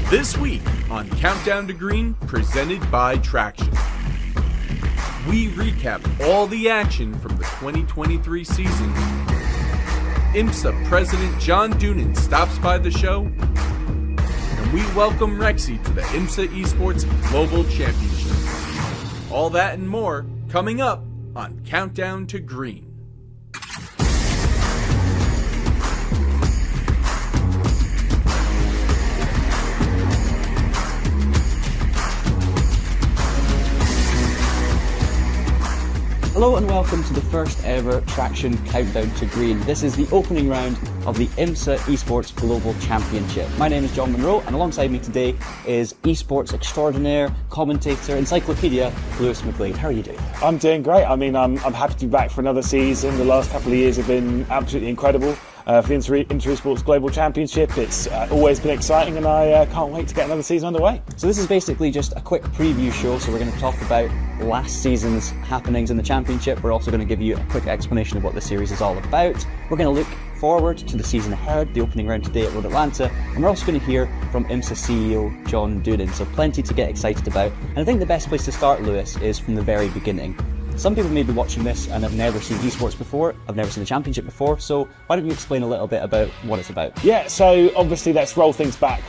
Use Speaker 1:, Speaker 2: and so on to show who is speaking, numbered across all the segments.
Speaker 1: This week on Countdown to Green, presented by Traction, we recap all the action from the 2023 season, IMSA President John Doonan stops by the show, and we welcome Rexy to the IMSA Esports Global Championship. All that and more coming up on Countdown to Green.
Speaker 2: Hello and welcome to the first ever Traction Countdown to Green. This is the opening round of the IMSA Esports Global Championship. My name is John Monroe, and alongside me today is esports extraordinaire, commentator, encyclopedia, Lewis McLean. How are you doing?
Speaker 3: I'm doing great. I mean, I'm happy to be back for another season. The last couple of years have been absolutely incredible. For the IMSA Esports Global Championship, it's always been exciting, and I can't wait to get another season underway.
Speaker 2: So this is basically just a quick preview show, so we're going to talk about last season's happenings in the championship. We're also going to give you a quick explanation of what the series is all about. We're going to look forward to the season ahead, the opening round today at Road Atlanta, and we're also going to hear from IMSA CEO John Doonan, so plenty to get excited about. And I think the best place to start, Lewis, is from the very beginning. Some people may be watching this and have never seen esports before, have never seen the championship before, so why don't you explain a little bit about what it's about?
Speaker 3: Yeah, so obviously let's roll things back,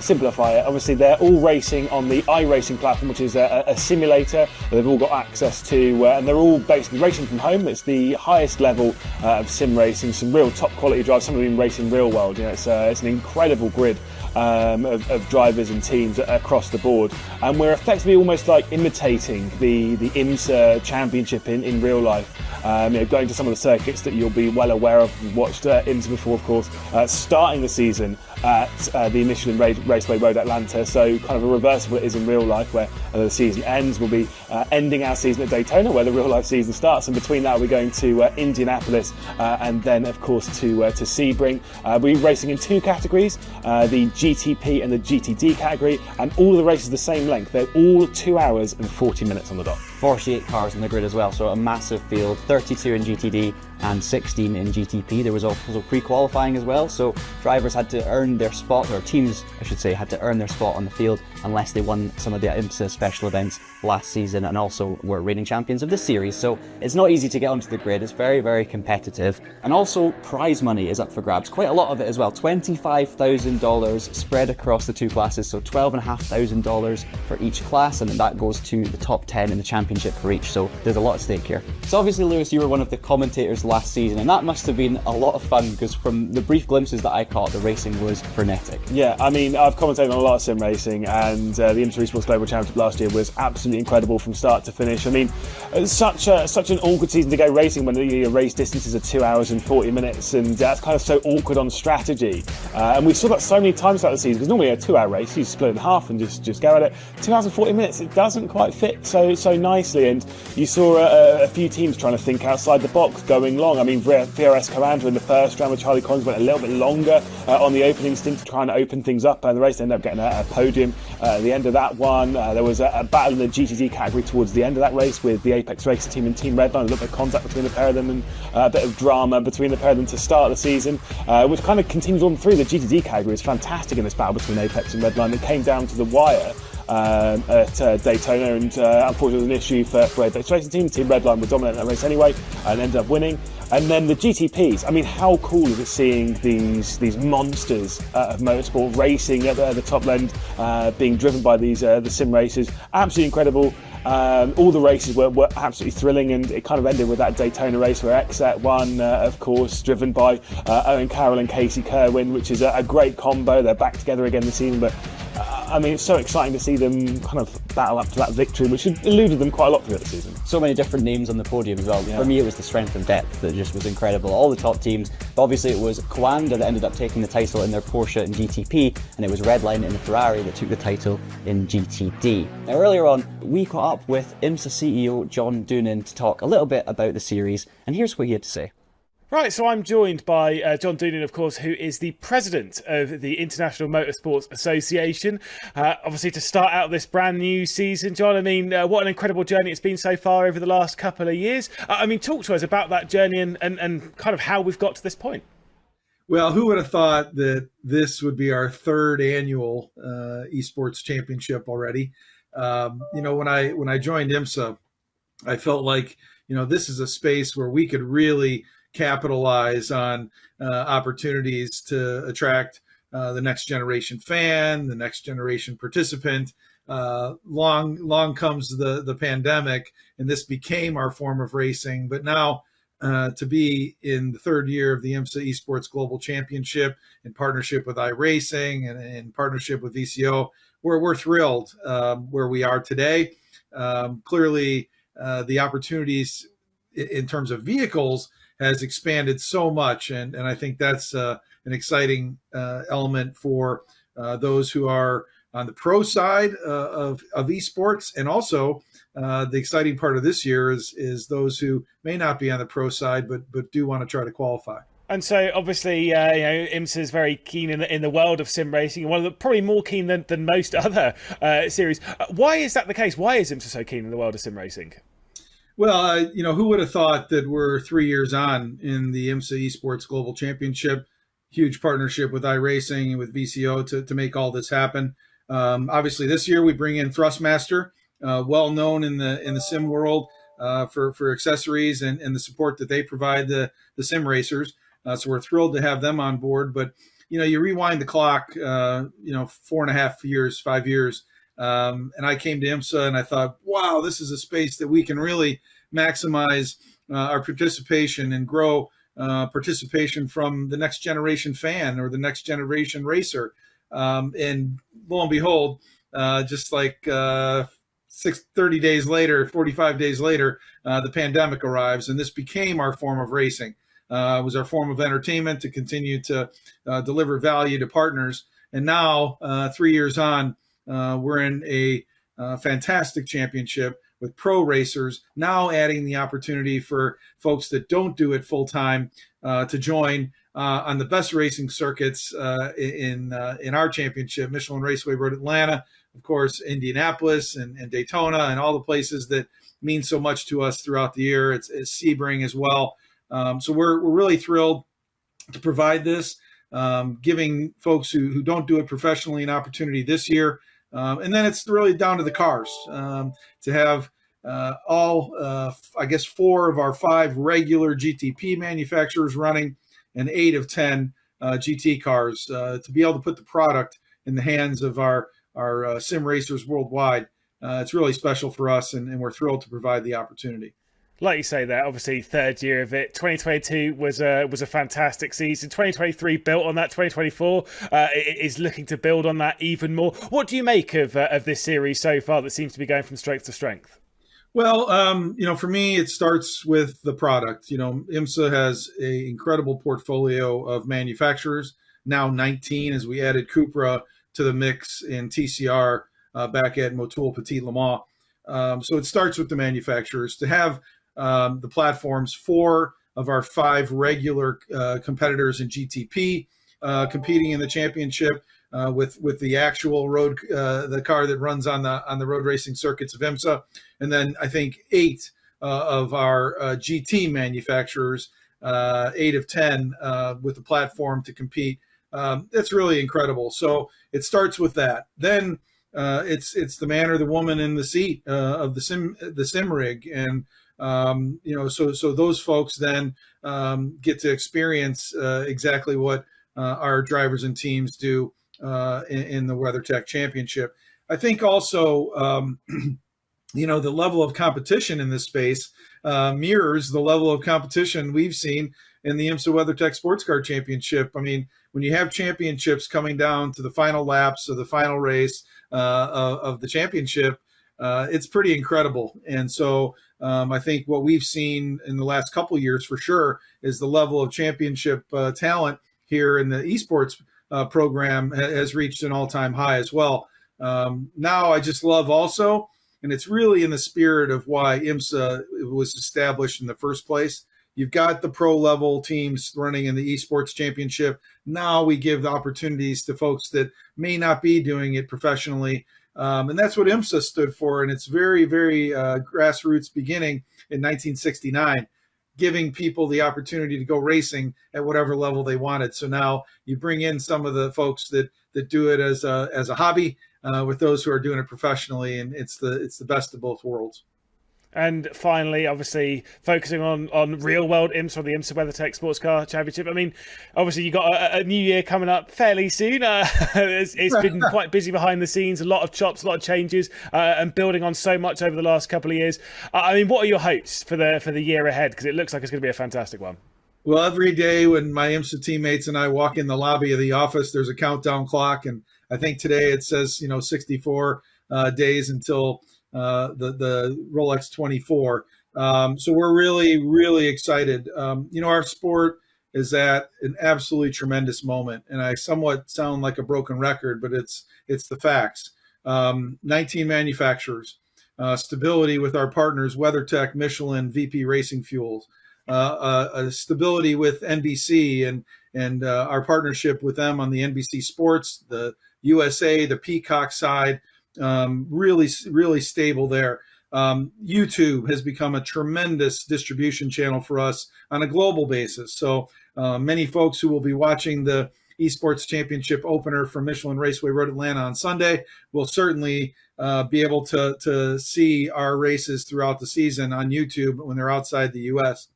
Speaker 3: simplify it. Obviously they're all racing on the iRacing platform, which is a simulator that they've all got access to, and they're all basically racing from home. It's the highest level of sim racing, some real top quality drives, some of them racing real world. It's an incredible grid of drivers and teams across the board, and we're effectively almost like imitating the IMSA championship in real life, going to some of the circuits that you'll be well aware of. You've watched IMSA before, of course, starting the season at the Michelin Raceway Road Atlanta, so kind of a reverse of what it is in real life, where the season ends. We'll be ending our season at Daytona, where the real life season starts, and between that we're going to Indianapolis, and then of course to Sebring. We're racing in two categories, the GTP and the GTD category, and all of the races the same length. They're all 2 hours and 40 minutes on the dot.
Speaker 2: 48 cars in the grid as well, so a massive field, 32 in GTD and 16 in GTP. There was also pre-qualifying as well, so drivers had to earn their spot, or teams I should say, had to earn their spot on the field unless they won some of the IMSA special events last season and also were reigning champions of this series. So it's not easy to get onto the grid, it's very, very competitive, and also prize money is up for grabs, quite a lot of it as well, $25,000 spread across the two classes, so $12,500 for each class, and then that goes to the top 10 in the championship for each, so there's a lot at stake here. So obviously, Lewis, you were one of the commentators last season, and that must have been a lot of fun, because from the brief glimpses that I caught, the racing was frenetic.
Speaker 3: Yeah, I mean, I've commentated on a lot of sim racing, and the IMSA Esports Global Championship last year was absolutely incredible from start to finish. I mean, it's such an awkward season to go racing when your race distances are 2 hours and 40 minutes, and that's kind of so awkward on strategy. And we saw that so many times throughout the season, because normally a 2 hour race, you split it in half and just go at it. 2 hours and 40 minutes, it doesn't quite fit so nicely, and you saw a few teams trying to think outside the box, going long. I mean, VRS Commander in the first round with Charlie Collins went a little bit longer on the opening stint to try and open things up, and the race ended up getting a podium at the end of that one. There was a battle in the GTD category towards the end of that race with the Apex Racing team and Team Redline, a little bit of contact between the pair of them, and a bit of drama between the pair of them to start the season, which kind of continued on through. The GTD category is fantastic in this battle between Apex and Redline. It came down to the wire at Daytona, and unfortunately it was an issue for Apex Racing team. Team Redline were dominating that race anyway and ended up winning. And then the GTPs, I mean, how cool is it seeing these monsters of motorsport racing at the top end, being driven by the sim racers. Absolutely incredible. All the races were absolutely thrilling, and it kind of ended with that Daytona race where XZ won, of course, driven by Owen Carroll and Casey Kerwin, which is a great combo. They're back together again this season, but I mean, it's so exciting to see them kind of battle up to that victory, which had eluded them quite a lot throughout the season.
Speaker 2: So many different names on the podium as well. Yeah. For me, it was the strength and depth that just was incredible. All the top teams, but obviously it was Coanda that ended up taking the title in their Porsche in GTP, and it was Redline in the Ferrari that took the title in GTD. Now, earlier on, we caught up with IMSA CEO John Doonan to talk a little bit about the series, and here's what he had to say.
Speaker 3: Right, so I'm joined by John Doonan, of course, who is the president of the International Motorsports Association. Obviously, to start out this brand new season, John, I mean, what an incredible journey it's been so far over the last couple of years. I mean, talk to us about that journey and kind of how we've got to this point.
Speaker 4: Well, who would have thought that this would be our third annual esports championship already? When I joined IMSA, I felt like, this is a space where we could really capitalize on opportunities to attract the next generation fan, the next generation participant. Long comes the pandemic, and this became our form of racing. But now to be in the third year of the IMSA Esports Global Championship in partnership with iRacing and in partnership with VCO, we're thrilled where we are today. Clearly, the opportunities in terms of vehicles has expanded so much, and I think that's an exciting element for those who are on the pro side of esports, and also the exciting part of this year is those who may not be on the pro side but do want to try to qualify.
Speaker 3: And so, obviously, IMSA is very keen in the world of sim racing, and one of the probably more keen than most other series. Why is that the case? Why is IMSA so keen in the world of sim racing?
Speaker 4: Well, who would have thought that we're 3 years on in the IMSA Esports Global Championship, huge partnership with iRacing and with VCO to make all this happen. Obviously, this year we bring in Thrustmaster, well known in the sim world for accessories and the support that they provide the sim racers. So we're thrilled to have them on board. But you rewind the clock, 4.5 years, 5 years, and I came to IMSA and I thought, wow, this is a space that we can really maximize our participation and grow participation from the next generation fan or the next generation racer. And lo and behold, just like 30 days later, 45 days later, the pandemic arrives, and this became our form of racing. It was our form of entertainment to continue to deliver value to partners. And now, 3 years on, we're in a fantastic championship with pro racers, now adding the opportunity for folks that don't do it full time to join on the best racing circuits in our championship, Michelin Raceway Road Atlanta, of course, Indianapolis and Daytona, and all the places that mean so much to us throughout the year. It's Sebring as well. So we're really thrilled to provide this, giving folks who don't do it professionally an opportunity this year. And then it's really down to the cars to have I guess 4 of our 5 regular GTP manufacturers running and 8 of 10 GT cars to be able to put the product in the hands of our sim racers worldwide. It's really special for us, and we're thrilled to provide the opportunity.
Speaker 3: Like you say there, obviously third year of it. 2022 was a fantastic season. 2023 built on that. 2024 is looking to build on that even more. What do you make of this series so far that seems to be going from strength to strength?
Speaker 4: Well, for me, it starts with the product. IMSA has an incredible portfolio of manufacturers, now 19 as we added Cupra to the mix in TCR back at Motul Petit Le Mans. So it starts with the manufacturers. To have the platforms, 4 of our 5 regular competitors in GTP competing in the championship with the actual road, the car that runs on the road racing circuits of IMSA, and then I think 8 of our GT manufacturers, 8 of 10 with the platform to compete. That's really incredible. So it starts with that. Then it's the man or the woman in the seat of the sim rig, and so those folks then get to experience exactly what our drivers and teams do in the WeatherTech Championship. I think also the level of competition in this space mirrors the level of competition we've seen in the IMSA WeatherTech Sports Car Championship. I mean, when you have championships coming down to the final laps of the final race of the championship, it's pretty incredible. And so I think what we've seen in the last couple of years for sure is the level of championship talent here in the esports program has reached an all-time high as well. Now I just love also, and it's really in the spirit of why IMSA was established in the first place. You've got the pro level teams running in the esports championship. Now we give the opportunities to folks that may not be doing it professionally. And that's what IMSA stood for. And it's very, very grassroots beginning in 1969, giving people the opportunity to go racing at whatever level they wanted. So now you bring in some of the folks that do it as a hobby with those who are doing it professionally. And it's the best of both worlds.
Speaker 3: And finally, obviously, focusing on real-world IMSA, or the IMSA WeatherTech Sports Car Championship. I mean, obviously, you got a new year coming up fairly soon. It's been quite busy behind the scenes, a lot of chops, a lot of changes, and building on so much over the last couple of years. I mean, what are your hopes for the year ahead? Because it looks like it's going to be a fantastic one.
Speaker 4: Well, every day when my IMSA teammates and I walk in the lobby of the office, there's a countdown clock, and I think today it says 64 days until the Rolex 24. So we're really, really excited. Our sport is at an absolutely tremendous moment, and I somewhat sound like a broken record, but it's the facts. 19 manufacturers, stability with our partners, WeatherTech, Michelin, VP Racing Fuels, a stability with NBC and our partnership with them on the NBC Sports, the USA, the Peacock side. Really, really stable there. YouTube has become a tremendous distribution channel for us on a global basis. So many folks who will be watching the Esports Championship opener from Michelin Raceway Road Atlanta on Sunday will certainly be able to see our races throughout the season on YouTube when they're outside the U.S.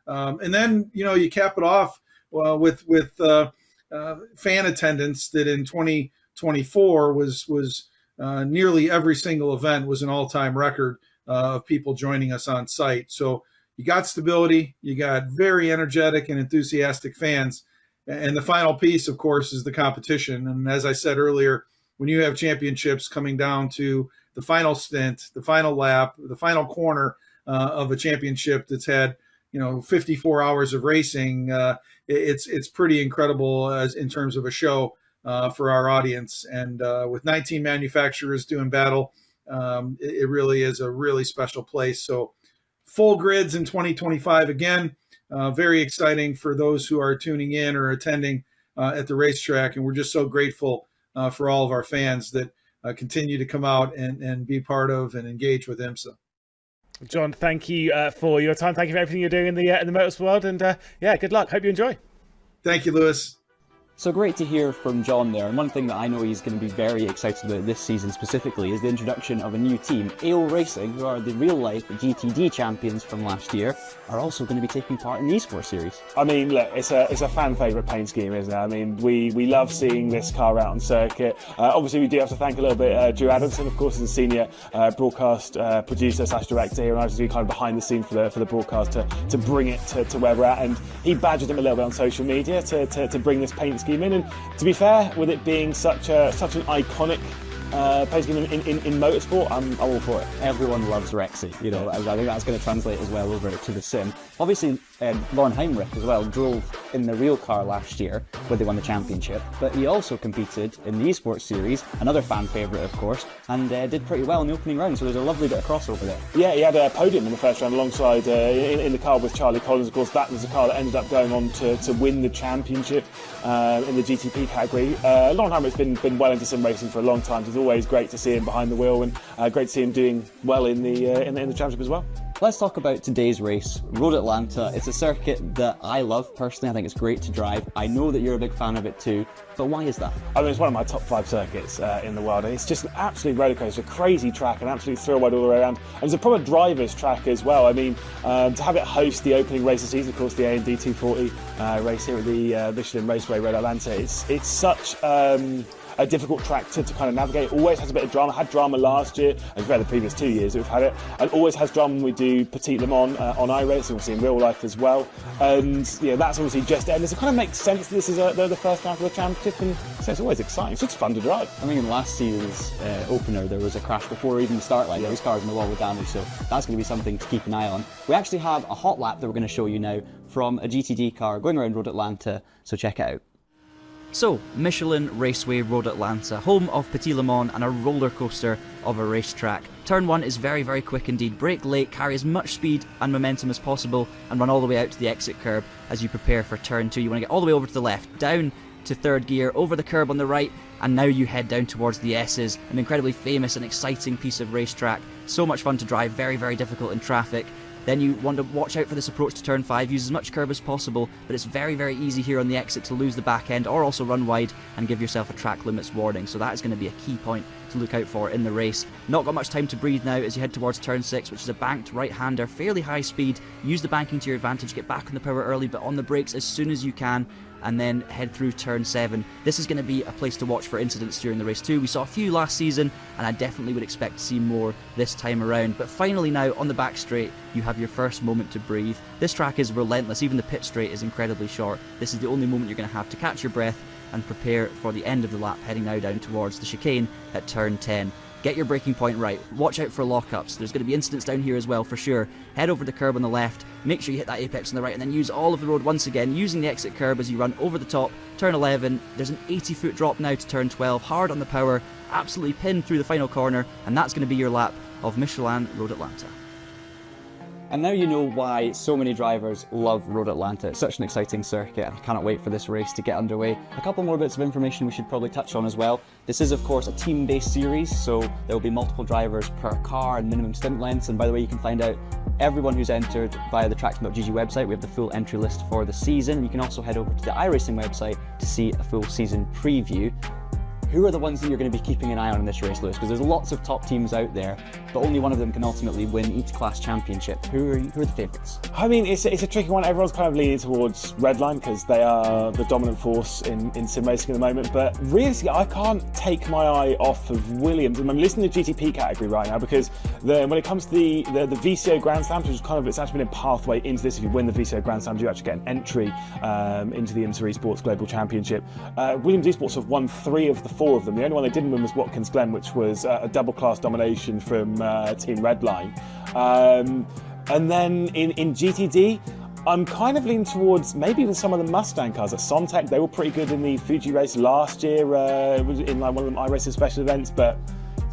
Speaker 4: And then, you cap it off with fan attendance that in 2024 was nearly every single event was an all-time record of people joining us on site. So you got stability, you got very energetic and enthusiastic fans. And the final piece, of course, is the competition. And as I said earlier, when you have championships coming down to the final stint, the final lap, the final corner of a championship that's had 54 hours of racing, it's pretty incredible as in terms of a show for our audience. And with 19 manufacturers doing battle, it really is a really special place. So full grids in 2025 again, very exciting for those who are tuning in or attending at the racetrack. And we're just so grateful for all of our fans that continue to come out and be part of and engage with IMSA.
Speaker 3: John, thank you for your time. Thank you for everything you're doing in the motorsport world. And good luck. Hope you enjoy.
Speaker 4: Thank you, Lewis.
Speaker 2: So great to hear from John there, and one thing that I know he's going to be very excited about this season specifically is the introduction of a new team. Racing, who are the real-life GTD champions from last year, are also going to be taking part in the Esports Series. I
Speaker 3: mean, look, it's a fan favourite paint scheme, isn't it? I mean, we love seeing this car out on circuit. Obviously, we do have to thank a little bit Drew Adamson, of course, as a senior broadcast producer / director here, and I was kind of behind the scene for the broadcast to bring it to where we're at, and he badgered him a little bit on social media to bring this paint scheme in. And to be fair, with it being such an iconic paint scheme in motorsport, I'm all for it.
Speaker 2: Everyone loves Rexy, I think that's going to translate as well over to the sim. Obviously, Lauren Heinrich as well drove in the real car last year where they won the championship, but he also competed in the Esports Series, another fan favourite of course, and did pretty well in the opening round, so there's a lovely bit of crossover there. Yeah, he had a podium in the first round alongside in the car with Charlie Collins. Of course, that was the car that ended up going on to win the championship in the GTP category. Lauren Heinrich's been well into sim racing for a long time. It's always great to see him behind the wheel, and great to see him doing well in the championship as well. Let's talk about today's race, Road Atlanta. It's a circuit that I love personally. I think it's great to drive. I know that you're a big fan of it too, but why is that? I mean, it's one of my top 5 circuits in the world. It's just an absolute rollercoaster, a crazy track, an absolute thrill ride all the way around. And it's a proper driver's track as well. I mean, to have it host the opening race of the season, of course, the AMD 240 race here at the Michelin Raceway Road Atlanta. It's such a difficult track to kind of navigate. Always has a bit of drama. Had drama last year, and for the previous 2 years we've had it, and always has drama when we do Petit Le Mans on iRacing, obviously in real life as well. And that's obviously just ended. So it kind of makes sense that this is the first round of the championship, and so it's always exciting. It's just fun to drive. I mean, in last season's opener there was a crash before even the start line. Those cars in the wall with damage, so that's going to be something to keep an eye on. We actually have a hot lap that we're going to show you now from a GTD car going around Road Atlanta, so check it out. So, Michelin Raceway Road Atlanta, home of Petit Le Mans and a roller coaster of a racetrack. Turn 1 is very, very quick indeed. Brake late, carry as much speed and momentum as possible, and run all the way out to the exit curb as you prepare for Turn 2. You want to get all the way over to the left, down to 3rd gear, over the curb on the right, and now you head down towards the S's, an incredibly famous and exciting piece of racetrack. So much fun to drive, very, very difficult in traffic. Then you want to watch out for this approach to turn 5, use as much curb as possible, but it's very, very easy here on the exit to lose the back end or also run wide and give yourself a track limits warning. So that is going to be a key point to look out for in the race. Not got much time to breathe now as you head towards turn 6, which is a banked right-hander, fairly high speed. Use the banking to your advantage, get back on the power early, but on the brakes as soon as you can, and then head through turn 7. This is going to be a place to watch for incidents during the race too. We saw a few last season, and I definitely would expect to see more this time around. But finally now, on the back straight, you have your first moment to breathe. This track is relentless, even the pit straight is incredibly short. This is the only moment you're going to have to catch your breath and prepare for the end of the lap, heading now down towards the chicane at turn 10. Get your braking point right, watch out for lockups, there's going to be incidents down here as well for sure. Head over the curb on the left, make sure you hit that apex on the right, and then use all of the road once again, using the exit curb as you run over the top. Turn 11, there's an 80-foot drop now to turn 12, hard on the power, absolutely pinned through the final corner, and that's going to be your lap of Michelin Road Atlanta. And now you know why so many drivers love Road Atlanta. It's such an exciting circuit. I cannot wait for this race to get underway. A couple more bits of information we should probably touch on as well. This is of course a team-based series, so there will be multiple drivers per car and minimum stint lengths. And by the way, you can find out everyone who's entered via the Tracksim.gg website. We have the full entry list for the season. And you can also head over to the iRacing website to see a full season preview. Who are the ones that you're going to be keeping an eye on in this race, Lewis? Because there's lots of top teams out there, but only one of them can ultimately win each class championship. Who are the favourites?
Speaker 3: I mean, it's a tricky one. Everyone's kind of leaning towards Redline because they are the dominant force in sim racing at the moment. But realistically, I can't take my eye off of Williams. I'm listening to the GTP category right now because when it comes to the VCO Grand Slams, which is kind of, it's actually been a pathway into this. If you win the VCO Grand Slams, you actually get an entry into the IMSA Esports Global Championship. Williams Esports have won 3 of the 4 of them. The only one they didn't win was Watkins Glen, which was a double class domination from Team Redline. And then in GTD, I'm kind of leaning towards maybe even some of the Mustang cars. At Sontec, they were pretty good in the Fuji race last year in like one of them iRacing special events, but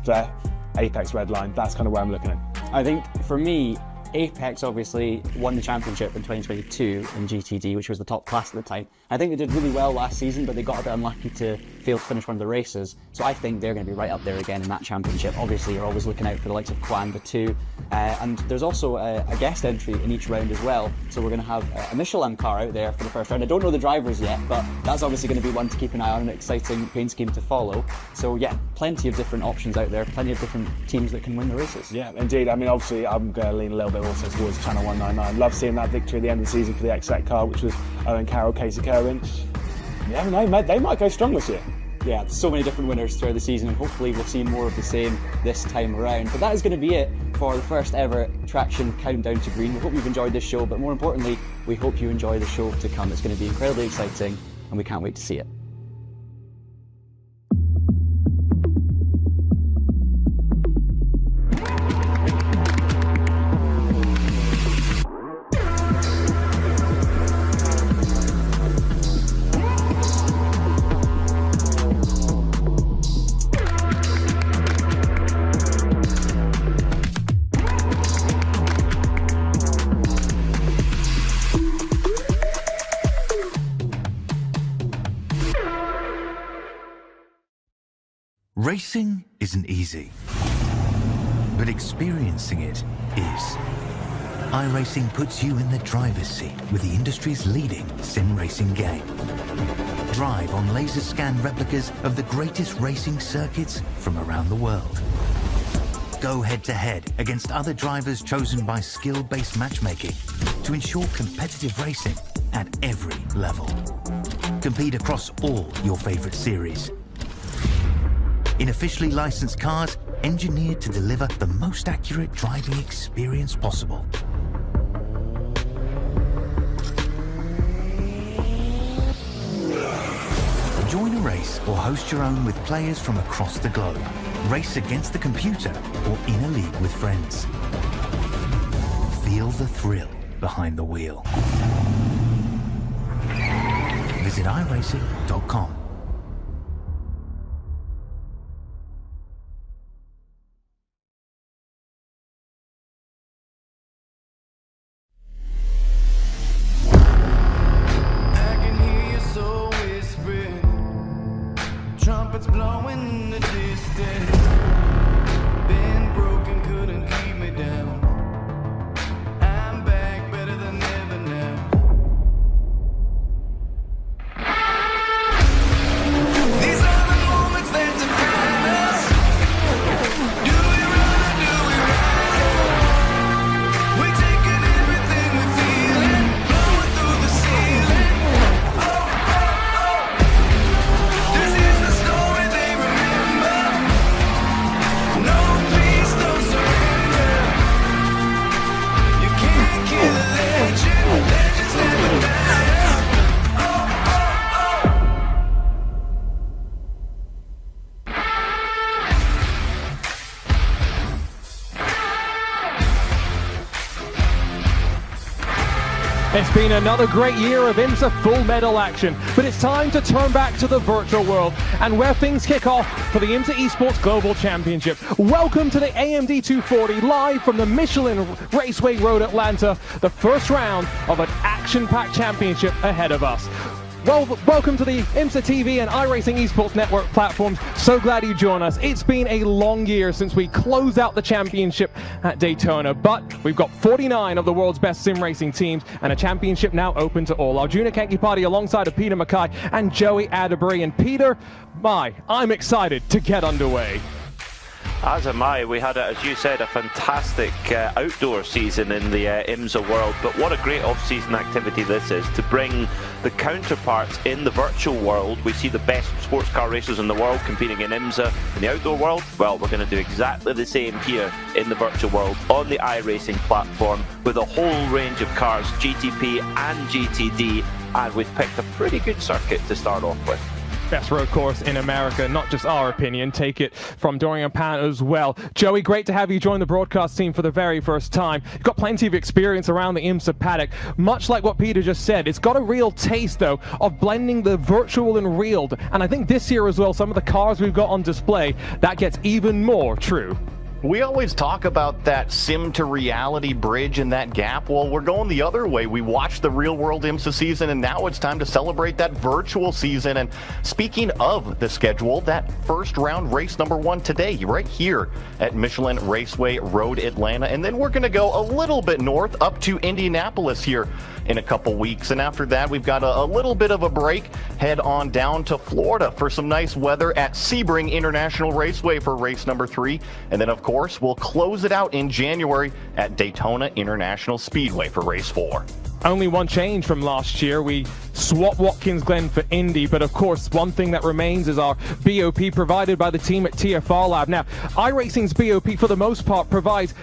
Speaker 3: for Apex Redline, that's kind of where I'm looking at.
Speaker 2: I think for me, Apex obviously won the championship in 2022 in GTD, which was the top class at the time. I think they did really well last season, but they got a bit unlucky to fail to finish one of the races. So I think they're going to be right up there again in that championship. Obviously, you're always looking out for the likes of Kwan Batu. And there's also a guest entry in each round as well. So we're going to have a Michelin car out there for the first round. I don't know the drivers yet, but that's obviously going to be one to keep an eye on, an exciting paint scheme to follow. So yeah, plenty of different options out there, plenty of different teams that can win the races.
Speaker 3: Yeah, indeed. I mean, obviously, I'm going to lean a little bit also towards Channel 199. Love seeing that victory at the end of the season for the XSEC car, which was Owen Carroll, Casey Kerwin. You never know, they might go strong this year.
Speaker 2: Yeah, so many different winners throughout the season, and hopefully we'll see more of the same this time around. But that is going to be it for the first ever Traction Countdown to Green. We hope you've enjoyed this show, but more importantly, we hope you enjoy the show to come. It's going to be incredibly exciting, and we can't wait to see it.
Speaker 5: Racing isn't easy, but experiencing it is. iRacing puts you in the driver's seat with the industry's leading sim racing game. Drive on laser scan replicas of the greatest racing circuits from around the world. Go head to head against other drivers chosen by skill-based matchmaking to ensure competitive racing at every level. Compete across all your favorite series. In officially licensed cars, engineered to deliver the most accurate driving experience possible. Join a race or host your own with players from across the globe. Race against the computer or in a league with friends. Feel the thrill behind the wheel. Visit iRacing.com.
Speaker 6: It's been another great year of IMSA full medal action, but it's time to turn back to the virtual world and where things kick off for the IMSA Esports Global Championship. Welcome to the AMD 240 live from the Michelin Raceway Road Atlanta, the first round of an action-packed championship ahead of us. Well, welcome to the IMSA TV and iRacing Esports Network platforms. So glad you joined us. It's been a long year since we closed out the championship at Daytona, but we've got 49 of the world's best sim racing teams and a championship now open to all. Our junior Kenki party alongside of Peter Mackay and Joey Adderbury. And Peter, I'm excited to get underway.
Speaker 7: As am I. We had, as you said, a fantastic outdoor season in the IMSA world, but what a great off-season activity this is to bring the counterparts in the virtual world. We see the best sports car racers in the world competing in IMSA in the outdoor world. Well, we're going to do exactly the same here in the virtual world on the iRacing platform with a whole range of cars, GTP and GTD, and we've picked a pretty good circuit to start off with.
Speaker 6: Best road course in America, not just our opinion. Take it from Dorian Pan as well. Joey, great to have you join the broadcast team for the very first time. You've got plenty of experience around the IMSA paddock. Much like what Peter just said, it's got a real taste, though, of blending the virtual and real. And I think this year as well, some of the cars we've got on display, that gets even more true.
Speaker 8: We always talk about that sim to reality bridge and that gap. Well, we're going the other way. We watched the real world IMSA season, and now it's time to celebrate that virtual season. And speaking of the schedule, that first round race number 1 today, right here at Michelin Raceway Road Atlanta. And then we're going to go a little bit north up to Indianapolis here in a couple weeks. And after that, we've got a little bit of a break. Head on down to Florida for some nice weather at Sebring International Raceway for race number 3. And then, of course, we'll close it out in January at Daytona International Speedway for race 4.
Speaker 6: Only one change from last year. We swapped Watkins Glen for Indy, but of course, one thing that remains is our BOP provided by the team at TFR Lab. Now, iRacing's BOP, for the most part, provides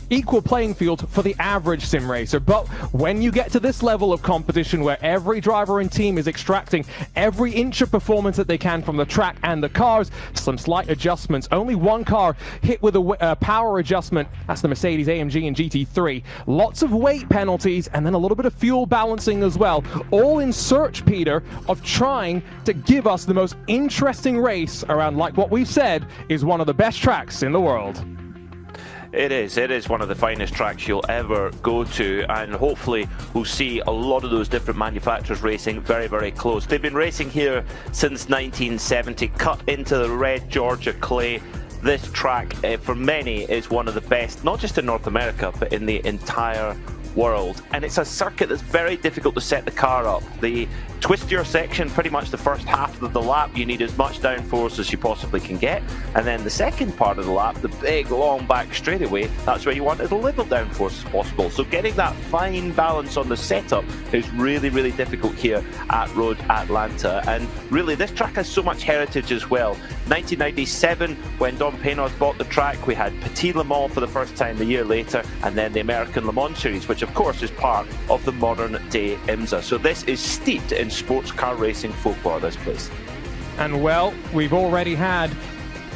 Speaker 6: equal playing field for the average sim racer, but when you get to this level of competition where every driver and team is extracting every inch of performance that they can from the track and the cars, some slight adjustments. Only one car hit with a power adjustment, that's the Mercedes AMG and GT3. Lots of weight penalties and then a little bit of fuel balancing as well, all in search, Peter, of trying to give us the most interesting race around, like what we've said, is one of the best tracks in the world.
Speaker 7: It is one of the finest tracks you'll ever go to, and hopefully we'll see a lot of those different manufacturers racing very, very close. They've been racing here since 1970, cut into the red Georgia clay. This track, for many, is one of the best, not just in North America, but in the entire world. And it's a circuit that's very difficult to set the car up. The twistier section, pretty much the first half of the lap, you need as much downforce as you possibly can get, and then the second part of the lap, the big long back straightaway, that's where you want as little downforce as possible. So getting that fine balance on the setup is really, really difficult here at Road Atlanta. And really, this track has so much heritage as well. 1997, when Don Paynos bought the track, we had Petit Le Mans for the first time a year later, and then the American Le Mans Series, which of course is part of the modern day IMSA. So this is steeped in sports car racing folklore, this place.
Speaker 6: And well, we've already had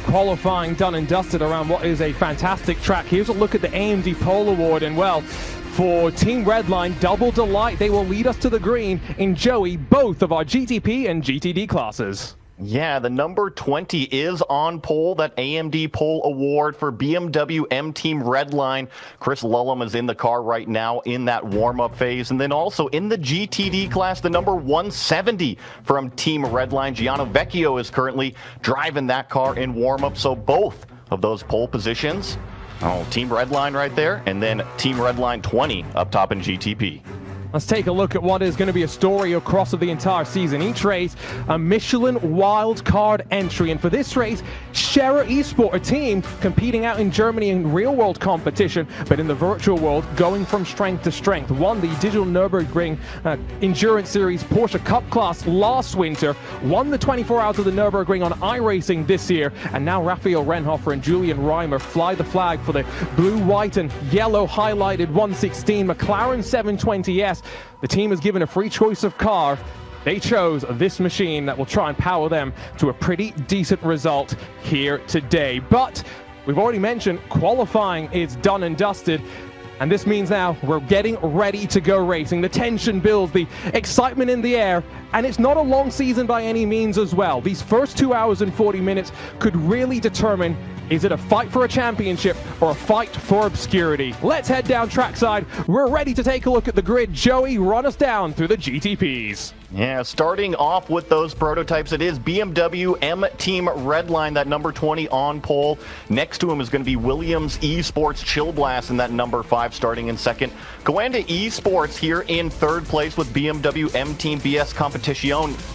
Speaker 6: qualifying done and dusted around what is a fantastic track. Here's a look at the AMD Pole Award, and well, for Team Redline, double delight, they will lead us to the green in Joey, both of our GTP and GTD classes.
Speaker 8: Yeah, the number 20 is on pole, that AMD pole award for BMW M Team Redline. Chris Lullum is in the car right now in that warm-up phase. And then also in the GTD class, the number 170 from Team Redline. Gianna Vecchio is currently driving that car in warm-up. So both of those pole positions, Team Redline right there, and then Team Redline 20 up top in GTP.
Speaker 6: Let's take a look at what is going to be a story across of the entire season. Each race, a Michelin wild card entry. And for this race, Scherer Esport, a team competing out in Germany in real world competition, but in the virtual world, going from strength to strength. Won the Digital Nürburgring Endurance Series Porsche Cup class last winter, won the 24 Hours of the Nürburgring on iRacing this year, and now Raphael Renhofer and Julian Reimer fly the flag for the blue, white, and yellow highlighted 116 McLaren 720S. The team is given a free choice of car. They chose this machine that will try and power them to a pretty decent result here today. But we've already mentioned qualifying is done and dusted. And this means now we're getting ready to go racing. The tension builds, the excitement in the air, and it's not a long season by any means as well. These first 2 hours and 40 minutes could really determine, is it a fight for a championship or a fight for obscurity? Let's head down trackside. We're ready to take a look at the grid. Joey, run us down through the GTPs.
Speaker 8: Yeah, starting off with those prototypes, it is BMW M Team Redline, that number 20 on pole. Next to him is going to be Williams Esports Chill Blast in that number 5 starting in second. Coanda Esports here in third place with BMW M Team BS Competition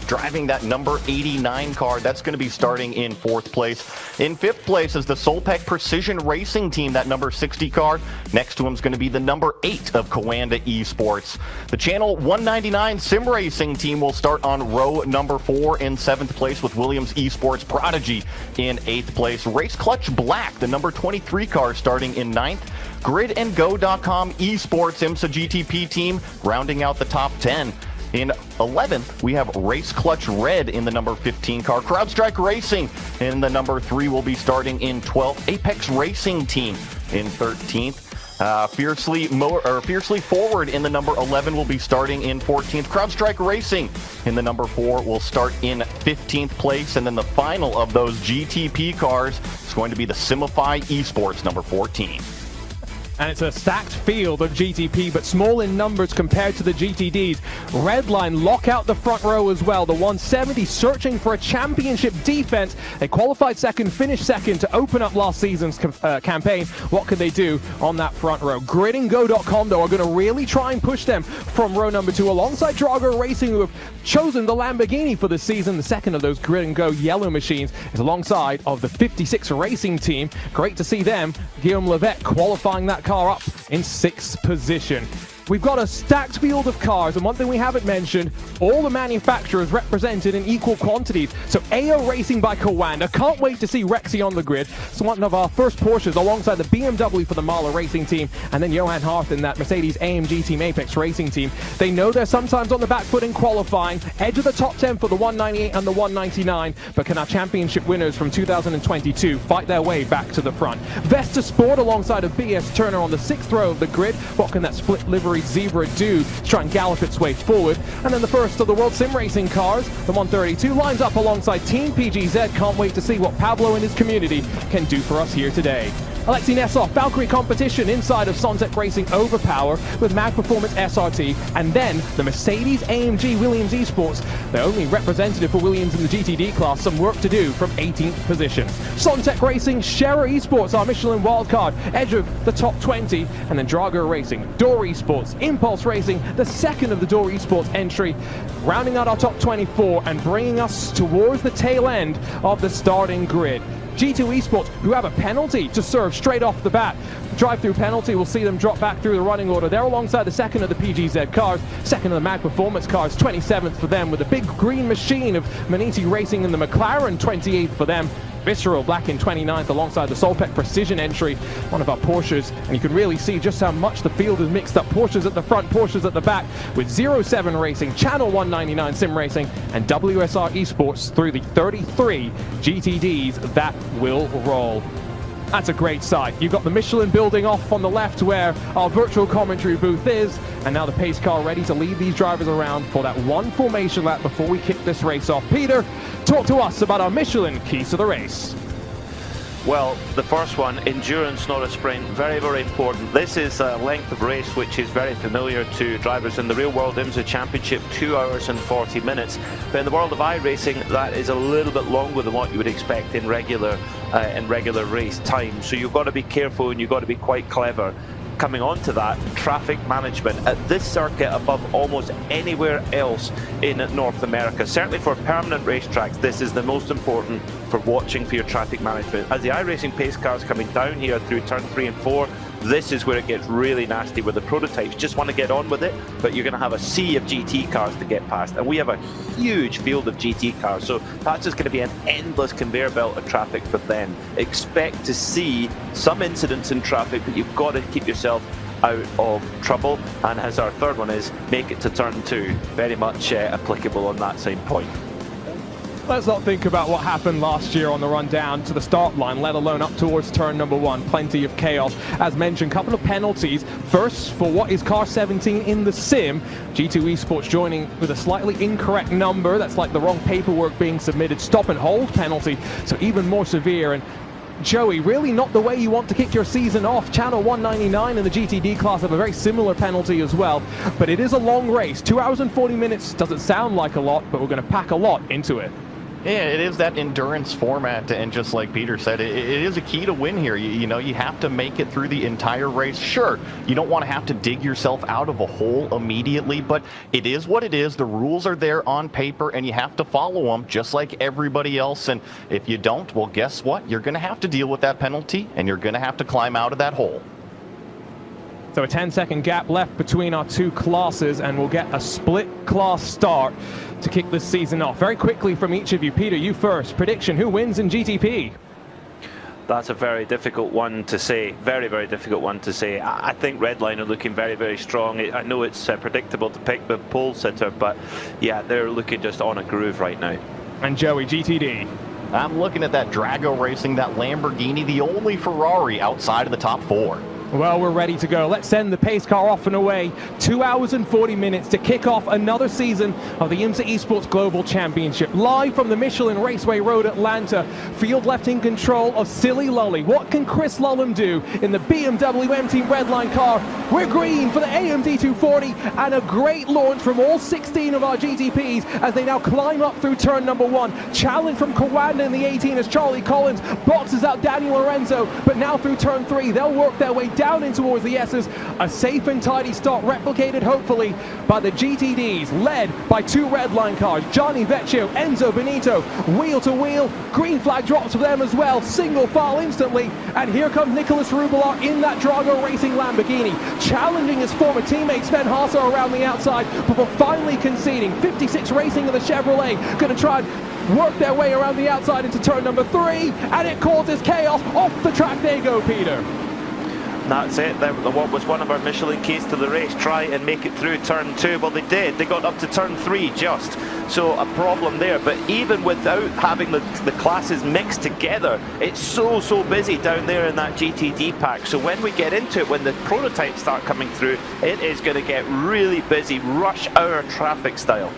Speaker 8: driving that number 89 car. That's going to be starting in fourth place. In fifth place is the Solpec Precision Racing Team, that number 60 car. Next to him is going to be the number 8 of Coanda Esports. The Channel 199 Sim Racing Team will start on row number 4 in 7th place with Williams Esports Prodigy in 8th place. Race Clutch Black, the number 23 car, starting in 9th. GridandGo.com Esports IMSA GTP team rounding out the top 10. In 11th, we have Race Clutch Red in the number 15 car. CrowdStrike Racing in the number 3 will be starting in 12th. Apex Racing Team in 13th. Fiercely Forward in the number 11 will be starting in 14th. CrowdStrike Racing in the number 4 will start in 15th place. And then the final of those GTP cars is going to be the Simify Esports number 14.
Speaker 6: And it's a stacked field of GTP, but small in numbers compared to the GTDs. Redline lock out the front row as well. The 170 searching for a championship defense. They qualified second, finished second to open up last season's campaign. What could they do on that front row? GridandGo.com, though, are going to really try and push them from row number 2 alongside Drago Racing, who have chosen the Lamborghini for this season. The second of those Grid and Go yellow machines is alongside of the 56 Racing Team. Great to see them. Guillaume Levette qualifying that car up in 6th position. We've got a stacked field of cars, and one thing we haven't mentioned, all the manufacturers represented in equal quantities. So AO Racing by Coanda, can't wait to see Rexy on the grid. So one of our first Porsches alongside the BMW for the Mahler Racing Team, and then Johan Harth in that Mercedes AMG Team Apex Racing Team. They know they're sometimes on the back foot in qualifying, edge of the top 10 for the 198 and the 199, but can our championship winners from 2022 fight their way back to the front? Vesta Sport alongside of BS Turner on the 6th row of the grid. What can that split livery Zebra do to try and gallop its way forward? And then the first of the World Sim Racing cars, the 132, lines up alongside Team PGZ. Can't wait to see what Pablo and his community can do for us here today. Alexei Nesov, Valkyrie competition inside of Sontec Racing Overpower with Mag Performance SRT, and then the Mercedes AMG Williams Esports, the only representative for Williams in the GTD class, some work to do from 18th position. Sontec Racing, Scherer Esports, our Michelin wildcard, edge of the top 20, and then Drago Racing, Door Esports, Impulse Racing, the second of the Door Esports entry, rounding out our top 24 and bringing us towards the tail end of the starting grid. G2 Esports, who have a penalty to serve straight off the bat. Drive-through penalty will see them drop back through the running order. They're alongside the second of the PGZ cars, second of the Mag Performance cars, 27th for them, with the big green machine of Maniti Racing and the McLaren, 28th for them. Visceral Black in 29th alongside the Solpec Precision entry, one of our Porsches, and you can really see just how much the field is mixed up. Porsches at the front, Porsches at the back, with 07 Racing, Channel 199 Sim Racing, and WSR Esports through the 33 GTDs that will roll. That's a great sight. You've got the Michelin building off on the left where our virtual commentary booth is, and now the pace car ready to lead these drivers around for that one formation lap before we kick this race off. Peter, talk to us about our Michelin keys to the race.
Speaker 7: Well, the first one, endurance, not a sprint, very, very important. This is a length of race which is very familiar to drivers in the real world IMSA Championship, 2 hours and 40 minutes. But in the world of iRacing, that is a little bit longer than what you would expect in regular race time. So you've got to be careful and you've got to be quite clever. Coming on to that, traffic management at this circuit above almost anywhere else in North America. Certainly for permanent racetracks, this is the most important for watching for your traffic management. As the iRacing pace cars coming down here through turn 3 and 4, this is where it gets really nasty, where the prototypes just want to get on with it, but you're going to have a sea of GT cars to get past, and we have a huge field of GT cars, so that's just going to be an endless conveyor belt of traffic for them. Expect to see some incidents in traffic, but you've got to keep yourself out of trouble. And as our third one is, make it to turn 2, very much applicable on that same point.
Speaker 6: Let's not think about what happened last year on the run down to the start line, let alone up towards turn number 1. Plenty of chaos. As mentioned, couple of penalties. First, for what is car 17 in the sim. G2 Esports joining with a slightly incorrect number. That's like the wrong paperwork being submitted. Stop and hold penalty, so even more severe. And Joey, really not the way you want to kick your season off. Channel 199 in the GTD class have a very similar penalty as well. But it is a long race. 2 hours and 40 minutes doesn't sound like a lot, but we're going to pack a lot into it.
Speaker 8: Yeah, it is that endurance format, and just like Peter said, it is a key to win here. You know, you have to make it through the entire race. Sure, you don't want to have to dig yourself out of a hole immediately, but it is what it is. The rules are there on paper, and you have to follow them just like everybody else. And if you don't, well, guess what? You're going to have to deal with that penalty, and you're going to have to climb out of that hole.
Speaker 6: So a 10-second gap left between our two classes, and we'll get a split class start to kick this season off. Very quickly from each of you. Peter, you first. Prediction, who wins in GTP?
Speaker 7: That's a very difficult one to say. Very, very difficult one to say. I think Redline are looking very, very strong. I know it's predictable to pick the pole sitter, but yeah, they're looking just on a groove right now.
Speaker 6: And Joey, GTD?
Speaker 8: I'm looking at that Drago Racing, that Lamborghini, the only Ferrari outside of the top 4.
Speaker 6: Well, we're ready to go. Let's send the pace car off and away. 2 hours and 40 minutes to kick off another season of the IMSA Esports Global Championship. Live from the Michelin Raceway Road Atlanta. Field left in control of Silly Lully. What can Chris Lullum do in the BMW M Team Redline car? We're green for the AMD 240, and a great launch from all 16 of our GTPs as they now climb up through turn number 1. Challenge from Kawanda in the 18 as Charlie Collins boxes out Daniel Lorenzo, but now through turn 3, they'll work their way down in towards the S's. A safe and tidy start replicated hopefully by the GTDs, led by 2 Redline cars, Johnny Vecchio, Enzo Benito, wheel to wheel. Green flag drops for them as well, single file instantly, and here comes Nicholas Rubelar in that Drago Racing Lamborghini, challenging his former teammate Sven Haase around the outside before finally conceding. 56 Racing of the Chevrolet going to try and work their way around the outside into turn number 3, and it causes chaos. Off the track they go, Peter.
Speaker 7: That's it. What was one of our Michelin keys to the race, try and make it through turn 2. Well, they did. They got up to turn 3 just. So a problem there. But even without having the classes mixed together, it's so busy down there in that GTD pack. So when we get into it, when the prototypes start coming through, it is going to get really busy, rush hour traffic style.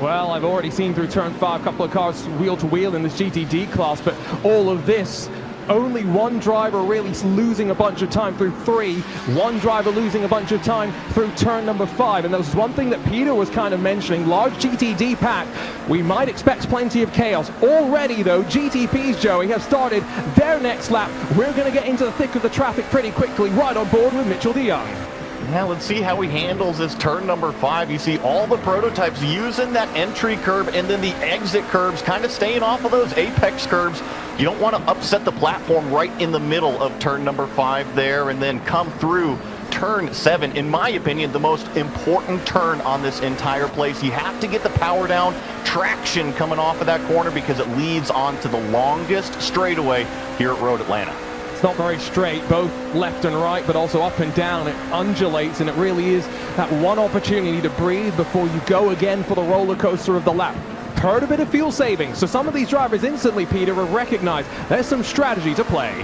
Speaker 6: Well, I've already seen through turn 5 a couple of cars wheel to wheel in this GTD class, but all of this, only one driver really losing a bunch of time through 3, one driver losing a bunch of time through turn number 5. And that was one thing that Peter was kind of mentioning. Large GTD pack, we might expect plenty of chaos. Already though, GTPs, Joey, have started their next lap. We're going to get into the thick of the traffic pretty quickly, right on board with Mitchell DeYoung.
Speaker 8: Now let's see how he handles this turn number 5. You see all the prototypes using that entry curb and then the exit curbs, kind of staying off of those apex curbs. You don't want to upset the platform right in the middle of turn number 5 there and then come through turn 7. In my opinion, the most important turn on this entire place. You have to get the power down, traction coming off of that corner because it leads on to the longest straightaway here at Road Atlanta.
Speaker 6: It's not very straight, both left and right, but also up and down. It undulates, and it really is that one opportunity to breathe before you go again for the roller coaster of the lap. Heard a bit of fuel saving, so some of these drivers instantly, Peter, will recognize there's some strategy to play.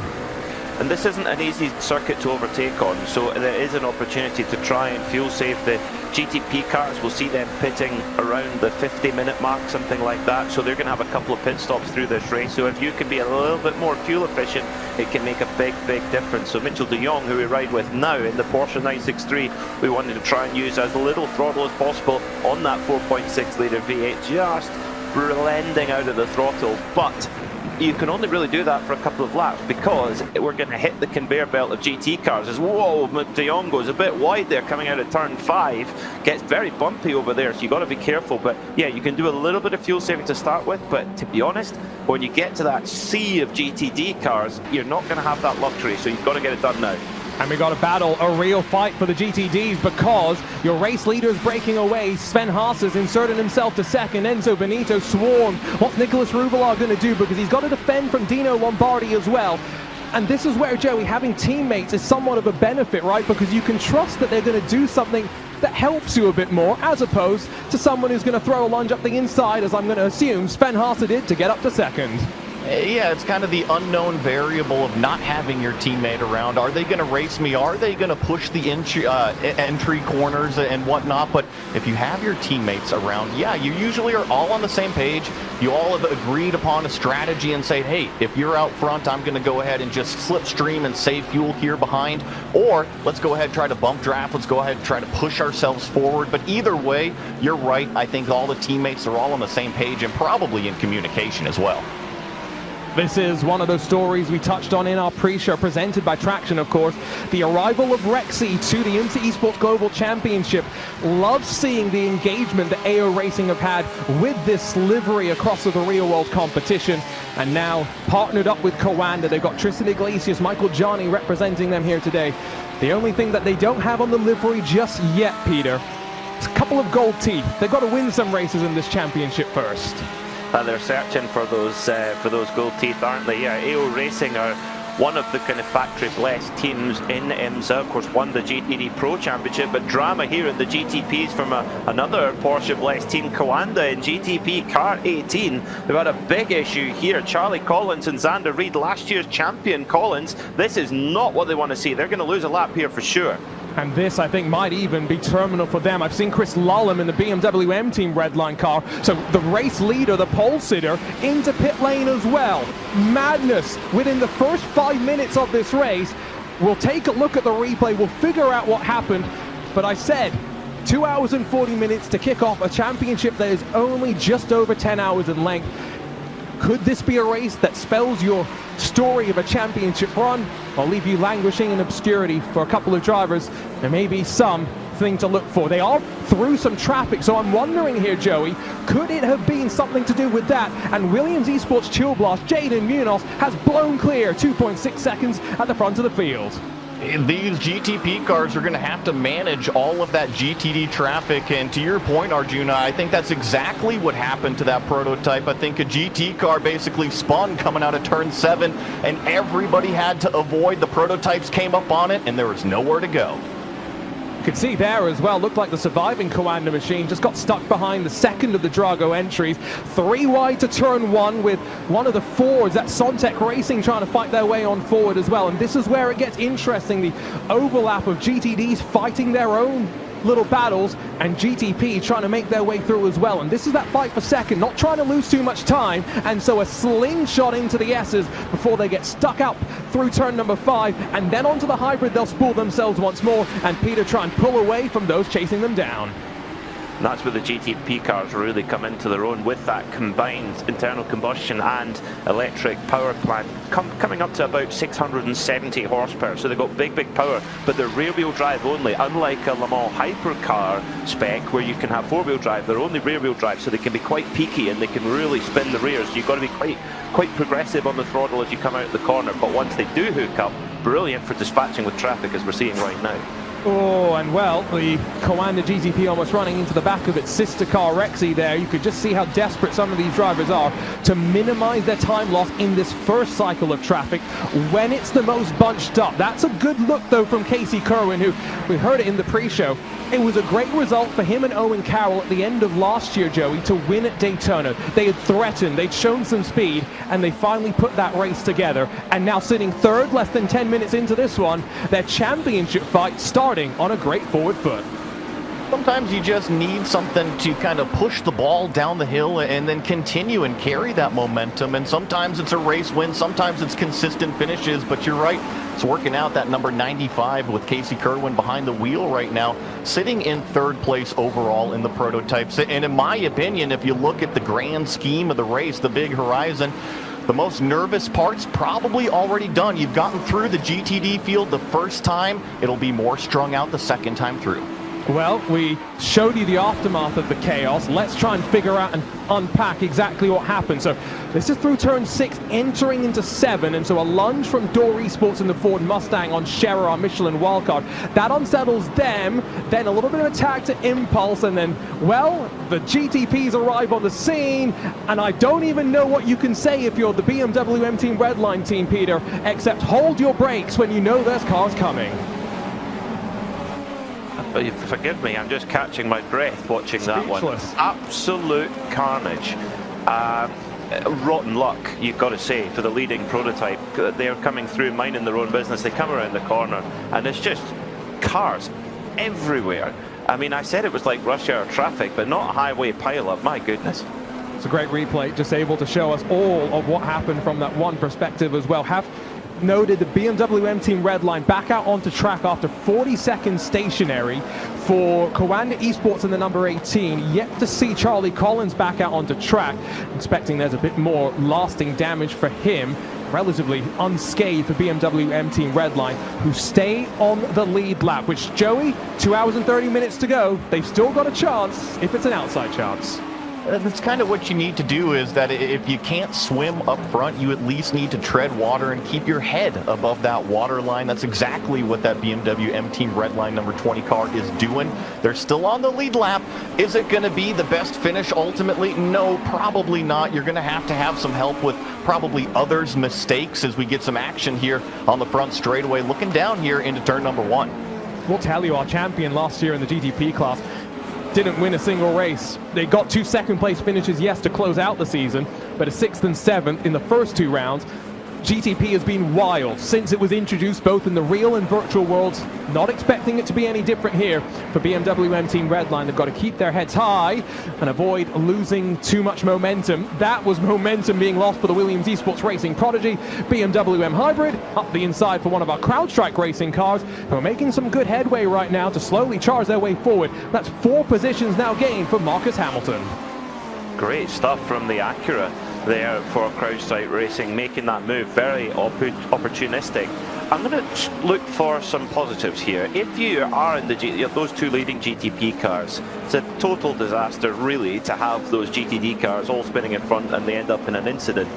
Speaker 7: And this isn't an easy circuit to overtake on, so there is an opportunity to try and fuel save. The GTP cars, will see them pitting around the 50-minute mark, something like that, so they're going to have a couple of pit stops through this race. So if you can be a little bit more fuel efficient, it can make a big difference. So Mitchell DeYoung, who we ride with now in the Porsche 963, we wanted to try and use as little throttle as possible on that 4.6 litre V8, just blending out of the throttle. But you can only really do that for a couple of laps because we're going to hit the conveyor belt of GT cars. As whoa, De Jong goes a bit wide there coming out of turn 5, gets very bumpy over there, so you got to be careful. But yeah, you can do a little bit of fuel saving to start with, but to be honest, when you get to that sea of GTD cars, you're not going to have that luxury, so you've got to get it done now.
Speaker 6: And we got a battle, a real fight for the GTDs because your race leader is breaking away. Sven Haase is inserting himself to second. Enzo Benito swarmed. What's Nicholas Rubelar going to do? Because he's got to defend from Dino Lombardi as well. And this is where, Joey, having teammates is somewhat of a benefit, right? Because you can trust that they're going to do something that helps you a bit more, as opposed to someone who's going to throw a lunge up the inside, as I'm going to assume Sven Haase did to get up to second.
Speaker 8: Yeah, it's kind of the unknown variable of not having your teammate around. Are they going to race me? Are they going to push the entry corners and whatnot? But if you have your teammates around, yeah, you usually are all on the same page. You all have agreed upon a strategy and say, hey, if you're out front, I'm going to go ahead and just slipstream and save fuel here behind. Or let's go ahead and try to bump draft. Let's go ahead and try to push ourselves forward. But either way, you're right. I think all the teammates are all on the same page and probably in communication as well.
Speaker 6: This is one of those stories we touched on in our pre-show, presented by Traction, of course. The arrival of Rexy to the IMSA Esports Global Championship. Love seeing the engagement that AO Racing have had with this livery across the real-world competition. And now, partnered up with Coanda, they've got Tristan Iglesias, Michael Johnny representing them here today. The only thing that they don't have on the livery just yet, Peter, is a couple of gold teeth. They've got to win some races in this championship first.
Speaker 7: They're searching for those gold teeth, aren't they? Yeah, AO Racing are one of the kind of factory-blessed teams in IMSA. Of course, won the GTD Pro Championship, but drama here in the GTPs from another Porsche-blessed team, Coanda, in GTP Car 18. They've had a big issue here. Charlie Collins and Xander Reed, last year's champion Collins. This is not what they want to see. They're going to lose a lap here for sure.
Speaker 6: And this, I think, might even be terminal for them. I've seen Chris Lullum in the BMW M Team Redline car. So the race leader, the pole sitter, into pit lane as well. Madness within the first 5 minutes of this race. We'll take a look at the replay. We'll figure out what happened. But I said 2 hours and 40 minutes to kick off a championship that is only just over 10 hours in length. Could this be a race that spells your story of a championship run, or leave you languishing in obscurity for a couple of drivers? There may be something to look for. They are through some traffic, so I'm wondering here, Joey, could it have been something to do with that? And Williams Esports Chill Blast, Jaden Munoz, has blown clear 2.6 seconds at the front of the field.
Speaker 8: These GTP cars are going to have to manage all of that GTD traffic, and to your point, Arjuna, I think that's exactly what happened to that prototype. I think a GT car basically spun coming out of turn 7, and everybody had to avoid. The prototypes came up on it, and there was nowhere to go.
Speaker 6: You could see there as well, looked like the surviving Coanda machine just got stuck behind the second of the Drago entries. 3 wide to turn 1 with one of the Fords, that's Sontec Racing, trying to fight their way on forward as well. And this is where it gets interesting, the overlap of GTDs fighting their own little battles and GTP trying to make their way through as well. And this is that fight for second, not trying to lose too much time, and so a slingshot into the S's before they get stuck up through turn number 5, and then onto the hybrid they'll spool themselves once more, and Peter try and pull away from those chasing them down.
Speaker 7: And that's where the GTP cars really come into their own with that combined internal combustion and electric power plant coming up to about 670 horsepower. So they've got big power, but they're rear-wheel drive only. Unlike a Le Mans hypercar spec where you can have four-wheel drive, they're only rear-wheel drive, so they can be quite peaky and they can really spin the rears. So you've got to be quite progressive on the throttle as you come out of the corner. But once they do hook up, brilliant for dispatching with traffic as we're seeing right now.
Speaker 6: Oh, and well, the Coanda GTP almost running into the back of its sister car Rexy there. You could just see how desperate some of these drivers are to minimize their time loss in this first cycle of traffic when it's the most bunched up. That's a good look, though, from Casey Kerwin, who we heard it in the pre-show. It was a great result for him and Owen Carroll at the end of last year, Joey, to win at Daytona. They had threatened, they'd shown some speed, and they finally put that race together. And now sitting third, less than 10 minutes into this one, their championship fight starting on a great forward foot.
Speaker 8: Sometimes you just need something to kind of push the ball down the hill and then continue and carry that momentum. And sometimes it's a race win, sometimes it's consistent finishes, but you're right, it's working out. That number 95 with Casey Kerwin behind the wheel right now, sitting in third place overall in the prototypes. And in my opinion, if you look at the grand scheme of the race, the big horizon, the most nervous part's probably already done. You've gotten through the GTD field the first time. It'll be more strung out the second time through.
Speaker 6: Well, we showed you the aftermath of the chaos. Let's try and figure out and unpack exactly what happened. So this is through turn 6, entering into 7, and so a lunge from Door Esports in the Ford Mustang on Scherer, our Michelin wildcard. That unsettles them, then a little bit of attack to Impulse, and then, well, the GTPs arrive on the scene, and I don't even know what you can say if you're the BMW M Team Redline team, Peter, except hold your brakes when you know there's cars coming.
Speaker 7: Forgive me, I'm just catching my breath watching that one.
Speaker 6: Speechless.
Speaker 7: Absolute carnage. Rotten luck, you've got to say, for the leading prototype. They're coming through, minding their own business. They come around the corner, and it's just cars everywhere. I mean, I said it was like rush hour traffic, but not a highway pileup. My goodness.
Speaker 6: It's a great replay, just able to show us all of what happened from that one perspective as well. Have noted the BMW M Team Redline back out onto track after 40 seconds stationary for IMSA Esports in the number 18. Yet to see Charlie Collins back out onto track. Expecting there's a bit more lasting damage for him. Relatively unscathed for BMW M Team Redline, who stay on the lead lap, which, Joey, 2 hours and 30 minutes to go. They've still got a chance, if it's an outside chance.
Speaker 8: That's kind of what you need to do, is that if you can't swim up front, you at least need to tread water and keep your head above that water line. That's exactly what that BMW M Team Redline number 20 car is doing. They're still on the lead lap. Is it going to be the best finish ultimately? No, probably not. You're going to have some help with probably others' mistakes as we get some action here on the front straightaway. Looking down here into turn number 1.
Speaker 6: We'll tell you, our champion last year in the GTP class didn't win a single race. They got 2 second-place finishes, yes, to close out the season, but a 6th and 7th in the first 2 rounds. GTP has been wild since it was introduced both in the real and virtual worlds. Not expecting it to be any different here for BMW M Team Redline. They've got to keep their heads high and avoid losing too much momentum. That was momentum being lost for the Williams Esports Racing prodigy. BMW M Hybrid up the inside for one of our CrowdStrike racing cars, who are making some good headway right now to slowly charge their way forward. That's 4 positions now gained for Marcus Hamilton.
Speaker 7: Great stuff from the Acura there for CrowdStrike Racing, making that move very opportunistic. I'm going to look for some positives here. If you are in those 2 leading GTP cars, it's a total disaster really to have those GTD cars all spinning in front and they end up in an incident.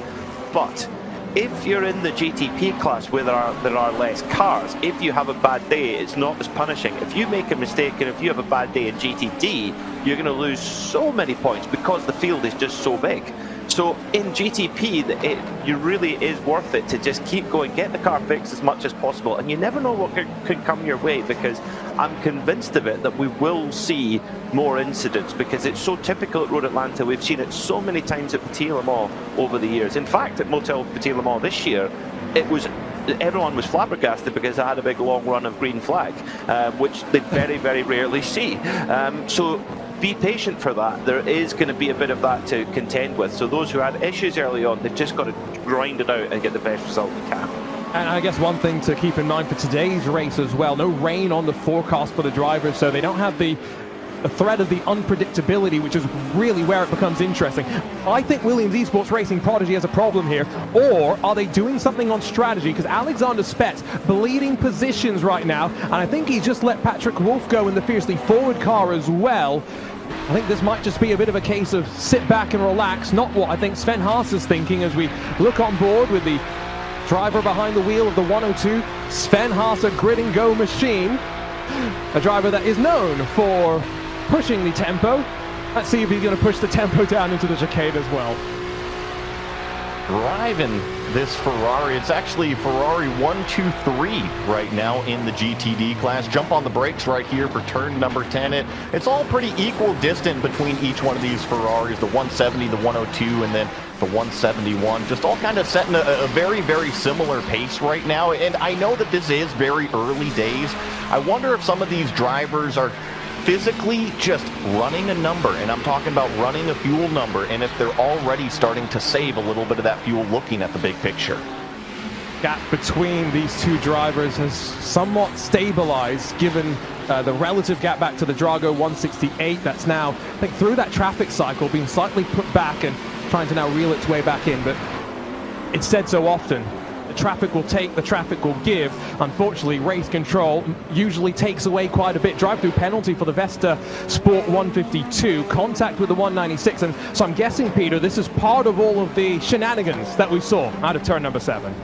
Speaker 7: But if you're in the GTP class where there are less cars, if you have a bad day, it's not as punishing. If you make a mistake and if you have a bad day in GTD, you're going to lose so many points because the field is just so big. So in GTP, it really is worth it to just keep going, get the car fixed as much as possible, and you never know what could come your way, because I'm convinced of it that we will see more incidents, because it's so typical at Road Atlanta. We've seen it so many times at Petit Le Mans over the years. In fact, at Motel Petit Le Mans this year, everyone was flabbergasted because I had a big long run of green flag, which they very, very rarely see. So be patient for that. There is going to be a bit of that to contend with. So those who had issues early on, they've just got to grind it out and get the best result they can.
Speaker 6: And I guess one thing to keep in mind for today's race as well, no rain on the forecast for the drivers, so they don't have the threat of the unpredictability, which is really where it becomes interesting. I think Williams Esports Racing Prodigy has a problem here, or are they doing something on strategy? Because Alexander Spetz bleeding positions right now, and I think he's just let Patrick Wolf go in the fiercely forward car as well. I think this might just be a bit of a case of sit back and relax, not what I think Sven Haas is thinking as we look on board with the driver behind the wheel of the 102, Sven Haas, a grid and go machine, a driver that is known for pushing the tempo. Let's see if he's going to push the tempo down into the chicane as well.
Speaker 8: Driving this Ferrari, it's actually Ferrari 123 right now in the GTD class. Jump on the brakes right here for turn number 10. It's all pretty equal distant between each one of these Ferraris, the 170, the 102, and then the 171, just all kind of setting a very, very similar pace right now. And I know that this is very early days. I wonder if some of these drivers are physically just running a number, and I'm talking about running a fuel number, and if they're already starting to save a little bit of that fuel looking at the big picture.
Speaker 6: Gap between these 2 drivers has somewhat stabilized, given the relative gap back to the Drago 168. That's now, I think, through that traffic cycle, being slightly put back and trying to now reel its way back in. But it's said so often, the traffic will take, the traffic will give. Unfortunately, race control usually takes away quite a bit. Drive-through penalty for the Vesta Sport 152, contact with the 196, and so I'm guessing, Peter, this is part of all of the shenanigans that we saw out of turn number 7.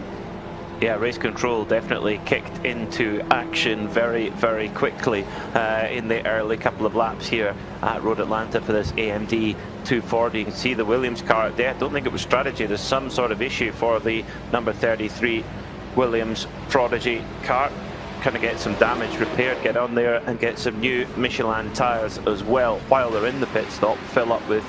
Speaker 7: Yeah, race control definitely kicked into action very, very quickly in the early couple of laps here at Road Atlanta for this AMD 240. You can see the Williams car there. I don't think it was strategy. There's some sort of issue for the number 33 Williams Prodigy car. kind of get some damage repaired, get on there and get some new Michelin tyres as well while they're in the pit stop, fill up with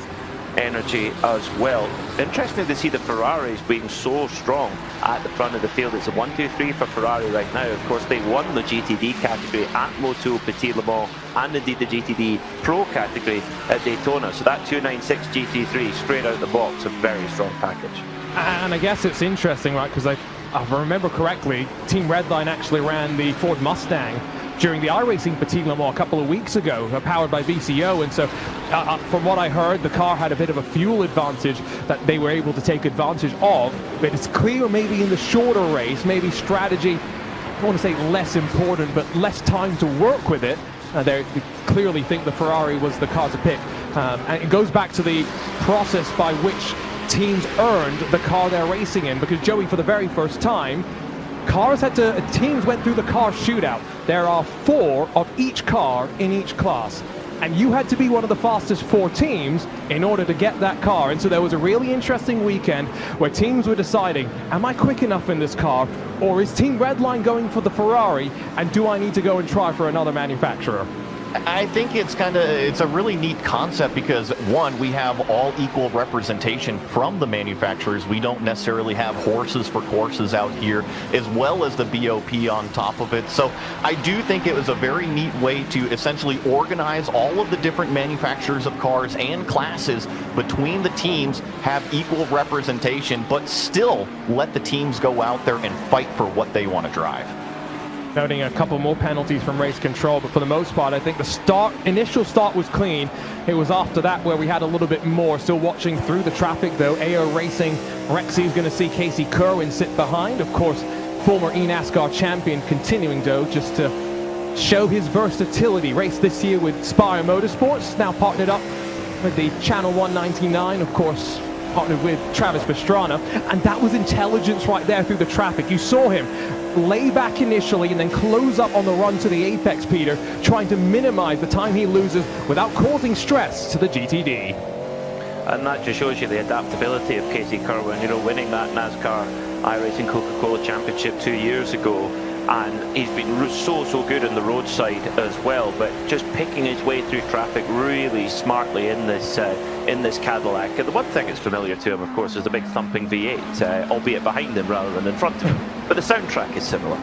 Speaker 7: energy as well. Interesting to see the Ferraris being so strong at the front of the field. It's a 1-2-3 for Ferrari right now. Of course, they won the GTD category at Moto Petit Le Mans and indeed the GTD Pro category at Daytona. So that 296 GT3 straight out the box, a very strong package.
Speaker 6: And I guess it's interesting, right, because if I remember correctly, Team Redline actually ran the Ford Mustang during the iRacing Petit Le Mans a couple of weeks ago, powered by VCO, and so from what I heard, the car had a bit of a fuel advantage that they were able to take advantage of, but it's clear maybe in the shorter race, maybe strategy, I don't want to say less important, but less time to work with it. They clearly think the Ferrari was the car to pick, and it goes back to the process by which teams earned the car they're racing in, because Joey, for the very first time, teams went through the car shootout. There are 4 of each car in each class, and you had to be one of the fastest 4 teams in order to get that car. And so there was a really interesting weekend where teams were deciding, am I quick enough in this car, or is Team Redline going for the Ferrari, and do I need to go and try for another manufacturer?
Speaker 8: I think it's a really neat concept because, one, we have all equal representation from the manufacturers. We don't necessarily have horses for courses out here, as well as the BOP on top of it. So I do think it was a very neat way to essentially organize all of the different manufacturers of cars and classes between the teams, have equal representation, but still let the teams go out there and fight for what they want to drive.
Speaker 6: Noting a couple more penalties from race control, but for the most part, I think the initial start was clean. It was after that where we had a little bit more. Still watching through the traffic though. AO Racing, Rexy is going to see Casey Kerwin sit behind. Of course, former eNASCAR champion continuing though, just to show his versatility. Raced this year with Spire Motorsports, now partnered up with the Channel 199, of course, partnered with Travis Pastrana, and that was intelligence right there through the traffic. You saw him lay back initially and then close up on the run to the apex, Peter, trying to minimize the time he loses without causing stress to the GTD.
Speaker 7: And that just shows you the adaptability of Casey Kerwin, you know, winning that NASCAR iRacing Coca-Cola Championship 2 years ago. And he's been so good on the roadside as well, but just picking his way through traffic really smartly in this Cadillac. And the one thing that's familiar to him, of course, is the big thumping V8, albeit behind him rather than in front of him. But the soundtrack is similar.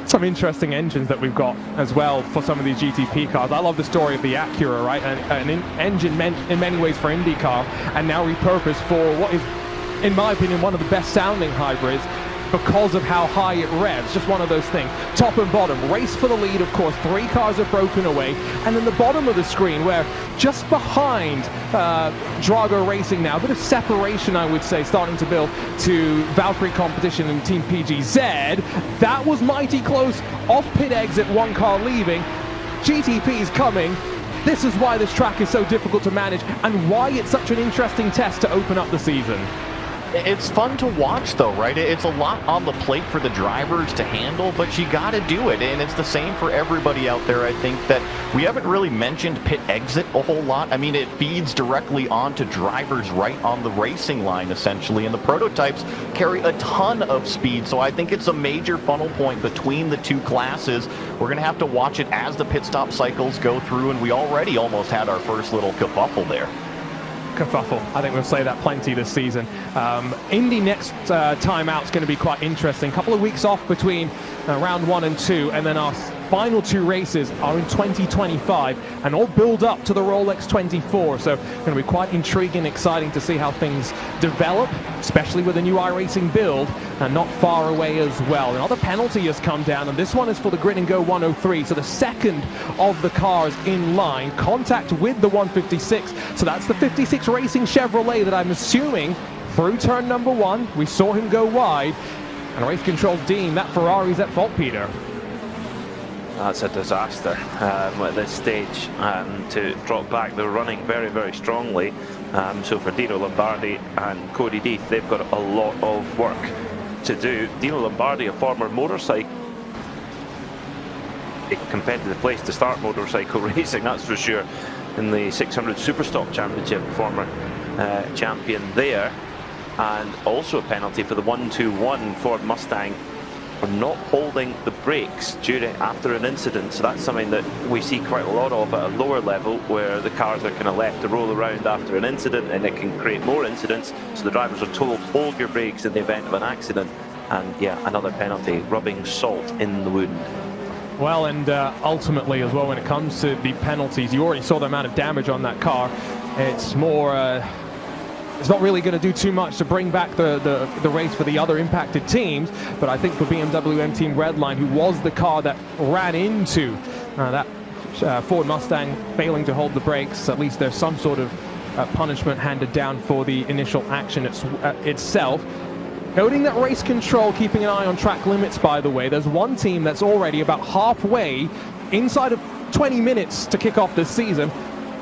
Speaker 6: Some interesting engines that we've got as well for some of these GTP cars. I love the story of the Acura, right? An engine meant in many ways for IndyCar, and now repurposed for what is, in my opinion, one of the best sounding hybrids, because of how high it revs. Just one of those things. Top and bottom, race for the lead, of course. 3 cars are broken away. And then the bottom of the screen, where just behind Drago Racing now, a bit of separation, I would say, starting to build to Valkyrie Competition and Team PGZ. That was mighty close. Off pit exit, 1 car leaving. GTP is coming. This is why this track is so difficult to manage, and why it's such an interesting test to open up the season.
Speaker 8: It's fun to watch though, right? It's a lot on the plate for the drivers to handle, but you got to do it. And it's the same for everybody out there. I think that we haven't really mentioned pit exit a whole lot. I mean, it feeds directly onto drivers right on the racing line, essentially. And the prototypes carry a ton of speed. So I think it's a major funnel point between the 2 classes. We're going to have to watch it as the pit stop cycles go through. And we already almost had our first little kerfuffle there.
Speaker 6: Kerfuffle. I think we'll say that plenty this season. Indy next time out is going to be quite interesting. Couple of weeks off between round 1 and 2, and then our final 2 races are in 2025 and all build up to the Rolex 24. So going to be quite intriguing and exciting to see how things develop, especially with a new iRacing build and not far away as well. Another penalty has come down, and this one is for the Grid and Go 103. So the second of the cars in line, contact with the 156. So that's the 56 Racing Chevrolet that I'm assuming through turn number 1. We saw him go wide, and race controls deem that Ferrari's at fault, Peter.
Speaker 7: That's a disaster at this stage to drop back. They're running very strongly. So for Dino Lombardi and Cody Death, they've got a lot of work to do. Dino Lombardi, a former motorcycle, a competitive place to start motorcycle racing, that's for sure. In the 600 Superstock Championship, former champion there. And also a penalty for the 121 Ford Mustang for not holding the brakes after an incident. So that's something that we see quite a lot of at a lower level, where the cars are kind of left to roll around after an incident, and it can create more incidents. So the drivers are told, hold your brakes in the event of an accident. And yeah, another penalty, rubbing salt in the wound.
Speaker 6: Well, and ultimately as well, when it comes to the penalties, you already saw the amount of damage on that car. It's more, it's not really going to do too much to bring back the race for the other impacted teams. But I think for BMW M Team Redline, who was the car that ran into that Ford Mustang failing to hold the brakes, at least there's some sort of punishment handed down for the initial action itself. Noting that race control keeping an eye on track limits, by the way, there's one team that's already about halfway, inside of 20 minutes to kick off this season,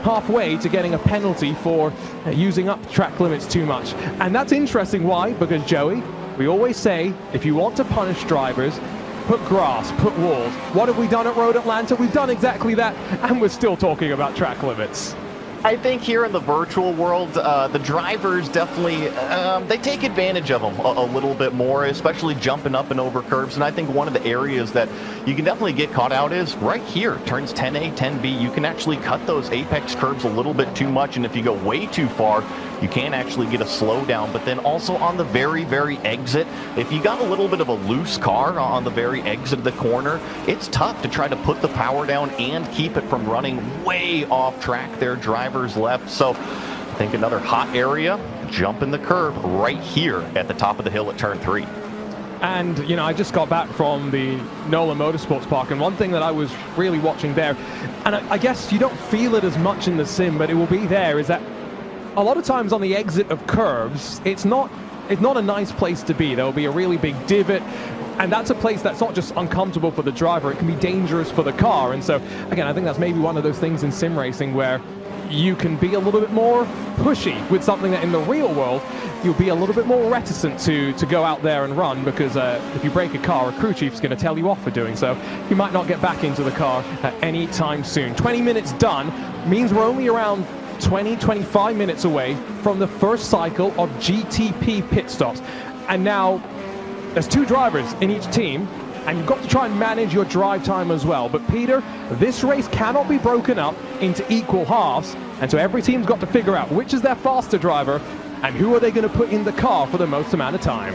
Speaker 6: halfway to getting a penalty for using up track limits too much. And that's interesting. Why? Because, Joey, we always say, if you want to punish drivers, put grass, put walls. What have we done at Road Atlanta? We've done exactly that, and we're still talking about track limits.
Speaker 8: I think here in the virtual world, the drivers definitely, they take advantage of them a little bit more, especially jumping up and over curbs. And I think one of the areas that you can definitely get caught out is right here, turns 10A, 10B. You can actually cut those apex curbs a little bit too much. And if you go way too far, you can actually get a slowdown. But then also on the very, very exit, if you got a little bit of a loose car on the very exit of the corner, it's tough to try to put the power down and keep it from running way off track there, drivers left. So I think another hot area, jumping the curb right here at the top of the hill at turn 3.
Speaker 6: And, you know, I just got back from the NOLA Motorsports Park, and one thing that I was really watching there, and I guess you don't feel it as much in the sim, but it will be there, is that a lot of times on the exit of curves, it's not a nice place to be. There will be a really big divot, and that's a place that's not just uncomfortable for the driver, it can be dangerous for the car. And so, again, I think that's maybe one of those things in sim racing where you can be a little bit more pushy with something that in the real world you'll be a little bit more reticent to go out there and run, because if you break a car, a crew chief's going to tell you off for doing so. You might not get back into the car any time soon. 20 minutes done means we're only around 20-25 minutes away from the first cycle of GTP pit stops. And now there's 2 drivers in each team, and you've got to try and manage your drive time as well. But Peter, this race cannot be broken up into equal halves, and so every team's got to figure out which is their faster driver and who are they going to put in the car for the most amount of time.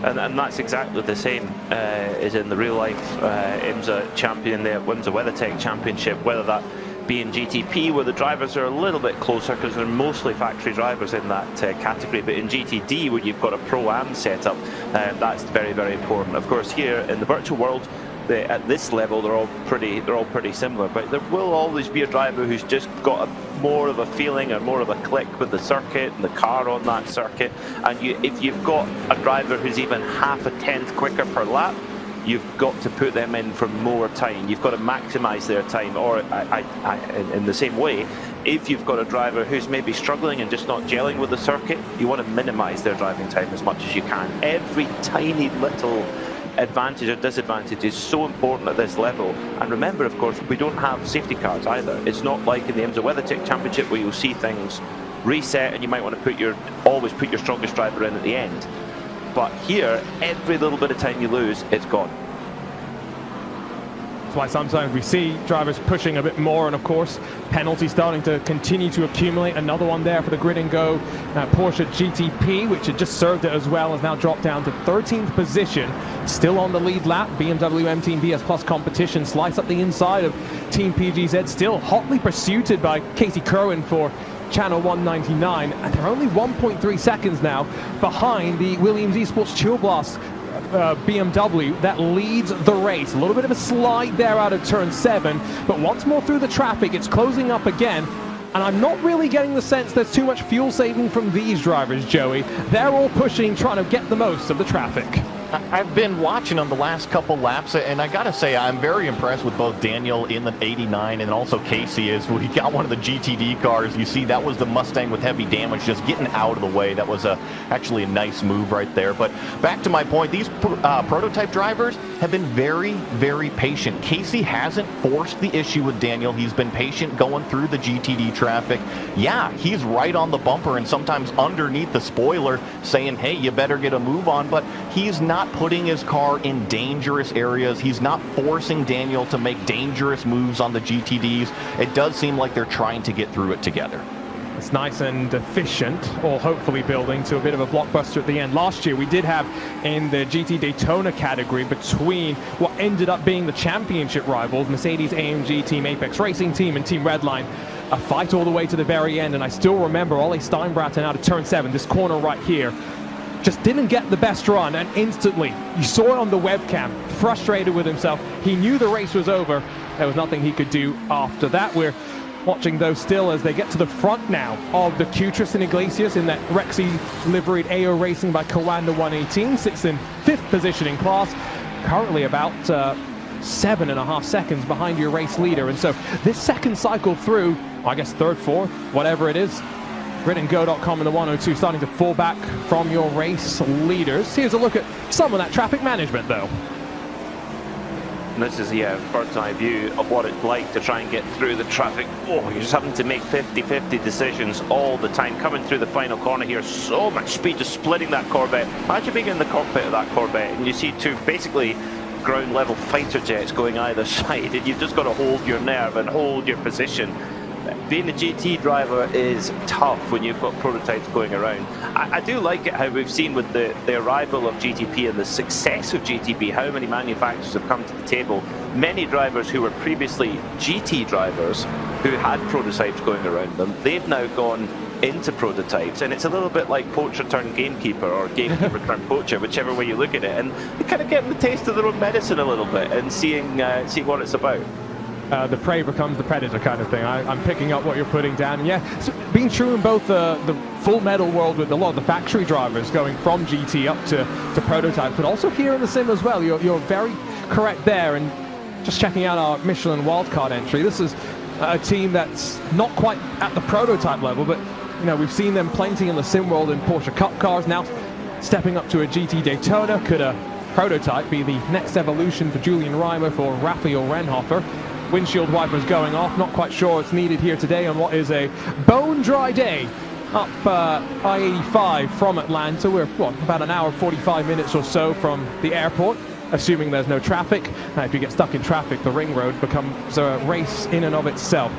Speaker 7: And that's exactly the same as in the real life IMSA champion there wins the WeatherTech Championship, whether that be in GTP, where the drivers are a little bit closer because they're mostly factory drivers in that category, but in GTD, where you've got a Pro-Am setup, that's very, very important. Of course, here in the virtual world, at this level, they're all pretty similar, but there will always be a driver who's just got more of a feeling or more of a click with the circuit and the car on that circuit. And if you've got a driver who's even half a tenth quicker per lap, you've got to put them in for more time. You've got to maximize their time. Or in the same way, if you've got a driver who's maybe struggling and just not gelling with the circuit, you want to minimize their driving time as much as you can. Every tiny little advantage or disadvantage is so important at this level. And remember, of course, we don't have safety cars either. It's not like in the IMSA WeatherTech Championship where you'll see things reset and you might want to always put your strongest driver in at the end. But here, every little bit of time you lose, it's gone.
Speaker 6: That's why sometimes we see drivers pushing a bit more, and of course, penalties starting to continue to accumulate. Another one there for the Grid and Go Porsche GTP, which had just served it as well, has now dropped down to 13th position. Still on the lead lap. BMW M Team BS Plus competition slice up the inside of Team PGZ, still hotly pursued by Casey Kerwin for Channel 199, and they're only 1.3 seconds now behind the Williams Esports Chill Blast BMW that leads the race. A little bit of a slide there out of turn 7, but once more through the traffic, it's closing up again. And I'm not really getting the sense there's too much fuel saving from these drivers, Joey. They're all pushing, trying to get the most of the traffic.
Speaker 8: I've been watching them the last couple laps, and I gotta say, I'm very impressed with both Daniel in the 89 and also Casey as we got one of the GTD cars. You see, that was the Mustang with heavy damage, just getting out of the way. That was actually a nice move right there. But back to my point, these prototype drivers have been very, very patient. Casey hasn't forced the issue with Daniel. He's been patient going through the GTD traffic. Yeah, he's right on the bumper and sometimes underneath the spoiler saying, hey, you better get a move on, but he's not not putting his car in dangerous areas. He's not forcing Daniel to make dangerous moves on the GTDs. It does seem like they're trying to get through it together.
Speaker 6: It's nice and efficient, or hopefully building to a bit of a blockbuster at the end. Last year we did have in the GT Daytona category between what ended up being the championship rivals, Mercedes AMG Team Apex Racing Team and Team Redline, a fight all the way to the very end. And I still remember Ole Steinbraten out of turn 7, this corner right here, just didn't get the best run, and instantly you saw it on the webcam, frustrated with himself. He knew the race was over. There was nothing he could do after that. We're watching those still as they get to the front now of the Q-Tris and Iglesias in that Rexy liveried AO Racing by Coanda 118, sits in 5th position in class, currently about 7.5 seconds behind your race leader. And so this second cycle through, I guess 3rd, 4th, whatever it is, gridandgo.com in the 102 starting to fall back from your race leaders. Here's a look at some of that traffic management though.
Speaker 7: And this is, yeah, bird's eye view of what it's like to try and get through the traffic. Oh, you're just having to make 50-50 decisions all the time. Coming through the final corner here, so much speed, just splitting that Corvette. Imagine being in the cockpit of that Corvette and you see two basically ground level fighter jets going either side, and you've just got to hold your nerve and hold your position. Being a GT driver is tough when you've got prototypes going around. I do like it how we've seen with the arrival of GTP and the success of GTP, how many manufacturers have come to the table. Many drivers who were previously GT drivers who had prototypes going around them, they've now gone into prototypes, and it's a little bit like poacher turned gamekeeper or gamekeeper turned poacher, whichever way you look at it, and they kind of getting the taste of their own medicine a little bit and seeing what it's about.
Speaker 6: The prey becomes the predator kind of thing. I'm picking up what you're putting down. And yeah, so being true in both the full metal world with a lot of the factory drivers going from GT up to prototype, but also here in the sim as well. You're very correct there. And just checking out our Michelin wildcard entry, this is a team that's not quite at the prototype level, but you know, we've seen them plenty in the sim world in Porsche Cup cars. Now stepping up to a GT Daytona. Could a prototype be the next evolution for Julian Reimer, for Raphael Renhofer? Windshield wipers going off, not quite sure it's needed here today on what is a bone dry day up I-85 from Atlanta. We're about an hour 45 minutes or so from the airport, assuming there's no traffic. If you get stuck in traffic, the ring road becomes a race in and of itself.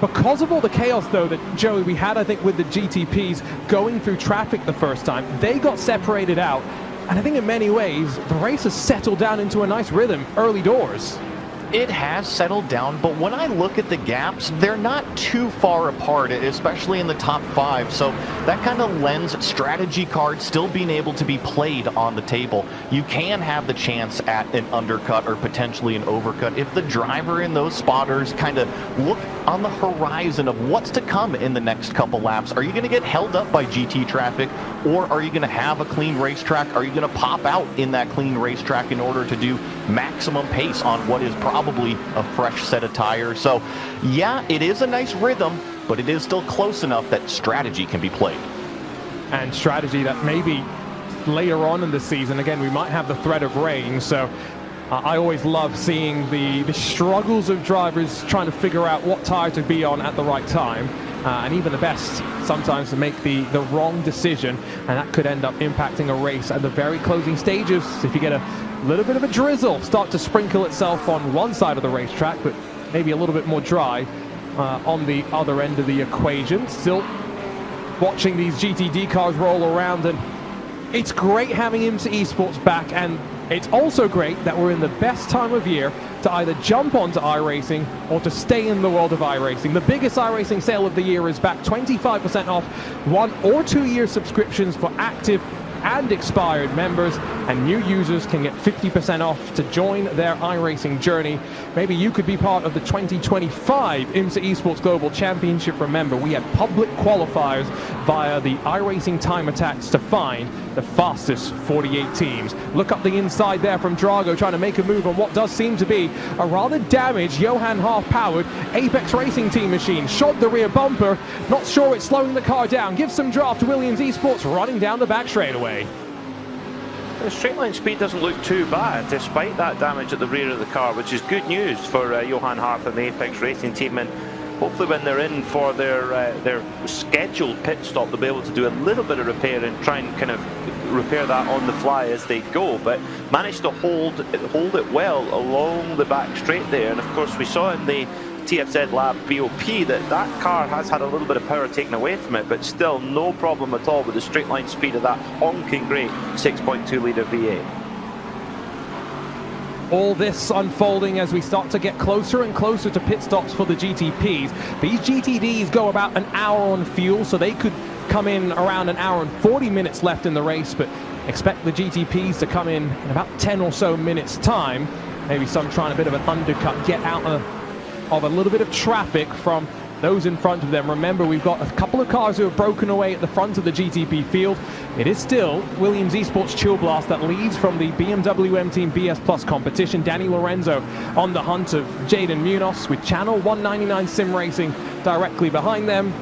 Speaker 6: Because of all the chaos though that Joey we had, I think, with the GTPs going through traffic the first time, they got separated out, and I think in many ways the race has settled down into a nice rhythm early doors.
Speaker 8: It has settled down, but when I look at the gaps, they're not too far apart, especially in the top 5. So that kind of lends strategy cards still being able to be played on the table. You can have the chance at an undercut or potentially an overcut if the driver in those spotters kind of look on the horizon of what's to come in the next couple laps. Are you going to get held up by GT traffic, or are you going to have a clean racetrack? Are you going to pop out in that clean racetrack in order to do maximum pace on what is probably a fresh set of tires? So yeah, it is a nice rhythm, but it is still close enough that strategy can be played.
Speaker 6: And strategy that maybe later on in the season, again, we might have the threat of rain, so I always love seeing the struggles of drivers trying to figure out what tire to be on at the right time, and even the best sometimes to make the wrong decision, and that could end up impacting a race at the very closing stages. If you get a little bit of a drizzle start to sprinkle itself on one side of the racetrack, but maybe a little bit more dry on the other end of the equation. Still watching these GTD cars roll around, and it's great having IMSA Esports back, and it's also great that we're in the best time of year to either jump onto iRacing or to stay in the world of iRacing. The biggest iRacing sale of the year is back, 25% off 1 or 2 year subscriptions for active and expired members, and new users can get 50% off to join their iRacing journey. Maybe you could be part of the 2025 IMSA Esports Global Championship. Remember, we had public qualifiers via the iRacing time attacks to find the fastest 48 teams. Look up the inside there from Drago, trying to make a move on what does seem to be a rather damaged Johan Half-powered Apex Racing Team machine. Shot the rear bumper, not sure it's slowing the car down. Gives some draft to Williams Esports, running down the back straightaway.
Speaker 7: The straight line speed doesn't look too bad despite that damage at the rear of the car, which is good news for Johan Hart and the Apex Racing team. And hopefully when they're in for their scheduled pit stop, they'll be able to do a little bit of repair and try and kind of repair that on the fly as they go, but managed to hold it well along the back straight there. And of course we saw in the TFZ Lab BOP that car has had a little bit of power taken away from it, but still no problem at all with the straight line speed of that honking great 6.2 litre V8.
Speaker 6: All this unfolding as we start to get closer and closer to pit stops for the GTPs. These GTDs go about an hour on fuel, so they could come in around an hour and 40 minutes left in the race, but expect the GTPs to come in about 10 or so minutes time. Maybe some trying a bit of an undercut, get out of a little bit of traffic from those in front of them. Remember, we've got a couple of cars who have broken away at the front of the GTP field. It is still Williams Esports Chill Blast that leads from the BMW M Team BS Plus competition. Danny Lorenzo on the hunt of Jaden Munoz with Channel 199 Sim Racing directly behind them.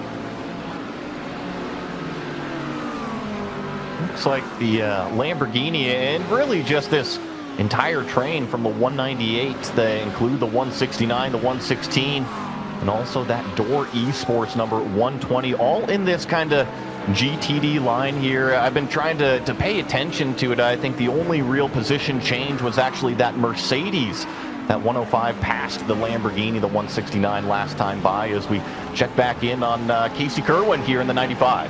Speaker 8: Looks like the Lamborghini and really just this entire train from the 198. They include the 169, the 116, and also that Door Esports number 120, all in this kind of GTD line here. I've been trying to pay attention to it. I think the only real position change was actually that Mercedes. That 105 passed the Lamborghini, the 169 last time by, as we check back in on Casey Kerwin here in the 95.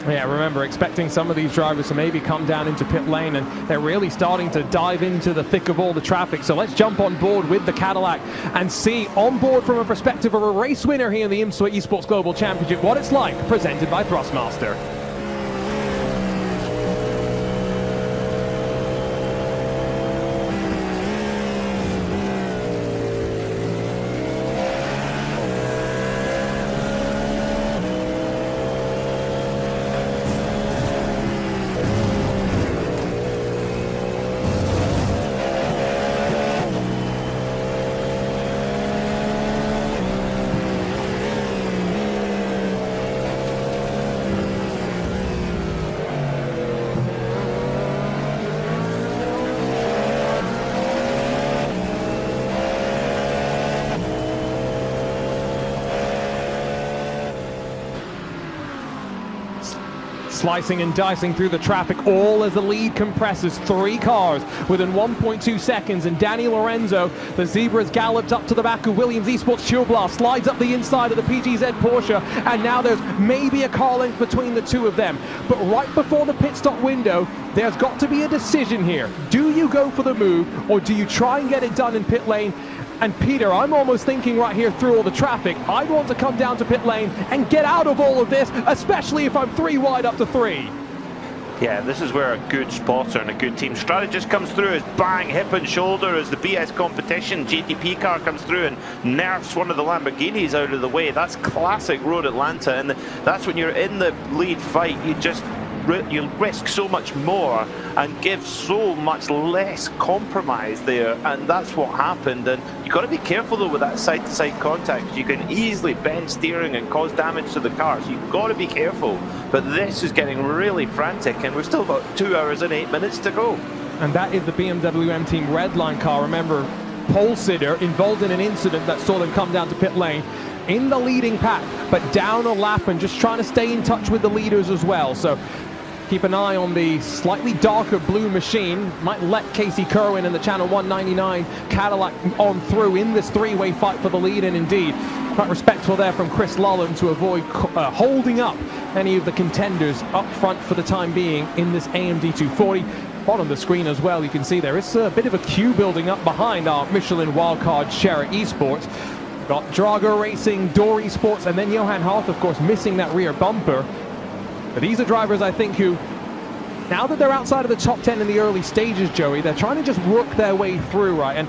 Speaker 6: Yeah, remember, expecting some of these drivers to maybe come down into pit lane, and they're really starting to dive into the thick of all the traffic. So let's jump on board with the Cadillac and see on board from a perspective of a race winner here in the IMSA Esports Global Championship what it's like, presented by Thrustmaster. Slicing and dicing through the traffic, all as the lead compresses. 3 cars within 1.2 seconds, and Danny Lorenzo, the Zebra's galloped up to the back of Williams Esports Chill Blast, slides up the inside of the PGZ Porsche, and now there's maybe a car length between the two of them. But right before the pit stop window, there's got to be a decision here. Do you go for the move, or do you try and get it done in pit lane? And Peter, I'm almost thinking right here through all the traffic, I'd want to come down to pit lane and get out of all of this, especially if I'm 3 wide up to 3.
Speaker 7: Yeah, this is where a good spotter and a good team strategist comes through, as bang, hip and shoulder as the BS competition GTP car comes through and nerfs one of the Lamborghinis out of the way. That's classic Road Atlanta, and that's when you're in the lead fight, you'll risk so much more and give so much less compromise there, and that's what happened. And you've got to be careful though with that side-to-side contact. You can easily bend steering and cause damage to the car, so you've got to be careful. But this is getting really frantic, and we've still got 2 hours and 8 minutes to go.
Speaker 6: And that is the BMW M Team Redline car. Remember, pole sitter involved in an incident that saw them come down to pit lane in the leading pack, but down a lap and just trying to stay in touch with the leaders as well. So keep an eye on the slightly darker blue machine. Might let Casey Kerwin and the Channel 199 Cadillac on through in this 3-way fight for the lead. And indeed, quite respectful there from Chris Lullen to avoid holding up any of the contenders up front for the time being in this AMD 240. Bottom of the screen as well, you can see there is a bit of a queue building up behind our Michelin wildcard Share Esports. Got Drago Racing, Door Esports, and then Johan Hart, of course, missing that rear bumper. But these are drivers, I think, who, now that they're outside of the top 10 in the early stages, Joey, they're trying to just work their way through, right? And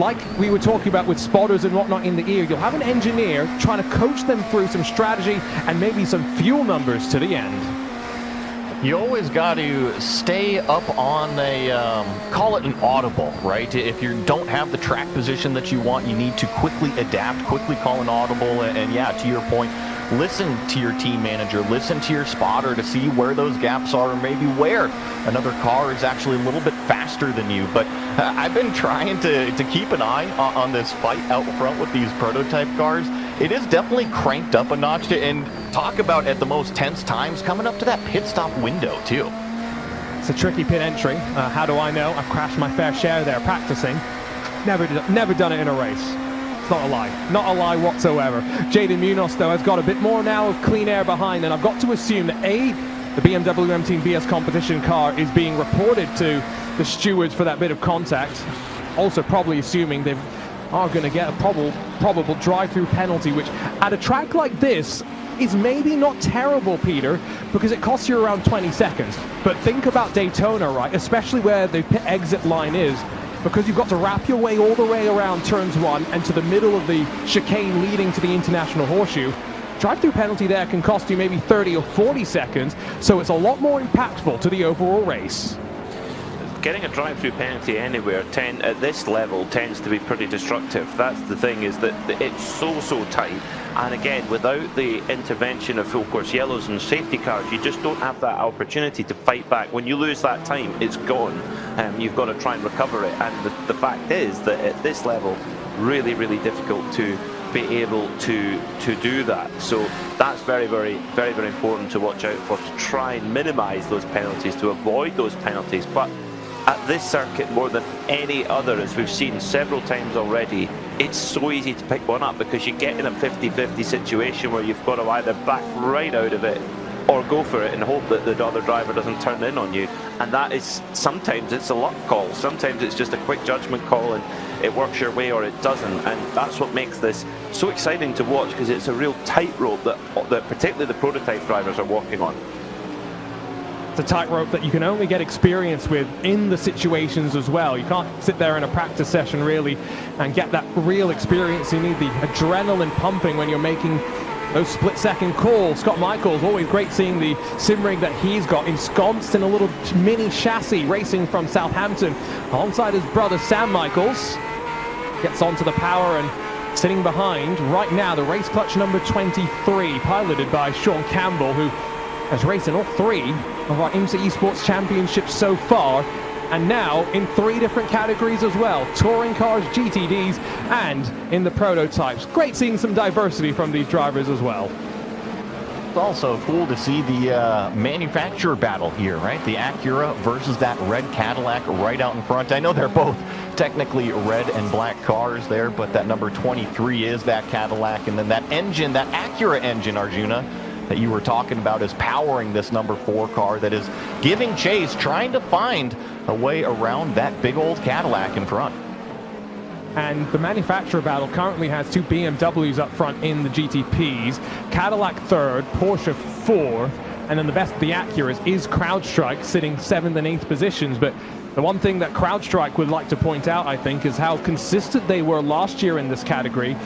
Speaker 6: like we were talking about with spotters and whatnot in the ear, you'll have an engineer trying to coach them through some strategy and maybe some fuel numbers to the end.
Speaker 8: You always got to stay up on a, call it an audible, right? If you don't have the track position that you want, you need to quickly adapt, quickly call an audible, and yeah, to your point, listen to your team manager, listen to your spotter to see where those gaps are, or maybe where another car is actually a little bit faster than you. But I've been trying to keep an eye on this fight out front with these prototype cars. it is definitely cranked up a notch. And talk about at the most tense times, coming up to that pit stop window, too.
Speaker 6: It's a tricky pit entry. How do I know? I've crashed my fair share there practicing. Never done it in a race. It's not a lie. Not a lie whatsoever. Jaden Munoz, though, has got a bit more now of clean air behind, and I've got to assume that the BMW M Team BS competition car is being reported to the stewards for that bit of contact. Also probably assuming they are going to get a probable drive-through penalty, which at a track like this is maybe not terrible, Peter, because it costs you around 20 seconds. But think about Daytona, right? Especially where the pit exit line is, because you've got to wrap your way all the way around turns 1 and to the middle of the chicane leading to the International Horseshoe. Drive-through penalty there can cost you maybe 30 or 40 seconds, so it's a lot more impactful to the overall race.
Speaker 7: Getting a drive-through penalty anywhere at this level tends to be pretty destructive. That's the thing, is that it's so tight, and again, without the intervention of full course yellows and safety cars, you just don't have that opportunity to fight back. When you lose that time, it's gone. You've got to try and recover it, and the fact is that at this level, really difficult to be able to do that. So that's very important to watch out for, to try and minimize those penalties, to avoid those penalties. But at this circuit, more than any other, as we've seen several times already, it's so easy to pick one up, because you get in a 50-50 situation where you've got to either back right out of it or go for it and hope that the other driver doesn't turn in on you. And that is, sometimes it's a luck call, sometimes it's just a quick judgment call and it works your way or it doesn't. And that's what makes this so exciting to watch, because it's a real tightrope that particularly the prototype drivers are walking on.
Speaker 6: It's a tightrope that you can only get experience with in the situations as well. You can't sit there in a practice session really and get that real experience. You need the adrenaline pumping when you're making those split-second calls. Scott Michaels, always great seeing the sim rig that he's got ensconced in a little mini chassis, racing from Southampton alongside his brother Sam Michaels. Gets onto the power and sitting behind right now the race clutch number 23, piloted by Sean Campbell, who has raced in all 3 of our IMSA Esports Championships so far, and now in 3 different categories as well: touring cars, GTDs, and in the prototypes. Great seeing some diversity from these drivers as well.
Speaker 8: It's also cool to see the manufacturer battle here, right? The Acura versus that red Cadillac right out in front. I know they're both technically red and black cars there, but that number 23 is that Cadillac, and then that engine, that Acura engine, Arjuna, that you were talking about, is powering this number 4 car that is giving chase, trying to find a way around that big old Cadillac in front.
Speaker 6: And the manufacturer battle currently has 2 BMWs up front in the GTPs. Cadillac 3rd, Porsche 4th, and then the best of the Acuras is CrowdStrike, sitting 7th and 8th positions. But the one thing that CrowdStrike would like to point out, I think, is how consistent they were last year in this category.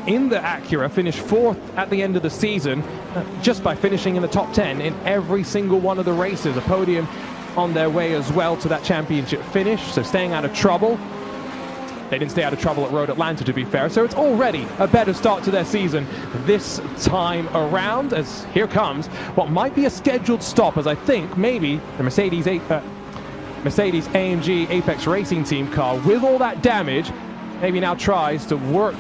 Speaker 6: In the Acura, finished 4th at the end of the season, just by finishing in the top 10 in every single one of the races. A podium on their way as well to that championship finish, so staying out of trouble. They didn't stay out of trouble at Road Atlanta, to be fair, so it's already a better start to their season this time around, as here comes what might be a scheduled stop, as I think maybe the Mercedes AMG Apex Racing Team car, with all that damage, maybe now tries to work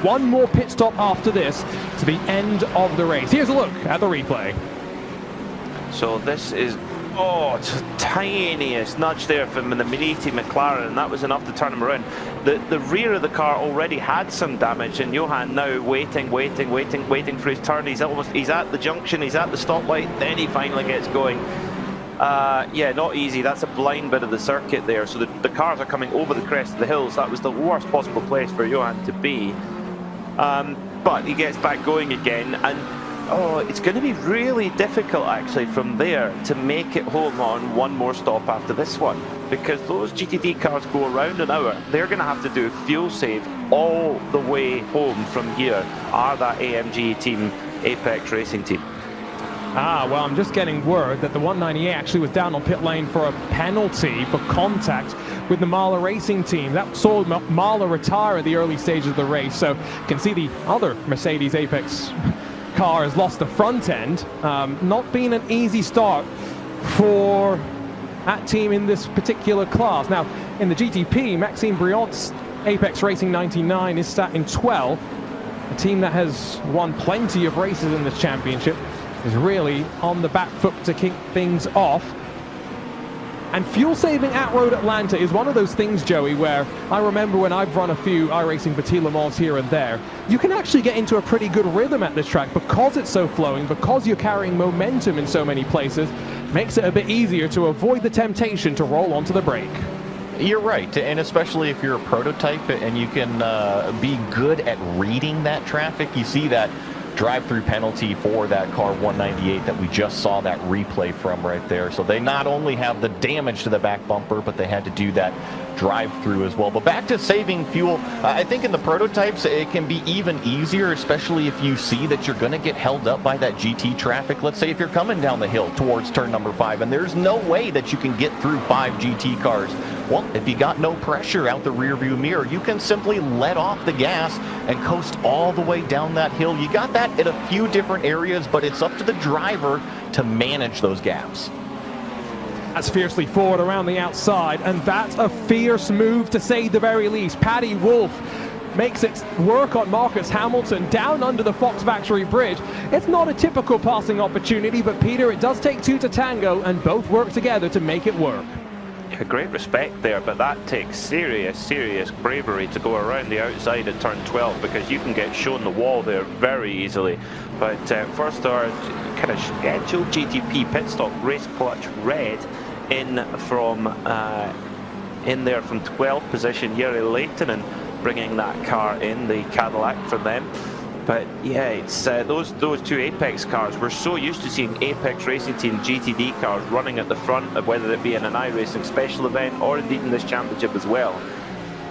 Speaker 6: one more pit stop after this to the end of the race. Here's a look at the replay.
Speaker 7: So this is, it's the tiniest nudge there from the Miniti McLaren, and that was enough to turn him around. The rear of the car already had some damage, and Johan now waiting for his turn. He's at the junction, he's at the stoplight, then he finally gets going. Yeah, not easy. That's a blind bit of the circuit there, so the cars are coming over the crest of the hills. That was the worst possible place for Johan to be. But he gets back going again, and it's going to be really difficult actually from there to make it home on one more stop after this one, because those GTD cars go around an hour. They're going to have to do fuel save all the way home from here, are that AMG team, Apex Racing Team.
Speaker 6: Well, I'm just getting word that the 198 actually was down on pit lane for a penalty for contact with the Mahler Racing Team. That saw Mahler retire at the early stages of the race, so you can see the other Mercedes Apex car has lost the front end. Not been an easy start for that team in this particular class. Now, in the GTP, Maxime Briant's Apex Racing 99 is sat in 12th. a team that has won plenty of races in this championship, is really on the back foot to kick things off. And fuel saving at Road Atlanta is one of those things, Joey, where I remember when I've run a few iRacing Petit Le Mans here and there, you can actually get into a pretty good rhythm at this track because it's so flowing, because you're carrying momentum in so many places, makes it a bit easier to avoid the temptation to roll onto the brake.
Speaker 8: You're right, and especially if you're a prototype and you can be good at reading that traffic. You see that drive-through penalty for that car 198 that we just saw that replay from right there. So they not only have the damage to the back bumper, but they had to do that drive-through as well. But back to saving fuel, I think in the prototypes it can be even easier, especially if you see that you're going to get held up by that GT traffic. Let's say if you're coming down the hill towards turn number 5 and there's no way that you can get through 5 GT cars. Well, if you got no pressure out the rear view mirror, you can simply let off the gas and coast all the way down that hill. You got that in a few different areas, but it's up to the driver to manage those gaps.
Speaker 6: That's fiercely forward around the outside, and that's a fierce move to say the very least. Paddy Wolf makes it work on Marcus Hamilton down under the Fox Factory Bridge. It's not a typical passing opportunity, but Peter, it does take two to tango, and both work together to make it work.
Speaker 7: Yeah, great respect there, but that takes serious bravery to go around the outside at turn 12, because you can get shown the wall there very easily. But first our kind of scheduled GTP pit stop, race clutch red in from in there from 12th position, Jere Lehtinen bringing that car in, the Cadillac for them. But yeah, it's those two Apex cars. We're so used to seeing Apex Racing Team GTD cars running at the front, whether it be in an iRacing special event or indeed in this championship as well.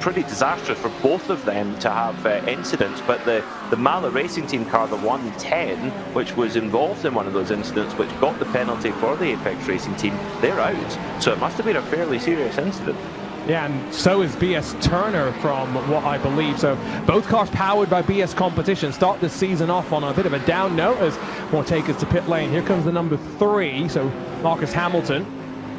Speaker 7: Pretty disastrous for both of them to have incidents, but the Mala Racing Team car, the 110, which was involved in one of those incidents, which got the penalty for the Apex Racing Team, they're out. So it must have been a fairly serious incident.
Speaker 6: Yeah, and so is BS Turner from what I believe. So both cars powered by BS Competition start this season off on a bit of a down note as more take us to pit lane. Here comes the number 3, so Marcus Hamilton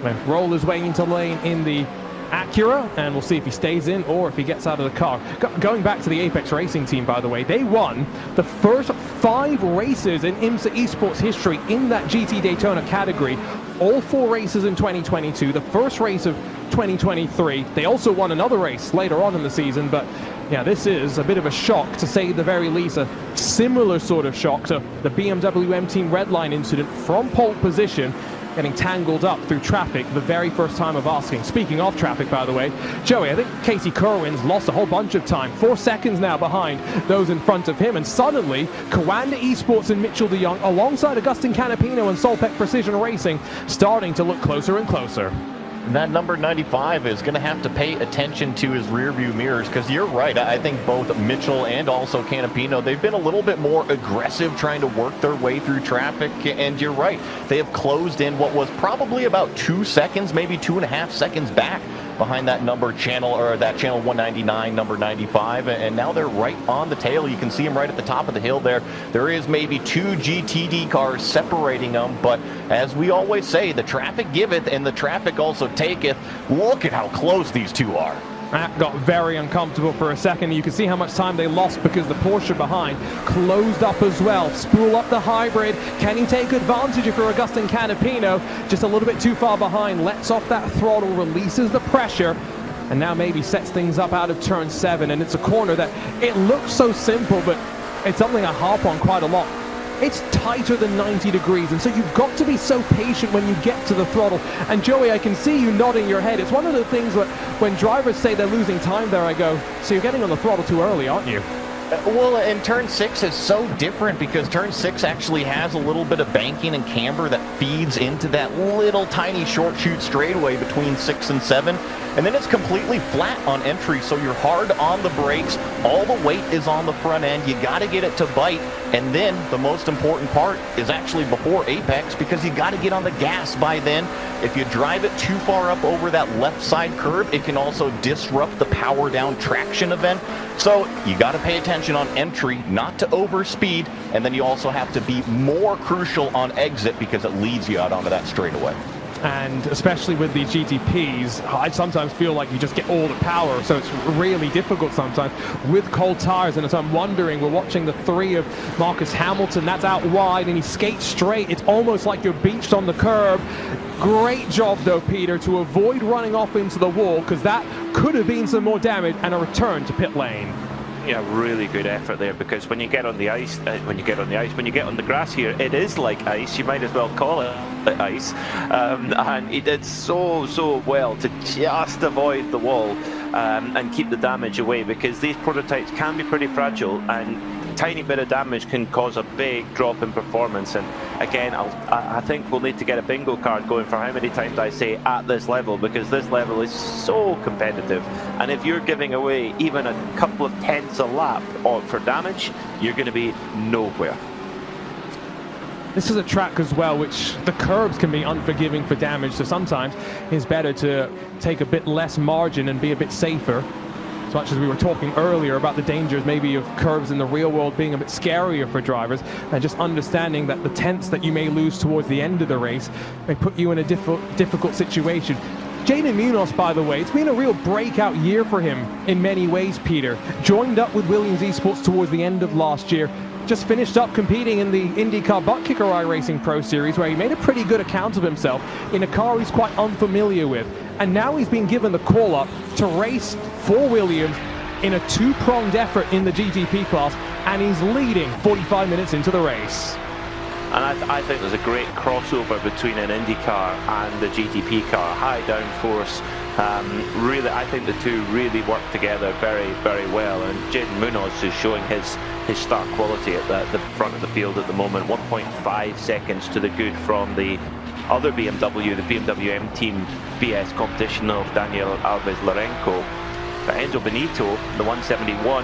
Speaker 6: will roll his way into lane in the Acura, and we'll see if he stays in or if he gets out of the car. Going back to the Apex Racing Team, by the way, they won the first 5 races in IMSA Esports history in that GT Daytona category. All 4 races in 2022, the first race of 2023. They also won another race later on in the season, but yeah, this is a bit of a shock, to say the very least. A similar sort of shock to the BMW M Team Redline incident from pole position, getting tangled up through traffic the very first time of asking. Speaking of traffic, by the way, Joey, I think Casey Kerwin's lost a whole bunch of time. 4 seconds now behind those in front of him, and suddenly Coanda Esports and Mitchell de Jong alongside Agustin Canapino and Solpec Precision Racing starting to look closer and closer.
Speaker 8: That number 95 is going to have to pay attention to his rear view mirrors, because you're right. I think both Mitchell and also Canapino, they've been a little bit more aggressive trying to work their way through traffic. And you're right, they have closed in what was probably about 2 seconds, maybe 2.5 seconds back behind that number channel, or that channel 199, number 95, and now they're right on the tail. You can see them right at the top of the hill there. There is maybe 2 GTD cars separating them, but as we always say, the traffic giveth and the traffic also taketh. Look at how close these two are.
Speaker 6: That got very uncomfortable for a second. You can see how much time they lost because the Porsche behind closed up as well. Spool up the hybrid. Can he take advantage if you're Agustin Canapino? Just a little bit too far behind. Lets off that throttle, releases the pressure, and now maybe sets things up out of turn 7. And it's a corner that it looks so simple, but it's something I harp on quite a lot. It's tighter than 90 degrees, and so you've got to be so patient when you get to the throttle. And Joey, I can see you nodding your head. It's one of the things that when drivers say they're losing time there, I go, so you're getting on the throttle too early, aren't you?
Speaker 8: Well, and turn 6 is so different because turn 6 actually has a little bit of banking and camber that feeds into that little tiny short chute straightaway between 6 and 7. And then it's completely flat on entry, so you're hard on the brakes. All the weight is on the front end. You got to get it to bite. And then the most important part is actually before apex, because you got to get on the gas by then. If you drive it too far up over that left side curb, it can also disrupt the power down traction event. So you got to pay attention on entry, not to overspeed. And then you also have to be more crucial on exit because it leads you out onto that straightaway.
Speaker 6: and especially with these GTPs, I sometimes feel like you just get all the power, so it's really difficult sometimes with cold tires. And as I'm wondering, we're watching the 3 of Marcus Hamilton, that's out wide, and he skates straight. It's almost like you're beached on the curb. Great job though, Peter, to avoid running off into the wall, because that could have been some more damage, and a return to pit lane.
Speaker 7: Yeah, really good effort there, because when you get on the ice, when you get on the grass here, it is like ice. You might as well call it ice. And he did so well to just avoid the wall and keep the damage away, because these prototypes can be pretty fragile, and a tiny bit of damage can cause a big drop in performance. And again, I think we'll need to get a bingo card going for how many times I say at this level, because this level is so competitive, and if you're giving away even a couple of tenths a lap for damage, you're going to be nowhere.
Speaker 6: This is a track as well which the curbs can be unforgiving for damage, so sometimes it's better to take a bit less margin and be a bit safer. As much as we were talking earlier about the dangers maybe of curbs in the real world being a bit scarier for drivers, and just understanding that the tenths that you may lose towards the end of the race may put you in a difficult situation. Jaden Munoz, by the way, it's been a real breakout year for him in many ways, Peter. Joined up with Williams Esports towards the end of last year. Just finished up competing in the IndyCar Butt Kicker iRacing Pro Series, where he made a pretty good account of himself in a car he's quite unfamiliar with. And now he's been given the call-up to race for Williams in a two-pronged effort in the GTP class, and he's leading 45 minutes into the race.
Speaker 7: And I think there's a great crossover between an Indy car and the GTP car. High downforce. Really, I think the two really work together very, very well. And Jaden Munoz is showing his start quality at the front of the field at the moment. 1.5 seconds to the good from the other BMW, the BMW M Team BS competition of Daniel Alves Lorenco. Enzo Benito, the 171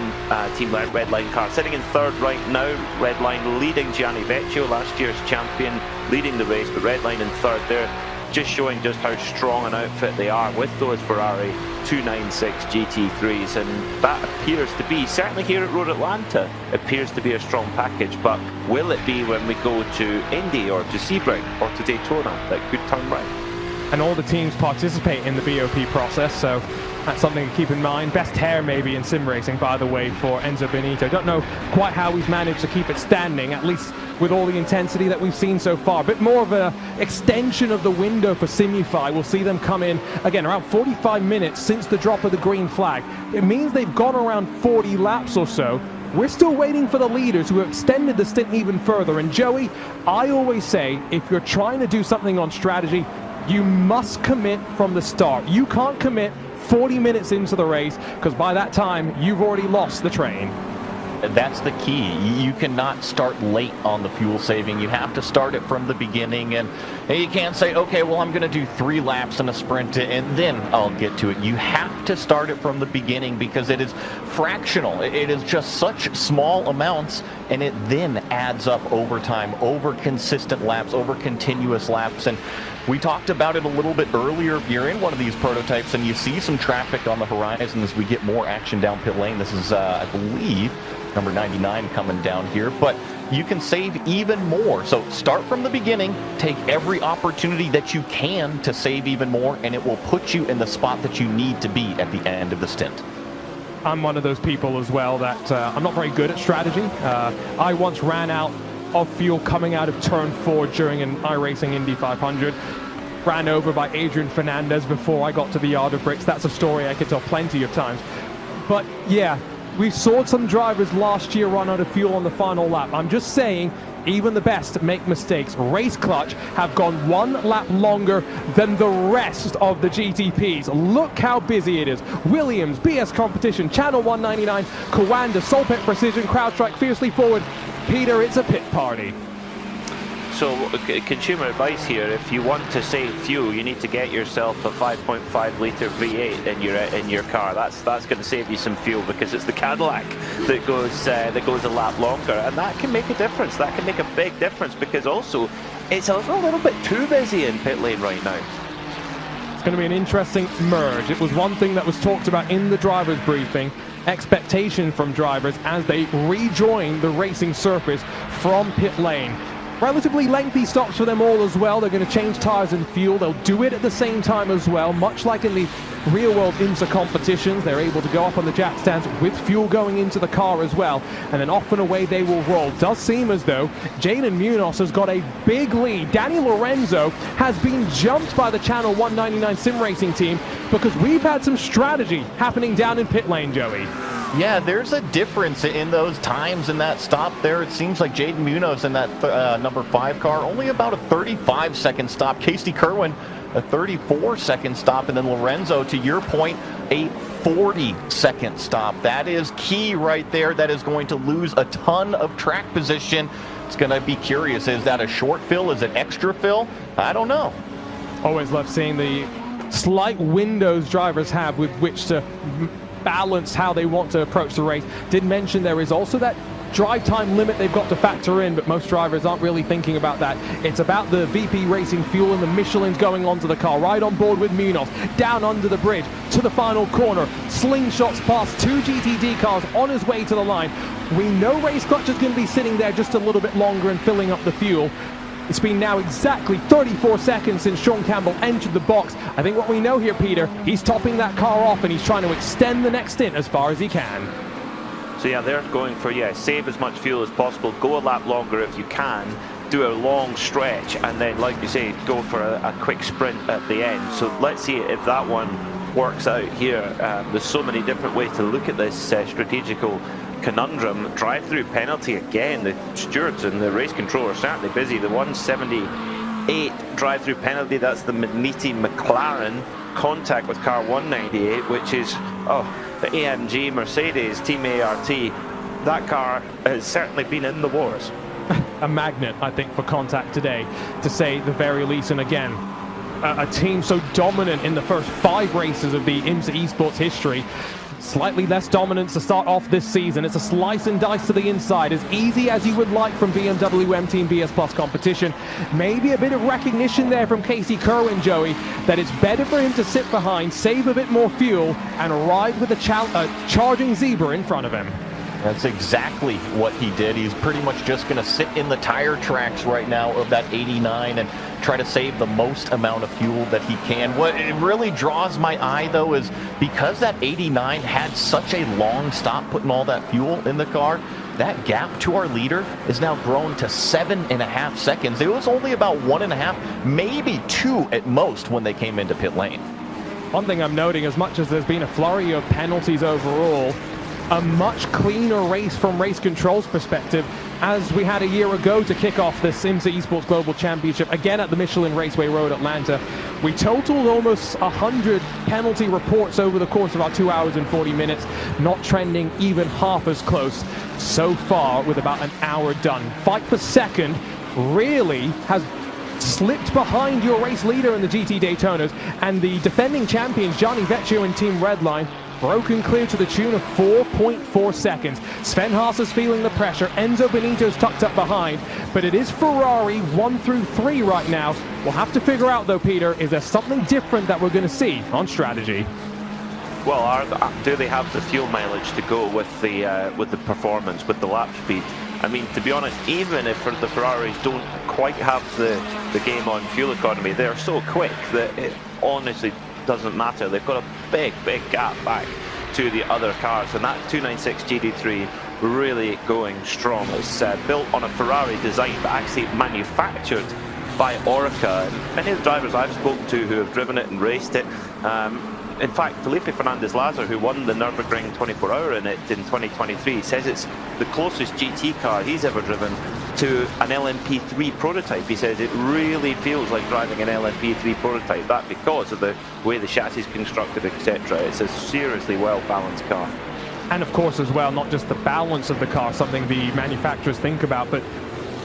Speaker 7: Team Redline car, sitting in third right now. Redline leading Gianni Vecchio, last year's champion, leading the race, but Redline in third there, just showing just how strong an outfit they are with those Ferrari 296 GT3s, and that appears to be, certainly here at Road Atlanta, appears to be a strong package. But will it be when we go to Indy or to Sebring or to Daytona that could turn right?
Speaker 6: And all the teams participate in the BOP process, so that's something to keep in mind. Best hair maybe in sim racing, by the way, for Enzo Benito. Don't know quite how he's managed to keep it standing, at least with all the intensity that we've seen so far. A bit more of an extension of the window for Simufy. We'll see them come in, again, around 45 minutes since the drop of the green flag. It means they've gone around 40 laps or so. We're still waiting for the leaders who have extended the stint even further. And Joey, I always say, if you're trying to do something on strategy, you must commit from the start. You can't commit 40 minutes into the race, because by that time you've already lost the train.
Speaker 8: That's the key. You cannot start late on the fuel saving. You have to start it from the beginning, and you can't say, okay, well, I'm going to do 3 laps in a sprint and then I'll get to it. You have to start it from the beginning, because it is fractional. It is just such small amounts, and it then adds up over time, over consistent laps, over continuous laps. And we talked about it a little bit earlier. If you're in one of these prototypes and you see some traffic on the horizon as we get more action down pit lane, this is, I believe, number 99 coming down here, but you can save even more. So start from the beginning, take every opportunity that you can to save even more, and it will put you in the spot that you need to be at the end of the stint.
Speaker 6: I'm one of those people as well that I'm not very good at strategy. I once ran out of fuel coming out of turn 4 during an iRacing Indy 500. Ran over by Adrian Fernandez before I got to the yard of bricks. That's a story I could tell plenty of times. But yeah, we saw some drivers last year run out of fuel on the final lap. I'm just saying, even the best make mistakes. Race Clutch have gone 1 lap longer than the rest of the GTPs. Look how busy it is. Williams, BS Competition, Channel 199, Kawanda, Solpet Precision, CrowdStrike, Fiercely Forward. Peter, it's a pit party.
Speaker 7: So consumer advice here: if you want to save fuel, you need to get yourself a 5.5 litre V8 in your car. That's going to save you some fuel, because it's the Cadillac that goes a lap longer, and that can make a difference. That can make a big difference, because also it's a little bit too busy in pit lane right now.
Speaker 6: It's going to be an interesting merge. It was one thing that was talked about in the drivers' briefing. Expectation from drivers as they rejoin the racing surface from pit lane. Relatively lengthy stops for them all as well. They're going to change tires and fuel. They'll do it at the same time as well, much like in the real-world IMSA competitions. They're able to go up on the jack stands with fuel going into the car as well, and then off and away they will roll. Does seem as though Jaden Munoz has got a big lead. Danny Lorenzo has been jumped by the Channel 199 sim racing team because we've had some strategy happening down in pit lane, Joey.
Speaker 8: Yeah, there's a difference in those times in that stop there. It seems like Jaden Munoz in that number 5 car, only about a 35-second stop. Casey Kerwin, a 34-second stop. And then Lorenzo, to your point, a 40-second stop. That is key right there. That is going to lose a ton of track position. It's going to be curious. Is that a short fill? Is it extra fill? I don't know.
Speaker 6: Always love seeing the slight windows drivers have with which to balance how they want to approach the race. Did mention there is also that drive time limit they've got to factor in, but most drivers aren't really thinking about that. It's about the VP Racing fuel and the Michelin's going onto the car. Right on board with Munoz, down under the bridge to the final corner. Slingshots past 2 GTD cars on his way to the line. We know Race Clutch is going to be sitting there just a little bit longer and filling up the fuel. It's been now exactly 34 seconds since Sean Campbell entered the box. I think what we know here, Peter, he's topping that car off and he's trying to extend the next stint as far as he can.
Speaker 7: So yeah, they're going for, save as much fuel as possible, go a lap longer if you can, do a long stretch, and then, like you say, go for a quick sprint at the end. So let's see if that one works out here. There's so many different ways to look at this strategical conundrum. Drive-through penalty again. The stewards and the race controller are certainly busy. The 178 drive-through penalty, that's the meaty McLaren contact with car 198, which is the AMG Mercedes Team ART. That car has certainly been in the wars.
Speaker 6: A magnet, I think, for contact today, to say the very least. And again, a team so dominant in the first 5 races of the IMSA Esports history. Slightly less dominance to start off this season. It's a slice and dice to the inside, as easy as you would like from BMW M Team BS Plus competition. Maybe a bit of recognition there from Casey Kerwin, Joey, that it's better for him to sit behind, save a bit more fuel, and ride with a charging zebra in front of him.
Speaker 8: That's exactly what he did. He's pretty much just going to sit in the tire tracks right now of that 89 and try to save the most amount of fuel that he can. What it really draws my eye, though, is because that 89 had such a long stop putting all that fuel in the car, that gap to our leader is now grown to 7.5 seconds. It was only about 1.5, maybe 2 at most when they came into pit lane.
Speaker 6: One thing I'm noting, as much as there's been a flurry of penalties overall, a much cleaner race from race control's perspective, as we had a year ago to kick off this IMSA Esports Global Championship, again at the Michelin Raceway Road Atlanta. We totaled almost 100 penalty reports over the course of our 2 hours and 40 minutes, not trending even half as close so far with about an hour done. Fight for second really has slipped behind your race leader in the GT Daytonas, and the defending champions, Gianni Vecchio and Team Redline, broken clear to the tune of 4.4 seconds. Sven Haas is feeling the pressure. Enzo Benito's tucked up behind, but it is Ferrari 1 through 3 right now. We'll have to figure out, though, Peter, is there something different that we're going to see on strategy?
Speaker 7: Well, do they have the fuel mileage to go with the performance, with the lap speed? I mean, to be honest, even if the Ferraris don't quite have the game on fuel economy, they're so quick that it honestly doesn't matter. They've got a big gap back to the other cars, and that 296 GT3 really going strong. It's built on a Ferrari design, but actually manufactured by Orca. And many of the drivers I've spoken to who have driven it and raced it, in fact, Felipe Fernandez-Lazar, who won the Nürburgring 24-hour in it in 2023, says it's the closest GT car he's ever driven to an LMP3 prototype. He says it really feels like driving an LMP3 prototype, that because of the way the chassis is constructed, etc. It's a seriously well-balanced car.
Speaker 6: And of course as well, not just the balance of the car, something the manufacturers think about, but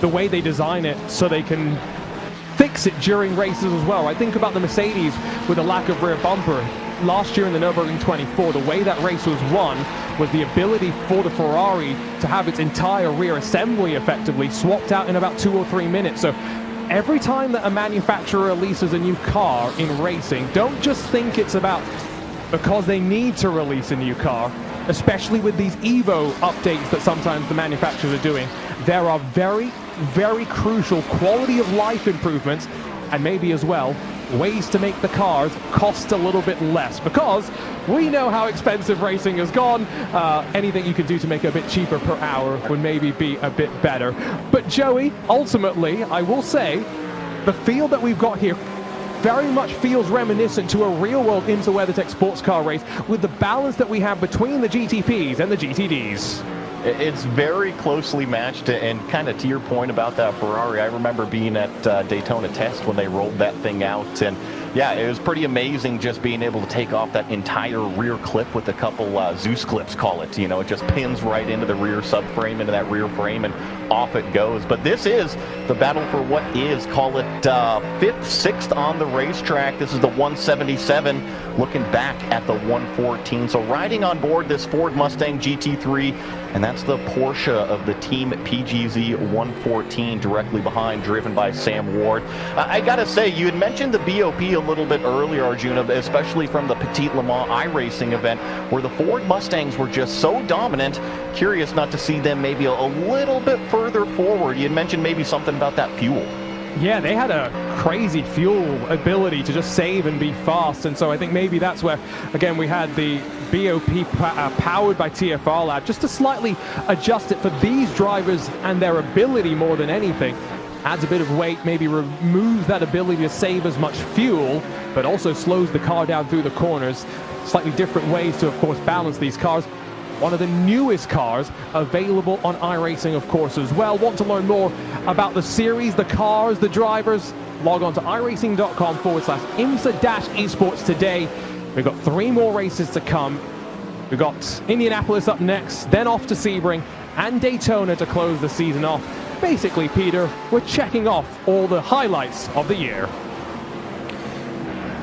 Speaker 6: the way they design it so they can fix it during races as well. I think about the Mercedes with a lack of rear bumper. Last year in the Nürburgring 24, the way that race was won was the ability for the Ferrari to have its entire rear assembly effectively swapped out in about 2 or 3 minutes. So every time that a manufacturer releases a new car in racing, don't just think it's about because they need to release a new car. especially with these Evo updates that sometimes the manufacturers are doing, there are very, very crucial quality of life improvements, and maybe as well ways to make the cars cost a little bit less, because we know how expensive racing has gone. Anything you can do to make it a bit cheaper per hour would maybe be a bit better. But Joey, ultimately, I will say, the field that we've got here very much feels reminiscent to a real-world IMSA WeatherTech sports car race, with the balance that we have between the GTPs and the GTDs.
Speaker 8: It's very closely matched, and kind of to your point about that Ferrari, I remember being at Daytona Test when they rolled that thing out, and yeah, it was pretty amazing just being able to take off that entire rear clip with a couple Zeus clips, call it. You know, it just pins right into the rear subframe, into that rear frame, and off it goes. But this is the battle for what is, call it 5th, 6th on the racetrack. This is the 177 looking back at the 114. So riding on board this Ford Mustang GT3, and that's the Porsche of the team PGZ 114 directly behind, driven by Sam Ward. I gotta say, you had mentioned the BOP a little bit earlier, Arjuna, especially from the Petit Le Mans iRacing event, where the Ford Mustangs were just so dominant. Curious not to see them maybe a little bit further forward. You had mentioned maybe something about that fuel.
Speaker 6: Yeah, they had a crazy fuel ability to just save and be fast, and so I think maybe that's where, again, we had the BOP powered by TFR Lab, just to slightly adjust it for these drivers and their ability more than anything. Adds a bit of weight, maybe removes that ability to save as much fuel, but also slows the car down through the corners. Slightly different ways to, of course, balance these cars. One of the newest cars available on iRacing, of course, as well. Want to learn more about the series, the cars, the drivers? Log on to iRacing.com/IMSA-esports today. We've got 3 more races to come. We've got Indianapolis up next, then off to Sebring and Daytona to close the season off. Basically, Peter, we're checking off all the highlights of the year.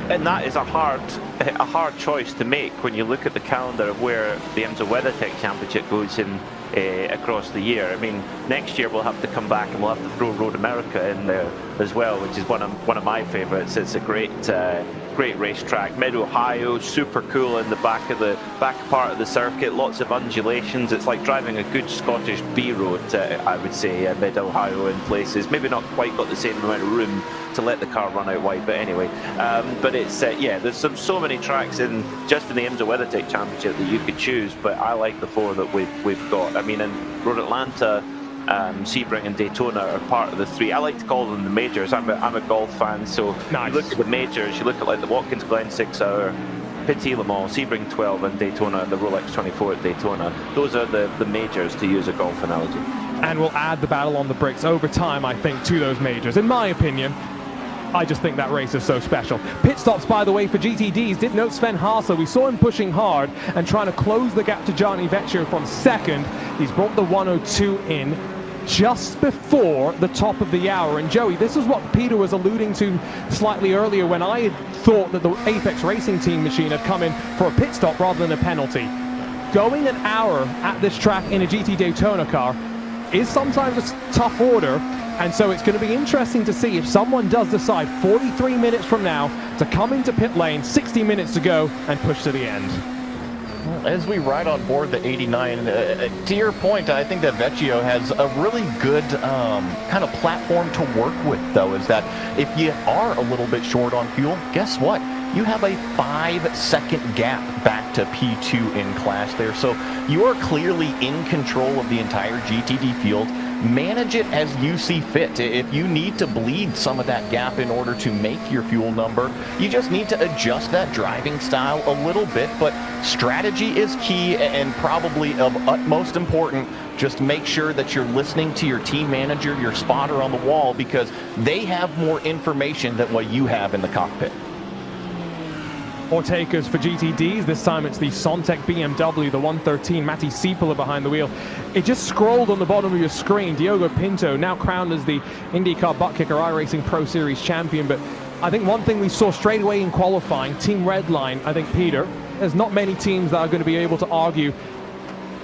Speaker 7: And that is a hard choice to make when you look at the calendar of where the IMSA WeatherTech Championship goes in across the year. I mean, next year we'll have to come back and we'll have to throw Road America in there as well, which is one of my favourites. It's a great racetrack. Mid Ohio, super cool in the back part of the circuit. Lots of undulations. It's like driving a good Scottish B road, I would say, Mid Ohio in places. Maybe not quite got the same amount of room to let the car run out wide, but anyway. But it's yeah, there's so many tracks in the IMSA WeatherTech Championship that you could choose. But I like the 4 that we've got. I mean, in Road Atlanta, Sebring and Daytona are part of the 3. I like to call them the majors. I'm a golf fan, so nice. You look at the majors, you look at like the Watkins Glen 6-hour, Petit Le Mans, Sebring 12 and Daytona, the Rolex 24 at Daytona. Those are the majors, to use a golf analogy.
Speaker 6: And we'll add the battle on the bricks over time, I think, to those majors. In my opinion, I just think that race is so special. Pit stops, by the way, for GTDs. Did note Sven Haase. We saw him pushing hard and trying to close the gap to Gianni Vecchio from second. He's brought the 102 in just before the top of the hour. And Joey, this is what Peter was alluding to slightly earlier when I had thought that the Apex Racing Team machine had come in for a pit stop rather than a penalty. Going an hour at this track in a GT Daytona car is sometimes a tough order. And so it's going to be interesting to see if someone does decide 43 minutes from now to come into pit lane, 60 minutes to go, and push to the end.
Speaker 8: As we ride on board the 89, to your point, I think that Vecchio has a really good kind of platform to work with, though, is that if you are a little bit short on fuel, guess what? You have a 5-second gap back to P2 in class there. So you are clearly in control of the entire GTD field. Manage it as you see fit. If you need to bleed some of that gap in order to make your fuel number, you just need to adjust that driving style a little bit. But strategy is key, and probably of utmost important. Just make sure that you're listening to your team manager, your spotter on the wall, because they have more information than what you have in the cockpit.
Speaker 6: Or takers for GTDs. This time it's the Sontec BMW, the 113. Matti Siepola behind the wheel. It just scrolled on the bottom of your screen. Diogo Pinto, now crowned as the IndyCar Butt Kicker iRacing Pro Series champion. But I think one thing we saw straight away in qualifying, Team Redline, I think, Peter, there's not many teams that are going to be able to argue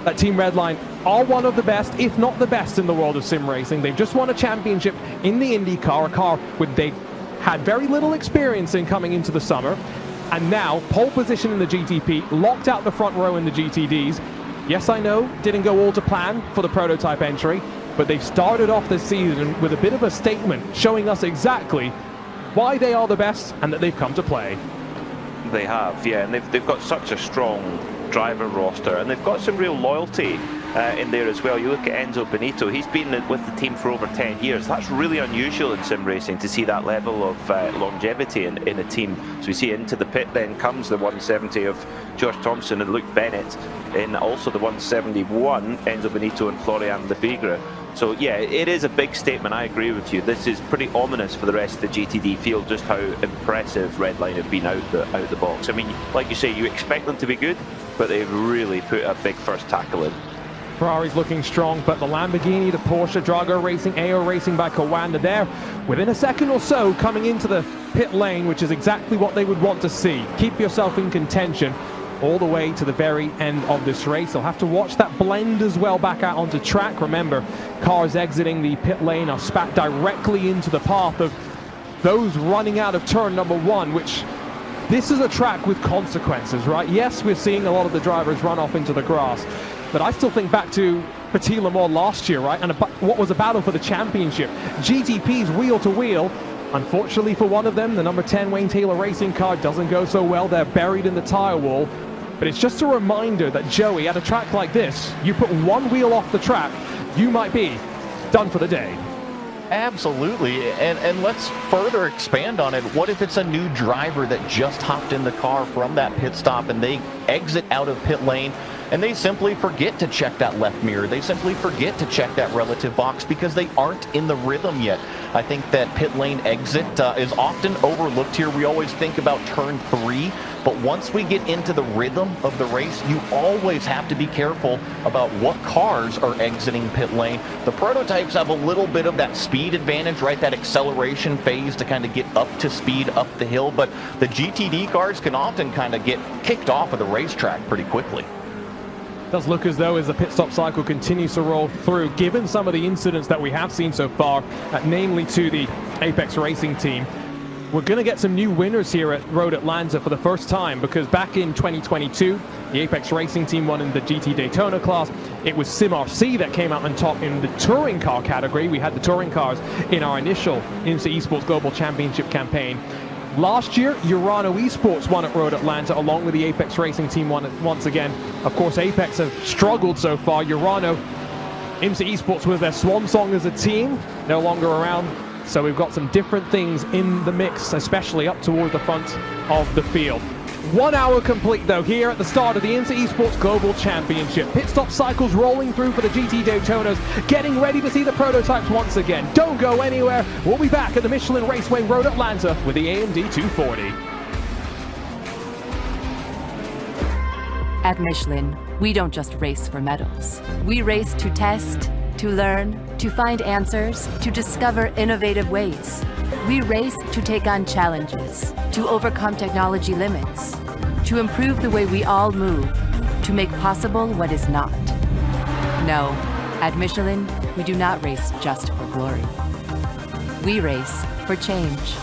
Speaker 6: that Team Redline are one of the best, if not the best, in the world of sim racing. They've just won a championship in the IndyCar, a car with they had very little experience in coming into the summer. and now pole position in the GTP, locked out the front row in the GTDs. Yes, I know, didn't go all to plan for the prototype entry, but they've started off this season with a bit of a statement showing us exactly why they are the best and that they've come to play.
Speaker 7: They have, yeah, and they've got such a strong driver roster, and they've got some real loyalty in there as well. You look at Enzo Benito, he's been with the team for over 10 years. That's really unusual in sim racing to see that level of longevity in a team. So we see into the pit then comes the 170 of Josh Thompson and Luke Bennett, and also the 171, Enzo Benito and Florian Lebigra. So yeah, it is a big statement, I agree with you. This is pretty ominous for the rest of the GTD field, just how impressive Redline have been out the box. I mean, like you say, you expect them to be good, but they've really put a big first tackle in.
Speaker 6: Ferrari's looking strong, but the Lamborghini, the Porsche, Drago Racing, AO Racing by Kawanda there, within a second or so, coming into the pit lane, which is exactly what they would want to see. Keep yourself in contention all the way to the very end of this race. They'll have to watch that blend as well back out onto track. Remember, cars exiting the pit lane are spat directly into the path of those running out of turn number 1, which this is a track with consequences, right? Yes, we're seeing a lot of the drivers run off into the grass, but I still think back to Petit Le Mans last year, right? And what was a battle for the championship. GTP's wheel to wheel. Unfortunately for one of them, the number 10 Wayne Taylor racing car doesn't go so well. They're buried in the tire wall. But it's just a reminder that, Joey, at a track like this, you put one wheel off the track, you might be done for the day.
Speaker 8: Absolutely, and let's further expand on it. What if it's a new driver that just hopped in the car from that pit stop and they exit out of pit lane and they simply forget to check that left mirror? They simply forget to check that relative box because they aren't in the rhythm yet. I think that pit lane exit is often overlooked here. We always think about turn 3, but once we get into the rhythm of the race, you always have to be careful about what cars are exiting pit lane. The prototypes have a little bit of that speed advantage, right? That acceleration phase to kind of get up to speed up the hill, but the GTD cars can often kind of get kicked off of the racetrack pretty quickly.
Speaker 6: Does look as though as the pit stop cycle continues to roll through, given some of the incidents that we have seen so far, namely to the Apex Racing team, we're going to get some new winners here at Road Atlanta for the first time, because back in 2022, the Apex Racing team won in the GT Daytona class. It was SimRC that came out on top in the touring car category. We had the touring cars in our initial IMSA Esports Global Championship campaign. Last year, Urano Esports won at Road Atlanta along with the Apex Racing team once again. Of course, Apex have struggled so far. Urano, IMSA Esports was their swan song as a team, no longer around. So we've got some different things in the mix, especially up toward the front of the field. 1 hour complete though here at the start of the IMSA Esports Global Championship. Pit stop cycles rolling through for the GT Daytonas, getting ready to see the prototypes once again. Don't go anywhere. We'll be back at the Michelin Raceway Road Atlanta with the AMD 240.
Speaker 9: At Michelin, we don't just race for medals. We race to test, to learn, to find answers, to discover innovative ways. We race to take on challenges, to overcome technology limits, to improve the way we all move, to make possible what is not. No, at Michelin, we do not race just for glory. We race for change.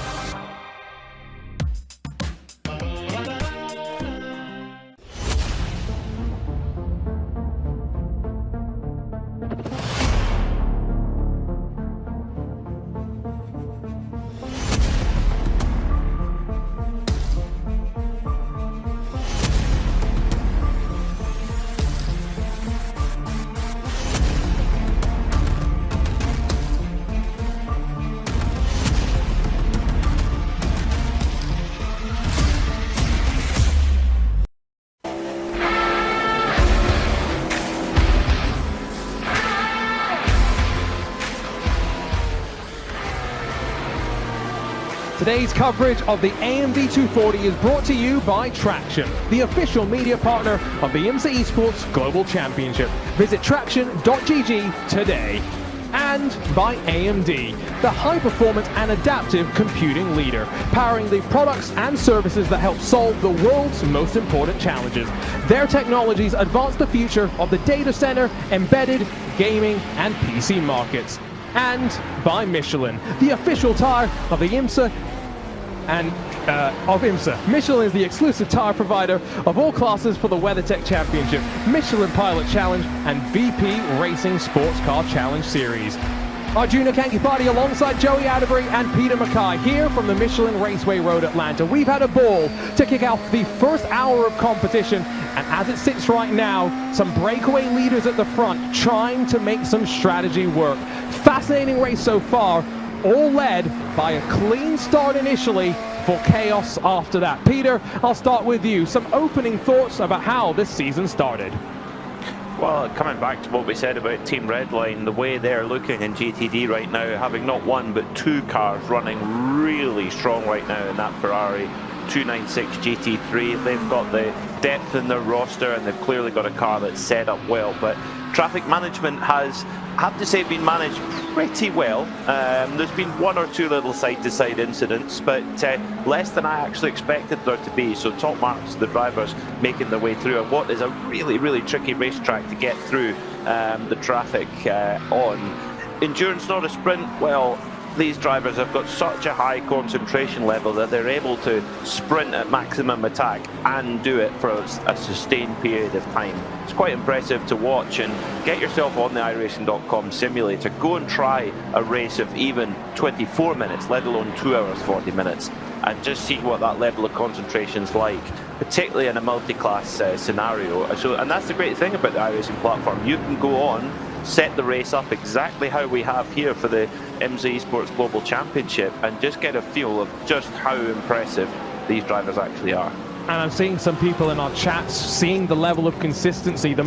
Speaker 6: Today's coverage of the AMD 240 is brought to you by Traction, the official media partner of the IMSA Esports Global Championship. Visit traction.gg today. And by AMD, the high-performance and adaptive computing leader, powering the products and services that help solve the world's most important challenges. Their technologies advance the future of the data center, embedded, gaming, and PC markets. And by Michelin, the official tire of the IMSA and of IMSA. Michelin is the exclusive tire provider of all classes for the WeatherTech Championship, Michelin Pilot Challenge, and VP Racing Sports Car Challenge Series. Our junior Kanky party alongside Joey Atterbury and Peter Mackay here from the Michelin Raceway Road Atlanta. We've had a ball to kick off the first hour of competition, and as it sits right now, some breakaway leaders at the front trying to make some strategy work. Fascinating race so far, all led by a clean start initially for chaos after that. Peter, I'll start with you. Some opening thoughts about how this season started.
Speaker 7: Well, coming back to what we said about Team Redline, the way they're looking in GTD right now, having not one but two cars running really strong right now in that Ferrari 296 GT3. They've got the depth in their roster and they've clearly got a car that's set up well, but traffic management has, I have to say, been managed pretty well. There's been one or two little side-to-side incidents, but less than I actually expected there to be. So top marks to the drivers making their way through what is a really, really tricky racetrack to get through the traffic on. Endurance, not a sprint. Well, these drivers have got such a high concentration level that they're able to sprint at maximum attack and do it for a sustained period of time. It's quite impressive to watch, and get yourself on the iRacing.com simulator. Go and try a race of even 24 minutes, let alone 2 hours 40 minutes, and just see what that level of concentration is like, particularly in a multi-class scenario. So, and that's the great thing about the iRacing platform. You can go on, set the race up exactly how we have here for the IMSA Esports Global Championship, and just get a feel of just how impressive these drivers actually are.
Speaker 6: And I'm seeing some people in our chats seeing the level of consistency, the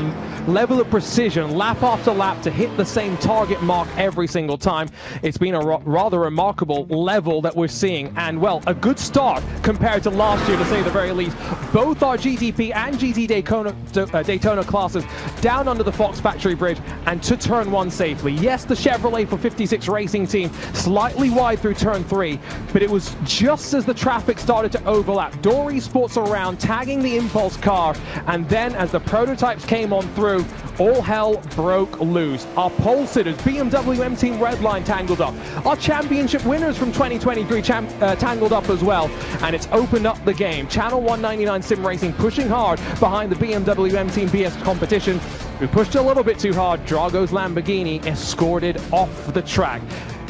Speaker 6: level of precision, lap after lap, to hit the same target mark every single time. It's been a rather remarkable level that we're seeing, and well, a good start compared to last year, to say the very least. Both our GTP and GT Daytona classes down under the Fox Factory Bridge and to turn 1 safely. Yes, the Chevrolet for 56 Racing Team slightly wide through turn 3, but it was just as the traffic started to overlap. Dory Sports around, tagging the Impulse car, and then as the prototypes came on through, all hell broke loose. Our pole sitters, BMW M Team Redline, tangled up. Our championship winners from 2023 tangled up as well, and it's opened up the game. Channel 199 Sim Racing pushing hard behind the BMW M Team BS competition. We pushed a little bit too hard. Drago's Lamborghini escorted off the track.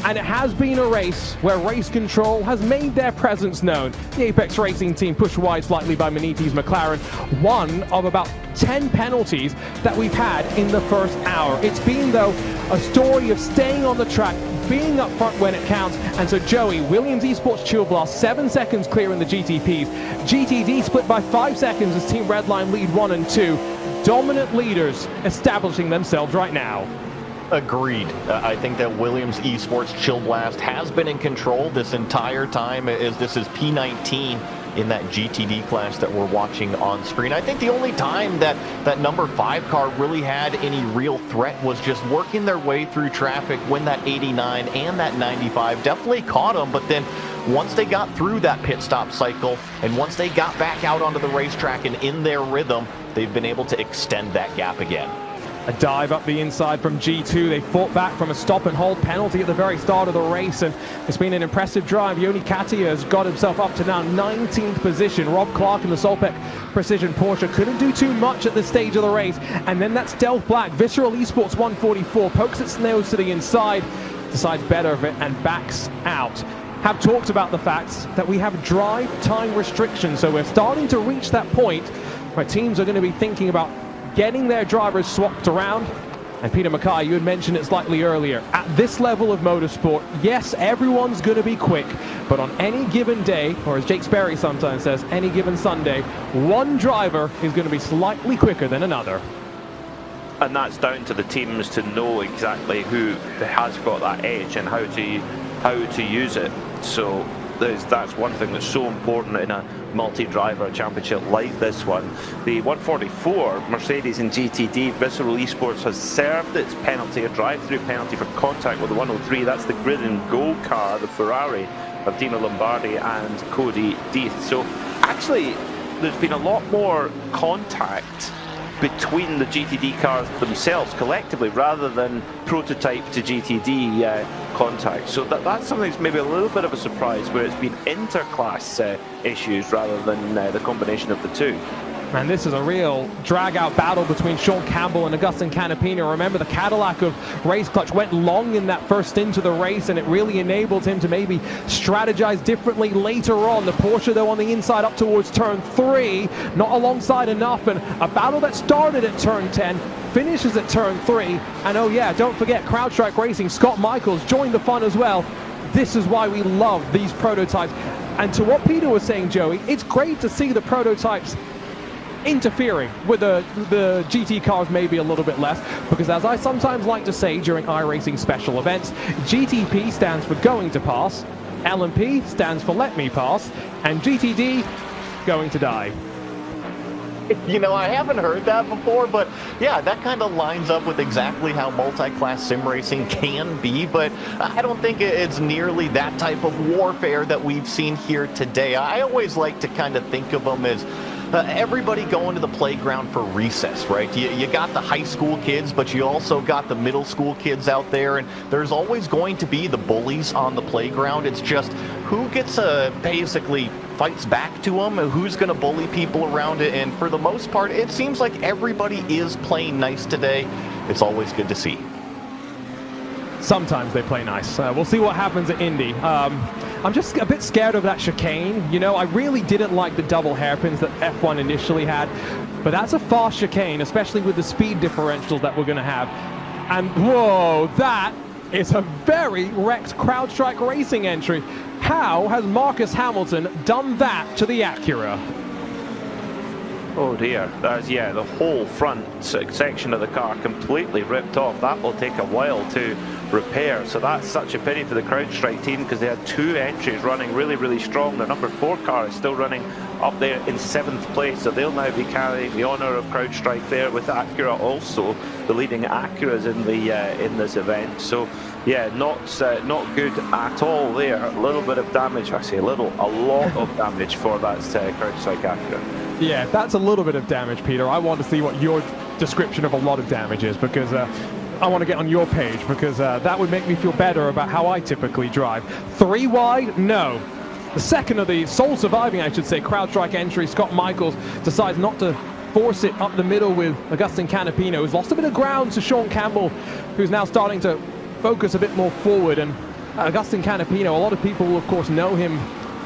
Speaker 6: And it has been a race where race control has made their presence known. The Apex Racing Team pushed wide slightly by Maniti's McLaren, one of about 10 penalties that we've had in the first hour. It's been, though, a story of staying on the track, being up front when it counts, and so Joey, Williams Esports Chill Blast, 7 seconds clear in the GTPs. GTD split by 5 seconds as Team Redline lead 1 and 2. Dominant leaders establishing themselves right now.
Speaker 8: Agreed. I think that Williams Esports Chill Blast has been in control this entire time, as this is P19 in that GTD class that we're watching on screen. I think the only time that number 5 car really had any real threat was just working their way through traffic when that 89 and that 95 definitely caught them, but then once they got through that pit stop cycle and once they got back out onto the racetrack and in their rhythm, they've been able to extend that gap again.
Speaker 6: A dive up the inside from G2. They fought back from a stop and hold penalty at the very start of the race, and it's been an impressive drive. Yoni Katia has got himself up to now 19th position. Rob Clark in the Solpec Precision Porsche couldn't do too much at this stage of the race, and then that Stealth Black Visceral Esports 144 pokes its nose to the inside, decides better of it, and backs out. Have talked about the fact that we have drive time restrictions, so we're starting to reach that point where teams are going to be thinking about getting their drivers swapped around. And Peter Mackay, you had mentioned it slightly earlier, at this level of motorsport, yes, everyone's going to be quick, but on any given day, or as Jake Sperry sometimes says, any given Sunday, one driver is going to be slightly quicker than another.
Speaker 7: And that's down to the teams to know exactly who has got that edge and how to use it. So that's one thing that's so important in a multi-driver championship like this one. The 144 Mercedes in GTD Visceral Esports has served its penalty, a drive-through penalty for contact with the 103. That's the grid and go car, the Ferrari of Dino Lombardi and Cody Death. So actually there's been a lot more contact between the GTD cars themselves collectively rather than prototype to GTD contact. So that's something that's maybe a little bit of a surprise, where it's been interclass issues rather than the combination of the two.
Speaker 6: And this is a real drag-out battle between Sean Campbell and Agustin Canapino. Remember, the Cadillac of Race Clutch went long in that first stint of the race, and it really enabled him to maybe strategize differently later on. The Porsche, though, on the inside up towards turn 3, not alongside enough, and a battle that started at turn 10 finishes at turn 3. And oh yeah, don't forget CrowdStrike Racing, Scott Michaels joined the fun as well. This is why we love these prototypes. And to what Peter was saying, Joey, it's great to see the prototypes interfering with the GT cars maybe a little bit less, because as I sometimes like to say during iRacing special events, GTP stands for going to pass, LMP stands for let me pass, and GTD, going to die.
Speaker 8: You know, I haven't heard that before, but yeah, that kind of lines up with exactly how multi-class sim racing can be, but I don't think it's nearly that type of warfare that we've seen here today. I always like to kind of think of them as everybody going to the playground for recess, right? You got the high school kids, but you also got the middle school kids out there, and there's always going to be the bullies on the playground. It's just who gets basically fights back to them, who's going to bully people around it, and for the most part, it seems like everybody is playing nice today. It's always good to see.
Speaker 6: Sometimes they play nice. We'll see what happens at Indy. I'm just a bit scared of that chicane. You know, I really didn't like the double hairpins that F1 initially had, but that's a fast chicane, especially with the speed differentials that we're going to have. And whoa, that is a very wrecked CrowdStrike Racing entry. How has Marcus Hamilton done that to the Acura?
Speaker 7: Oh dear, that's, yeah, the whole front section of the car completely ripped off. That will take a while to repair, so that's such a pity for the CrowdStrike team, because they had 2 entries running really strong. Their number 4 car is still running up there in 7th place, so they'll now be carrying the honour of CrowdStrike there, with Acura also the leading Acuras in this event. So yeah, not good at all there. A little bit of damage, I say a lot of damage for that CrowdStrike Acura.
Speaker 6: Yeah, that's a little bit of damage, Peter. I want to see what your description of a lot of damage is, because I want to get on your page, because that would make me feel better about how I typically drive. 3 wide? No. The second of the sole surviving, I should say, CrowdStrike entry, Scott Michaels decides not to force it up the middle with Agustin Canapino, who's lost a bit of ground to Sean Campbell, who's now starting to focus a bit more forward. And Agustin Canapino, a lot of people will of course know him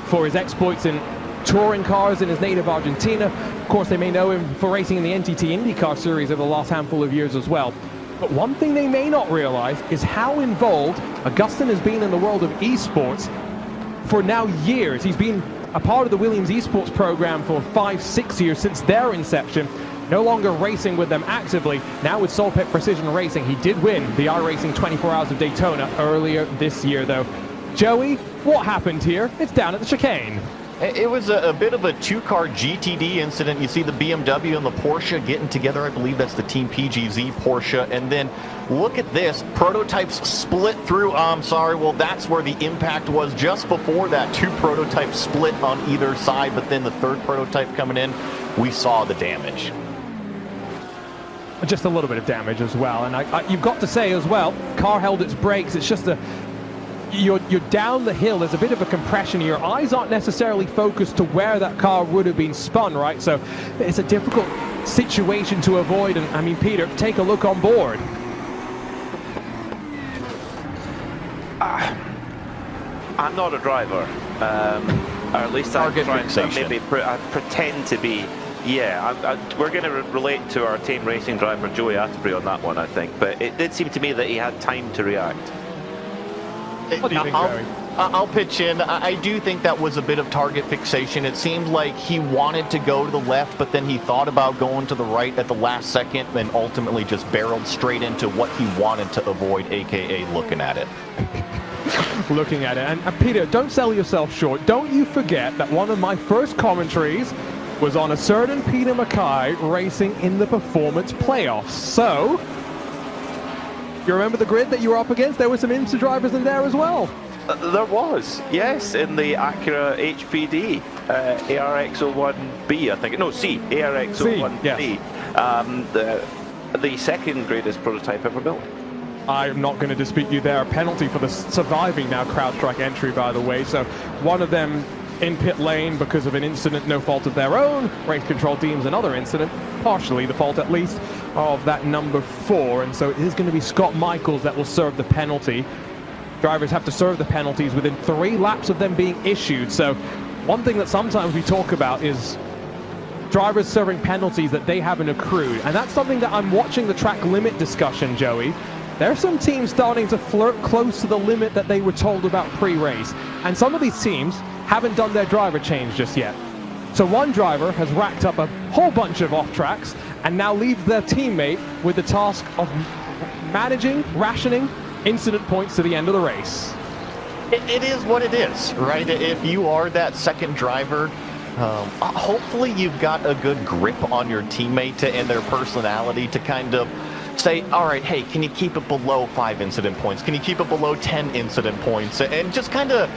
Speaker 6: for his exploits in touring cars in his native Argentina. Of course, they may know him for racing in the NTT IndyCar series over the last handful of years as well. But one thing they may not realize is how involved Agustin has been in the world of esports for now years. He's been a part of the Williams esports program for 5-6 years since their inception. No longer racing with them actively, now with Solpec Precision Racing. He did win the iRacing 24 Hours of Daytona earlier this year though. Joey, what happened here? It's down at the chicane.
Speaker 8: It was a bit of a 2-car GTD incident. You see the BMW and the Porsche getting together. I believe that's the Team PGZ Porsche. And then look at this. Prototypes split through. I'm sorry. Well, that's where the impact was just before that. 2 prototypes split on either side. But then the 3rd prototype coming in, we saw the damage.
Speaker 6: Just a little bit of damage as well. And you've got to say as well, car held its brakes. It's just you're down the hill, there's a bit of a compression. Your eyes aren't necessarily focused to where that car would have been spun, right? So it's a difficult situation to avoid. And I mean, Peter, take a look on board.
Speaker 7: I'm not a driver, or at least I'm trying to maybe pretend to be. Yeah, we're going to relate to our team racing driver Joey Atterbury on that one, I think. But it did seem to me that he had time to react.
Speaker 6: What do you think, Barry?
Speaker 8: I'll pitch in. I do think that was a bit of target fixation. It seemed like he wanted to go to the left, but then he thought about going to the right at the last second, and ultimately just barreled straight into what he wanted to avoid, aka looking at it.
Speaker 6: Looking at it. And Peter, don't sell yourself short. Don't you forget that one of my first commentaries was on a certain Peter Mackay racing in the performance playoffs. So you remember the grid that you were up against? There were some IMSA drivers in there as well.
Speaker 7: There was, yes, in the Acura HPD ARX01B, I think. No, C, ARX01B.
Speaker 6: Yes.
Speaker 7: The second greatest prototype ever built.
Speaker 6: I'm not going to dispute you there. A penalty for the surviving now CrowdStrike entry, by the way. So one of them in pit lane because of an incident, no fault of their own. Race control deems another incident, partially the fault at least, of that number 4. And so it is going to be Scott Michaels that will serve the penalty. Drivers have to serve the penalties within 3 laps of them being issued. So one thing that sometimes we talk about is drivers serving penalties that they haven't accrued. And that's something that I'm watching the track limit discussion, Joey. There are some teams starting to flirt close to the limit that they were told about pre-race. And some of these teams haven't done their driver change just yet. So one driver has racked up a whole bunch of off-tracks and now leaves their teammate with the task of managing, rationing incident points to the end of the race.
Speaker 8: It is what it is, right? If you are that second driver, hopefully you've got a good grip on your teammate and their personality to kind of say, all right, hey, can you keep it below 5 incident points? Can you keep it below 10 incident points? And just kind of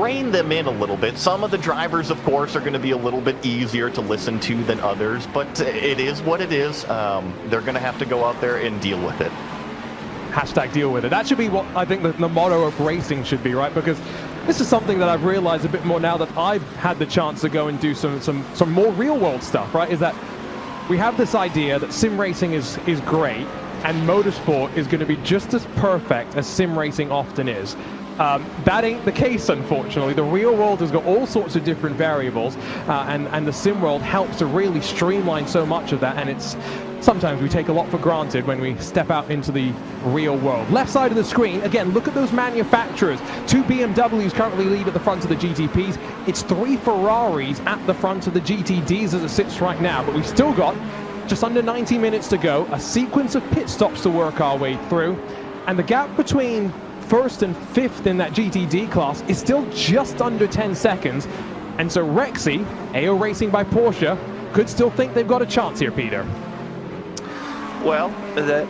Speaker 8: rein them in a little bit. Some of the drivers, of course, are going to be a little bit easier to listen to than others, but it is what it is. They're going to have to go out there and deal with it.
Speaker 6: Hashtag deal with it. That should be what I think the motto of racing should be, right? Because this is something that I've realized a bit more now that I've had the chance to go and do some more real world stuff, right? Is that we have this idea that sim racing is great and motorsport is going to be just as perfect as sim racing often is. That ain't the case, unfortunately. The real world has got all sorts of different variables, and the sim world helps to really streamline so much of that, and it's sometimes we take a lot for granted when we step out into the real world. Left side of the screen, again, look at those manufacturers. 2 BMWs currently lead at the front of the GTPs. It's 3 Ferraris at the front of the GTDs as it sits right now, but we've still got just under 90 minutes to go, a sequence of pit stops to work our way through, and the gap between first and fifth in that GTD class is still just under 10 seconds. And so Rexy, AO Racing by Porsche, could still think they've got a chance here, Peter.
Speaker 7: Well,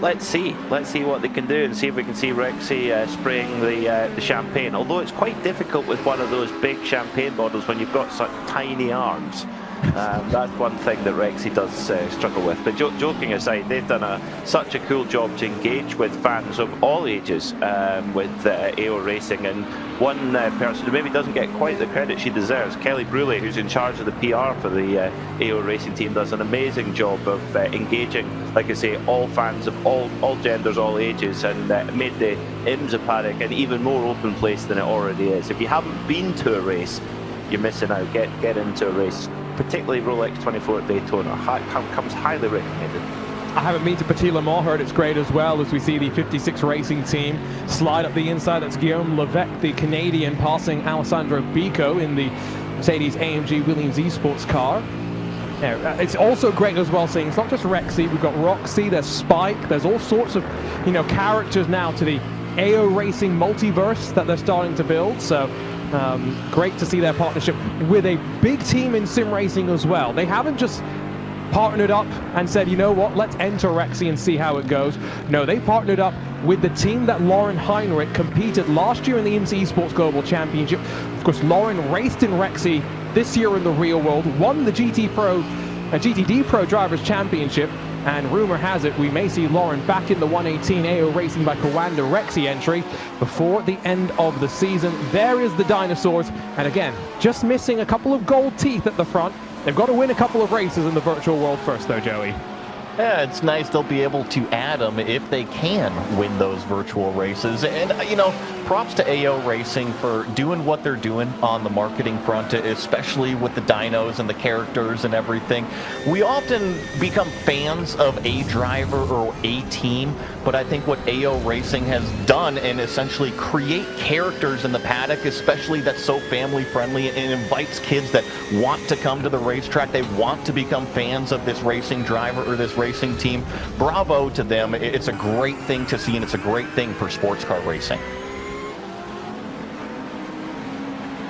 Speaker 7: let's see what they can do and see if we can see Rexy spraying the champagne. Although it's quite difficult with one of those big champagne bottles when you've got such tiny arms. That's one thing that Rexy does struggle with. But joking aside, they've done such a cool job to engage with fans of all ages with AO Racing. And one person who maybe doesn't get quite the credit she deserves, Kelly Bruley, who's in charge of the PR for the AO Racing team, does an amazing job of engaging, like I say, all fans of all genders, all ages, and made the IMSA paddock an even more open place than it already is. If you haven't been to a race, you're missing out. Get into a race, particularly Rolex 24 at Daytona. Comes highly recommended.
Speaker 6: I haven't been to Petit Le Mans, heard it's great as well, as we see the 56 racing team slide up the inside. That's Guillaume Levesque, the Canadian, passing Alessandro Bico in the Mercedes AMG Williams Esports car. Yeah, it's also great as well seeing it's not just Rexy, we've got Roxy, there's Spike, there's all sorts of characters now to the AO Racing multiverse that they're starting to build. So great to see their partnership with a big team in sim racing as well. They haven't just partnered up and said, you know what, let's enter Rexy and see how it goes. No, they partnered up with the team that Lauren Heinrich competed last year in the IMSA Esports Global Championship. Of course, Lauren raced in Rexy this year in the real world, won the GTD Pro Drivers Championship, and rumor has it we may see Lauren back in the 118 AO Racing by Kawanda Rexy entry before the end of the season. There is the dinosaurs, and again, just missing a couple of gold teeth at the front. They've got to win a couple of races in the virtual world first, though, Joey.
Speaker 8: Yeah, it's nice they'll be able to add them if they can win those virtual races. And, props to AO Racing for doing what they're doing on the marketing front, especially with the dynos and the characters and everything. We often become fans of a driver or a team, but I think what AO Racing has done and essentially create characters in the paddock, especially that's so family friendly and invites kids that want to come to the racetrack. They want to become fans of this racing driver or this racing team. Bravo to them. It's a great thing to see, and it's a great thing for sports car racing.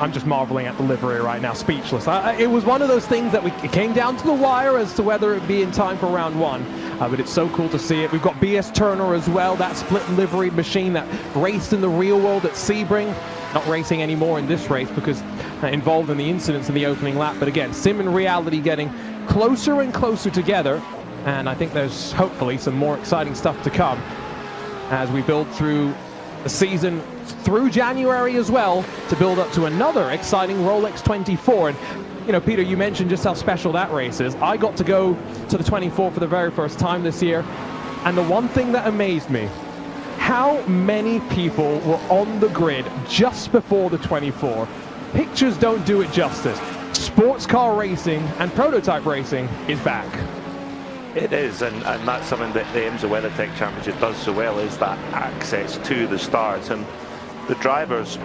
Speaker 6: I'm just marveling at the livery right now, speechless. It was one of those things that it came down to the wire as to whether it'd be in time for round one. But it's so cool to see it. We've got BS Turner as well, that split livery machine that raced in the real world at Sebring. Not racing anymore in this race because involved in the incidents in the opening lap. But again, sim and reality getting closer and closer together and I think there's hopefully some more exciting stuff to come as we build through the season, through January as well, to build up to another exciting Rolex 24. And you know, Peter, you mentioned just how special that race is. I got to go to the 24 for the very first time this year, and the one thing that amazed me, how many people were on the grid just before the 24. Pictures don't do it justice. Sports car racing and prototype racing is back.
Speaker 7: It is, and that's something that the IMSA WeatherTech Championship does so well, is that access to the stars. And the drivers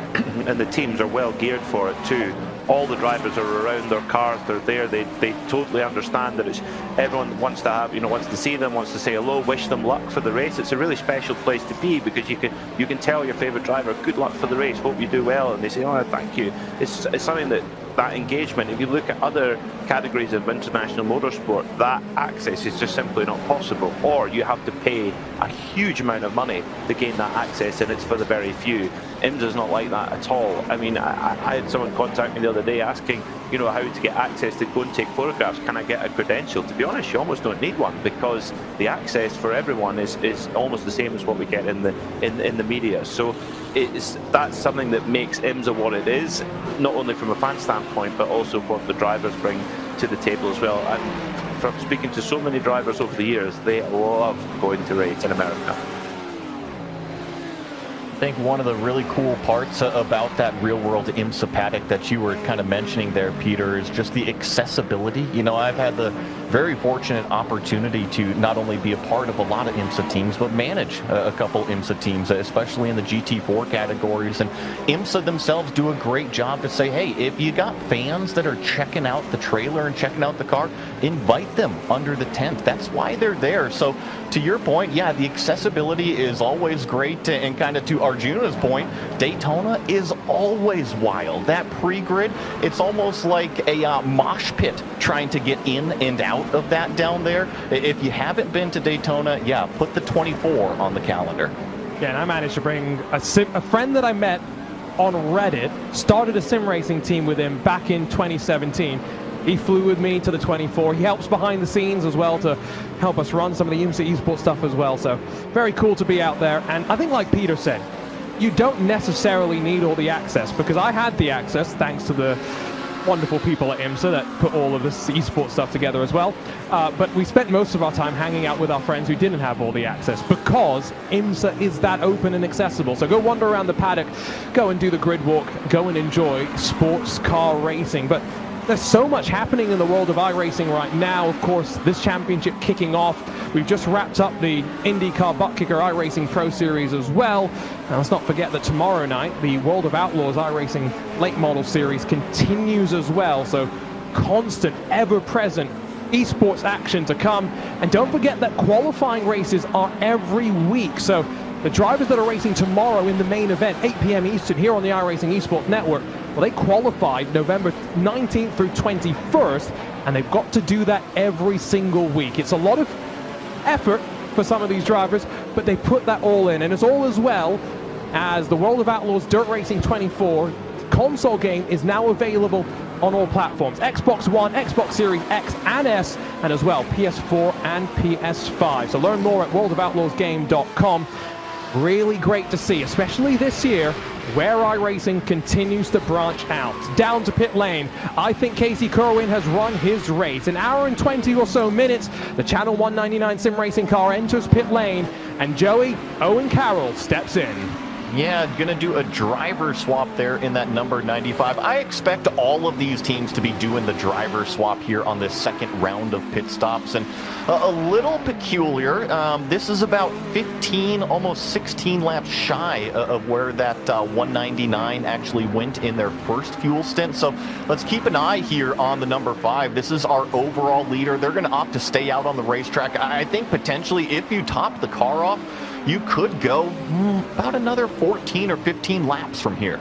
Speaker 7: and the teams are well geared for it too. All the drivers are around their cars, they're there, they totally understand that it's, everyone wants to have, wants to see them, wants to say hello, wish them luck for the race. It's a really special place to be, because you can tell your favourite driver, good luck for the race, hope you do well, and they say, oh, thank you. It's something that engagement, if you look at other categories of international motorsport, that access is just simply not possible, or you have to pay a huge amount of money to gain that access, and it's for the very few. IMSA's not like that at all. I mean, I had someone contact me the other day asking, how to get access to go and take photographs. Can I get a credential? To be honest, you almost don't need one, because the access for everyone is almost the same as what we get in the media. So that's something that makes IMSA what it is, not only from a fan standpoint, but also what the drivers bring to the table as well. And from speaking to so many drivers over the years, they love going to race in America.
Speaker 8: I think one of the really cool parts about that real-world IMSA paddock that you were kind of mentioning there, Peter, is just the accessibility. I've had the very fortunate opportunity to not only be a part of a lot of IMSA teams, but manage a couple IMSA teams, especially in the GT4 categories. And IMSA themselves do a great job to say, hey, if you got fans that are checking out the trailer and checking out the car, invite them under the tent. That's why they're there. So to your point, yeah, the accessibility is always great, and kind of to Arjuna's point, Daytona is always wild. That pre-grid, it's almost like a mosh pit trying to get in and out of that down there. If you haven't been to Daytona, yeah, put the 24 on the calendar.
Speaker 6: Yeah, and I managed to bring a friend that I met on Reddit, started a sim racing team with him back in 2017. He flew with me to the 24. He helps behind the scenes as well to help us run some of the IMSA Esports stuff as well. So very cool to be out there. And I think, like Peter said, you don't necessarily need all the access, because I had the access thanks to the wonderful people at IMSA that put all of this esports stuff together as well. But we spent most of our time hanging out with our friends who didn't have all the access, because IMSA is that open and accessible. So go wander around the paddock, go and do the grid walk, go and enjoy sports car racing. But there's so much happening in the world of iRacing right now. Of course, this championship kicking off. We've just wrapped up the IndyCar Butt Kicker iRacing Pro Series as well. And let's not forget that tomorrow night, the World of Outlaws iRacing Late Model Series continues as well. So constant, ever-present esports action to come. And don't forget that qualifying races are every week. So the drivers that are racing tomorrow in the main event, 8 p.m. Eastern, here on the iRacing Esports Network, well, they qualified November 19th through 21st, and they've got to do that every single week. It's a lot of effort for some of these drivers, but they put that all in, and it's all as well as the World of Outlaws Dirt Racing 24 console game is now available on all platforms: Xbox One, Xbox Series X and S, and as well PS4 and PS5. So learn more at worldofoutlaws.game.com. Really great to see, especially this year, where iRacing continues to branch out. Down to pit lane, I think Casey Kerwin has run his race. An hour and 20 or so minutes, the Channel 199 sim racing car enters pit lane, and Joey Owen Carroll steps in.
Speaker 8: Yeah, gonna do a driver swap there in that number 95. I expect all of these teams to be doing the driver swap here on this second round of pit stops. And a little peculiar, this is about 15, almost 16 laps shy of where that 199 actually went in their first fuel stint. So let's keep an eye here on the number 5. This is our overall leader. They're gonna opt to stay out on the racetrack. I think potentially if you top the car off, you could go about another 14 or 15 laps from here.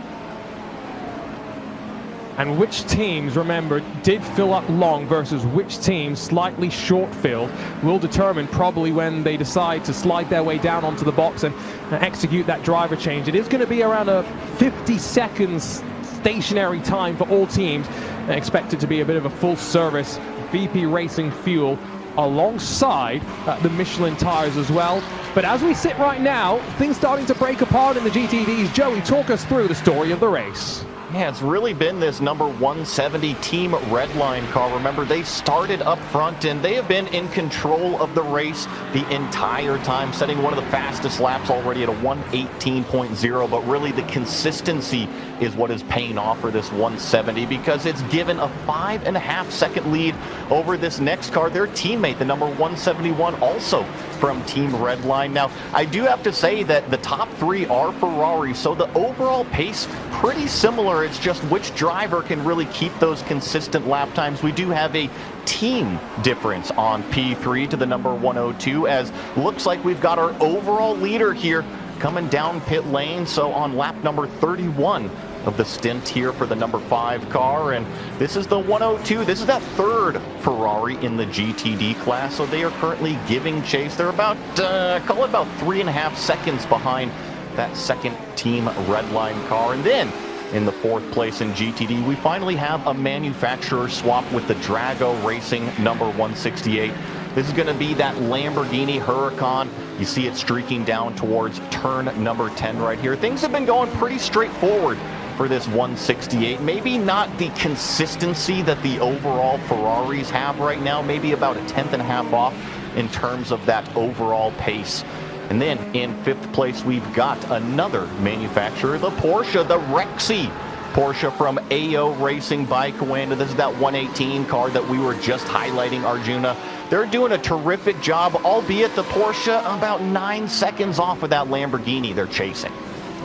Speaker 6: And which teams, remember, did fill up long versus which teams slightly short filled will determine probably when they decide to slide their way down onto the box and execute that driver change. It is going to be around a 50 seconds stationary time for all teams, expected to be a bit of a full service VP Racing fuel alongside the Michelin tires as well. But as we sit right now, things starting to break apart in the GTDs. Joey, talk us through the story of the race.
Speaker 8: Yeah, it's really been this number 170 Team Redline car. Remember, they started up front and they have been in control of the race the entire time, setting one of the fastest laps already at a 1:18.0. But really, the consistency is what is paying off for this 170, because it's given a 5.5 second lead over this next car, their teammate, the number 171, also from Team Redline. Now, I do have to say that the top three are Ferrari, so the overall pace pretty similar. It's just which driver can really keep those consistent lap times. We do have a team difference on P3 to the number 102, as looks like we've got our overall leader here coming down pit lane. So on lap number 31 of the stint here for the number 5 car, and this is the 102. This is that third Ferrari in the GTD class, so they are currently giving chase. They're about, call it about 3.5 seconds behind that second Team Redline car. And then in the 4th place in GTD, we finally have a manufacturer swap with the Drago Racing number 168. This is going to be that Lamborghini Huracan. You see it streaking down towards turn number 10 right here. Things have been going pretty straightforward for this 168. Maybe not the consistency that the overall Ferraris have right now, maybe about 1/10.5 off in terms of that overall pace. And then in 5th place, we've got another manufacturer, the Porsche, the Rexy Porsche from AO Racing by Coanda. This is that 118 car that we were just highlighting, Arjuna. They're doing a terrific job, albeit the Porsche about 9 seconds off of that Lamborghini they're chasing.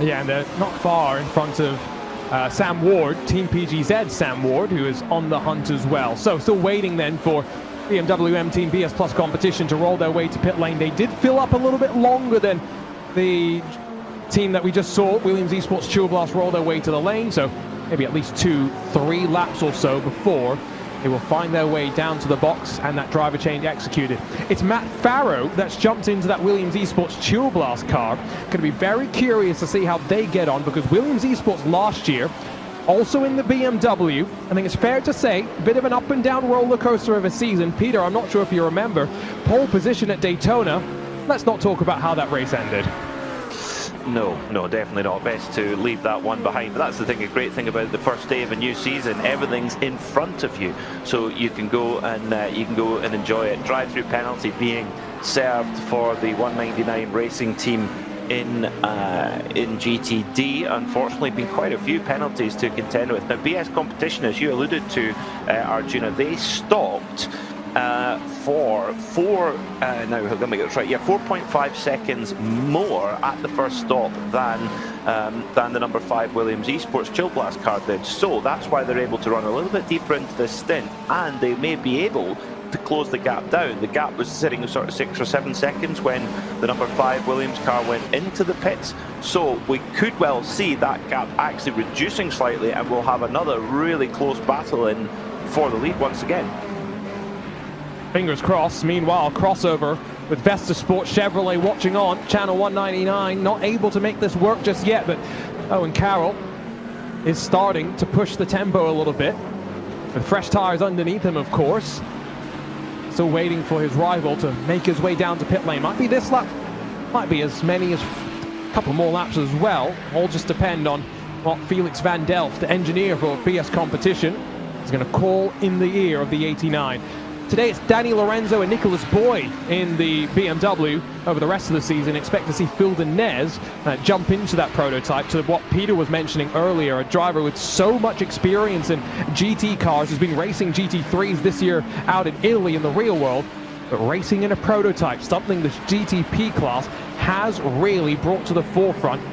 Speaker 6: Yeah, and they're not far in front of Sam Ward, Team PGZ Sam Ward, who is on the hunt as well. So still waiting then for BMW M Team BS Plus competition to roll their way to pit lane. They did fill up a little bit longer than the team that we just saw, Williams Esports Chill Blast, roll their way to the lane. So maybe at least 2-3 laps or so before they will find their way down to the box and that driver change executed. It's Matt Farrow that's jumped into that Williams Esports Chill Blast car. Going to be very curious to see how they get on, because Williams Esports last year, also in the BMW, I think it's fair to say, a bit of an up and down roller coaster of a season. Peter, I'm not sure if you remember, pole position at Daytona. Let's not talk about how that race ended.
Speaker 7: No, definitely not. Best to leave that one behind. But that's the thing, a great thing about the first day of a new season. Everything's in front of you, so you can go and enjoy it. Drive-through penalty being served for the 199 racing team in GTD. Unfortunately, been quite a few penalties to contend with. Now, BS competition, as you alluded to, Arjuna, they stopped for 4.5 seconds more at the first stop than the number 5 Williams Esports Chill Blast car did. So that's why they're able to run a little bit deeper into this stint, and they may be able to close the gap down. The gap was sitting at sort of 6 or 7 seconds when the number 5 Williams car went into the pits. So we could well see that gap actually reducing slightly, and we'll have another really close battle in for the lead once again.
Speaker 6: Fingers crossed. Meanwhile, crossover with Vesta Sports Chevrolet watching on channel 199, not able to make this work just yet, but Owen Carroll is starting to push the tempo a little bit with fresh tires underneath him, of course. Still waiting for his rival to make his way down to pit lane. Might be this lap, might be as many as a couple more laps as well. All just depend on what Felix Van Delft, the engineer for BS competition, is going to call in the ear of the 89. Today it's Danny Lorenzo and Nicholas Boy in the BMW. Over the rest of the season, expect to see Phil Denez jump into that prototype, to what Peter was mentioning earlier, a driver with so much experience in GT cars, who's been racing GT3s this year out in Italy in the real world, but racing in a prototype, something this GTP class has really brought to the forefront.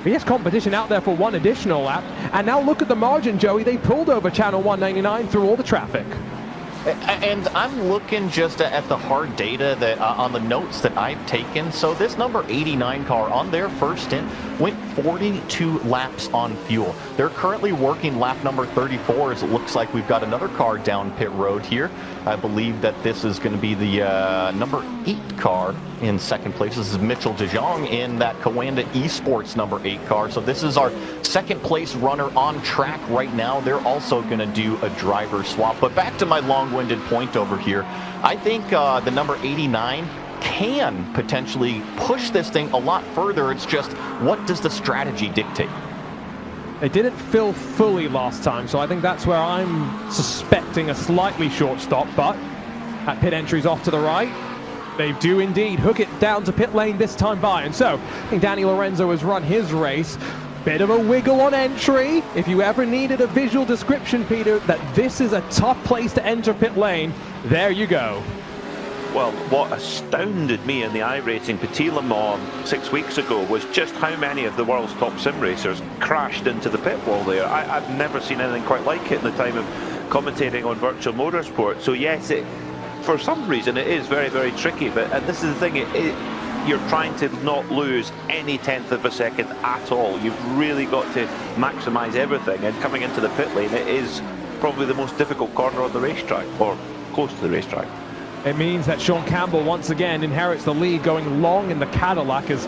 Speaker 6: BS competition out there for one additional lap, and now look at the margin, Joey. They pulled over channel 199 through all the traffic.
Speaker 8: And I'm looking just at the hard data that on the notes that I've taken. So this number 89 car on their first stint went 42 laps on fuel. They're currently working lap number 34, as it looks like we've got another car down pit road here. I believe that this is going to be the number 8 car in second place. This is Mitchell de Jong in that Coanda Esports number 8 car. So this is our second place runner on track right now. They're also going to do a driver swap. But back to my long-winded point over here. I think the number 89 can potentially push this thing a lot further. It's just, what does the strategy dictate?
Speaker 6: They didn't fill fully last time, so I think that's where I'm suspecting a slightly short stop, but that pit entry's off to the right. They do indeed hook it down to pit lane this time by, and so I think Danny Lorenzo has run his race. Bit of a wiggle on entry. If you ever needed a visual description, Peter, that this is a tough place to enter pit lane, there you go.
Speaker 7: Well, what astounded me in the iRacing Petit Le Mans 6 weeks ago was just how many of the world's top sim racers crashed into the pit wall there. I've never seen anything quite like it in the time of commentating on virtual motorsport. So yes, for some reason it is very, very tricky, and this is the thing, you're trying to not lose any tenth of a second at all. You've really got to maximise everything, and coming into the pit lane, it is probably the most difficult corner on the racetrack, or close to the racetrack.
Speaker 6: It means that Sean Campbell once again inherits the lead, going long in the Cadillac, as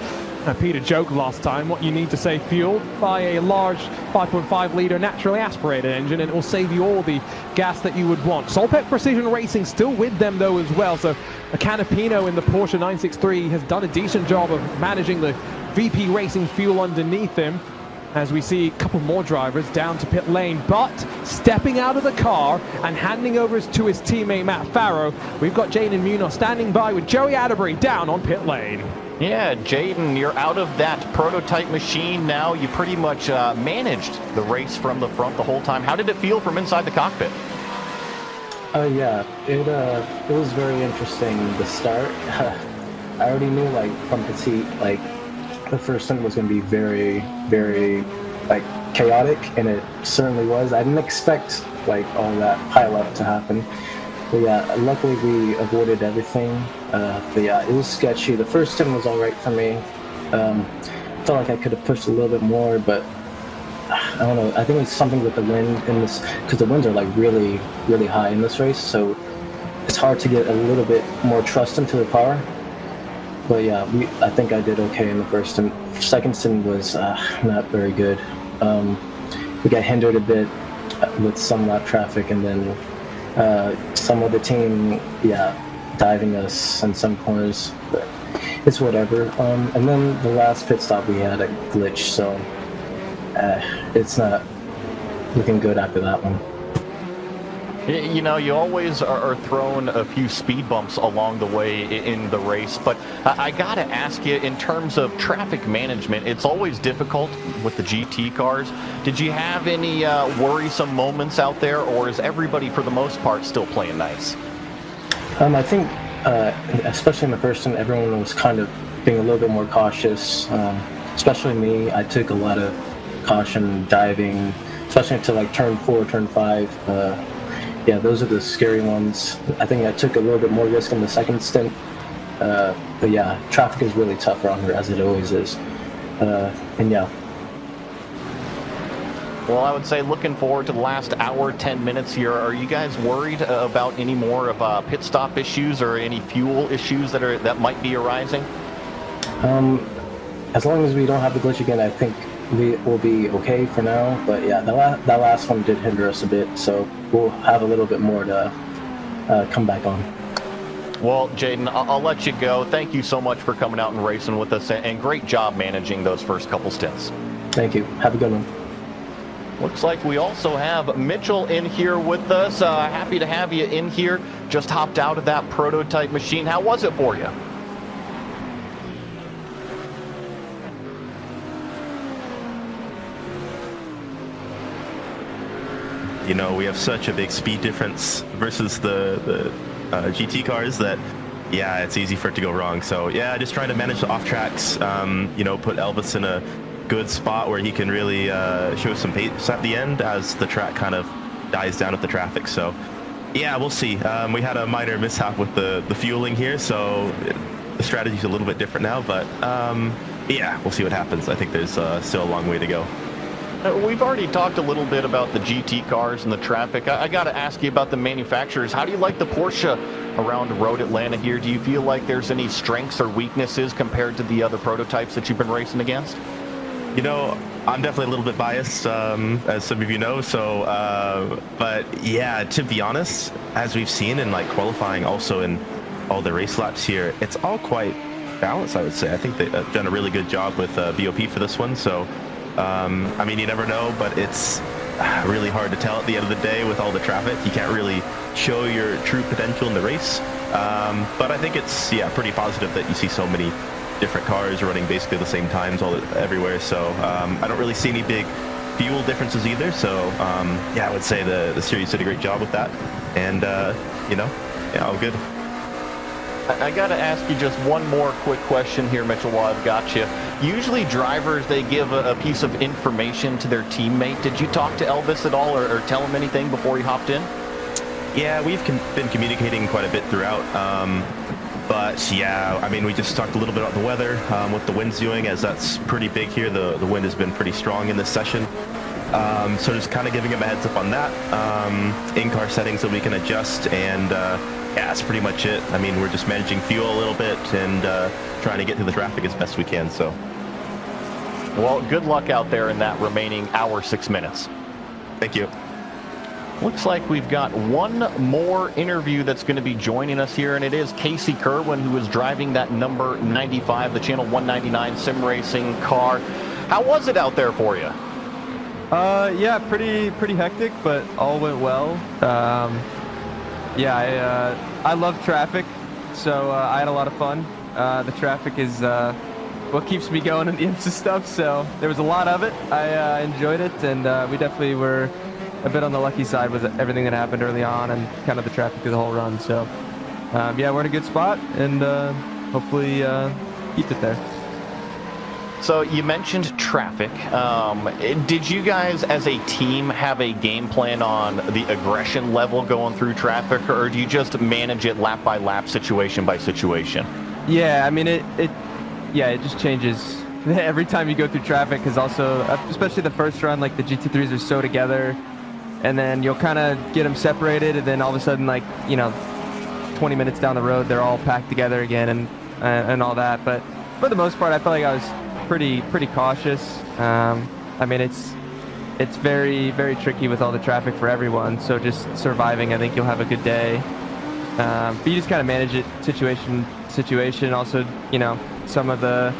Speaker 6: Peter joked last time. What you need to say, fueled by a large 5.5 litre naturally aspirated engine, and it will save you all the gas that you would want. Solpec Precision Racing still with them though as well, so a Canapino in the Porsche 963 has done a decent job of managing the VP Racing fuel underneath him, as we see a couple more drivers down to pit lane, but stepping out of the car and handing over to his teammate Matt Farrow, we've got Jaden Munoz standing by with Joey Atterbury down on pit lane.
Speaker 8: Yeah, Jaden, you're out of that prototype machine now. You pretty much managed the race from the front the whole time. How did it feel from inside the cockpit?
Speaker 10: Yeah, it was very interesting, the start. I already knew, like, from Petit, like, the first stint was going to be very, very, like, chaotic, and it certainly was. I didn't expect, like, all that pile-up to happen. But yeah, luckily we avoided everything. But yeah, it was sketchy. The first stint was all right for me. Felt like I could have pushed a little bit more, but I don't know. I think it's something with the wind in this, because the winds are, like, really, really high in this race, so it's hard to get a little bit more trust into the car. But yeah, I think I did okay in the first stint. Second stint was not very good. We got hindered a bit with some lap traffic, and then some of the team, diving us in some corners. But it's whatever. And then the last pit stop, we had a glitch, so it's not looking good after that one.
Speaker 8: You know, you always are thrown a few speed bumps along the way in the race, but I gotta ask you, in terms of traffic management, it's always difficult with the GT cars. Did you have any worrisome moments out there, or is everybody, for the most part, still playing nice?
Speaker 10: I think, especially in the first one, everyone was kind of being a little bit more cautious, especially me. I took a lot of caution diving, especially into, like, turn 4, turn 5. Yeah, those are the scary ones. I think I took a little bit more risk in the second stint. But yeah, traffic is really tough around here, as it always is. And yeah.
Speaker 8: Well, I would say looking forward to the last hour, 10 minutes here. Are you guys worried about any more of pit stop issues or any fuel issues that might be arising?
Speaker 10: As long as we don't have the glitch again, I think we will be okay for now. But yeah, that last one did hinder us a bit, so we'll have a little bit more to come back on.
Speaker 8: Well, Jaden, I'll let you go. Thank you so much for coming out and racing with us, and great job managing those first couple stints.
Speaker 10: Thank you. Have a good one.
Speaker 8: Looks like we also have Mitchell in here with us. Happy to have you in here. Just hopped out of that prototype machine. How was it for you?
Speaker 11: You know, we have such a big speed difference versus the GT cars that, yeah, it's easy for it to go wrong. So, yeah, just trying to manage the off tracks, you know, put Elvis in a good spot where he can really show some pace at the end as the track kind of dies down with the traffic. So, yeah, we'll see. We had a minor mishap with the fueling here, so the strategy's a little bit different now. But, yeah, we'll see what happens. I think there's still a long way to go.
Speaker 8: We've already talked a little bit about the GT cars and the traffic. I got to ask you about the manufacturers. How do you like the Porsche around Road Atlanta here? Do you feel like there's any strengths or weaknesses compared to the other prototypes that you've been racing against?
Speaker 11: You know, I'm definitely a little bit biased, as some of you know. So, but yeah, to be honest, as we've seen in like qualifying, also in all the race laps here, it's all quite balanced, I would say. I think they've done a really good job with BOP for this one. So, I mean, you never know, but it's really hard to tell at the end of the day with all the traffic. You can't really show your true potential in the race. But I think it's, yeah, pretty positive that you see so many different cars running basically the same times everywhere. So I don't really see any big fuel differences either. So yeah, I would say the series did a great job with that. And, you know, yeah, all good.
Speaker 8: I got to ask you just one more quick question here, Mitchell, while I've got you. Usually drivers, they give a piece of information to their teammate. Did you talk to Elvis at all or tell him anything before he hopped in?
Speaker 11: Yeah, we've been communicating quite a bit throughout. But yeah, I mean, we just talked a little bit about the weather, what the wind's doing, as that's pretty big here. The wind has been pretty strong in this session. So just kind of giving him a heads up on that, in-car settings that we can adjust, and yeah, that's pretty much it. I mean, we're just managing fuel a little bit and trying to get through the traffic as best we can. So,
Speaker 8: well, good luck out there in that remaining hour, 6 minutes.
Speaker 11: Thank you.
Speaker 8: Looks like we've got one more interview that's going to be joining us here, and it is Casey Kerwin, who is driving that number 95, the Channel 199 sim racing car. How was it out there for you?
Speaker 12: Yeah, pretty hectic, but all went well. Yeah, I love traffic, so I had a lot of fun. The traffic is what keeps me going in the IMSA stuff, so there was a lot of it. I enjoyed it, and we definitely were a bit on the lucky side with everything that happened early on and kind of the traffic through the whole run. So yeah, we're in a good spot, and hopefully keep it there.
Speaker 8: So you mentioned traffic. Did you guys as a team have a game plan on the aggression level going through traffic, or do you just manage it lap by lap, situation by situation?
Speaker 12: Yeah, I mean, it just changes every time you go through traffic, because also, especially the first run, like the GT3s are so together, and then you'll kind of get them separated, and then all of a sudden, like, you know, 20 minutes down the road, they're all packed together again and all that. But for the most part, I felt like I was pretty cautious. I mean, it's very tricky with all the traffic for everyone, so just surviving, I think you'll have a good day. But you just kind of manage it situation. Also, you know, some of the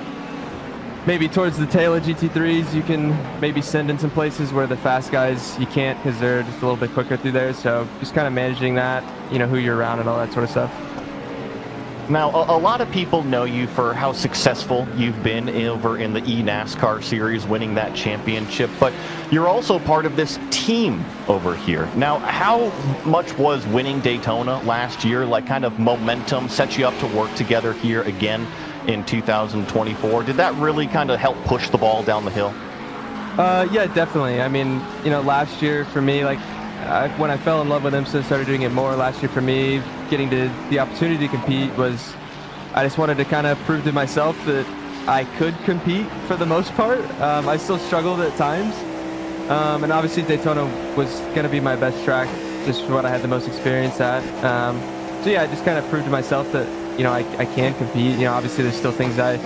Speaker 12: maybe towards the tail of GT3s, you can maybe send in some places where the fast guys you can't, because they're just a little bit quicker through there. So just kind of managing that, you know, who you're around and all that sort of stuff.
Speaker 8: Now, a lot of people know you for how successful you've been over in the eNASCAR series, winning that championship, but you're also part of this team over here. Now, how much was winning Daytona last year, like, kind of momentum, set you up to work together here again in 2024? Did that really kind of help push the ball down the hill?
Speaker 12: Yeah, definitely. I mean, you know, last year for me, like, when I fell in love with IMSA and started doing it more last year, for me, getting to the opportunity to compete was, I just wanted to kind of prove to myself that I could compete for the most part. I still struggled at times, and obviously Daytona was going to be my best track, just for what I had the most experience at. So yeah, I just kind of proved to myself that, you know, I can compete. You know, obviously there's still things I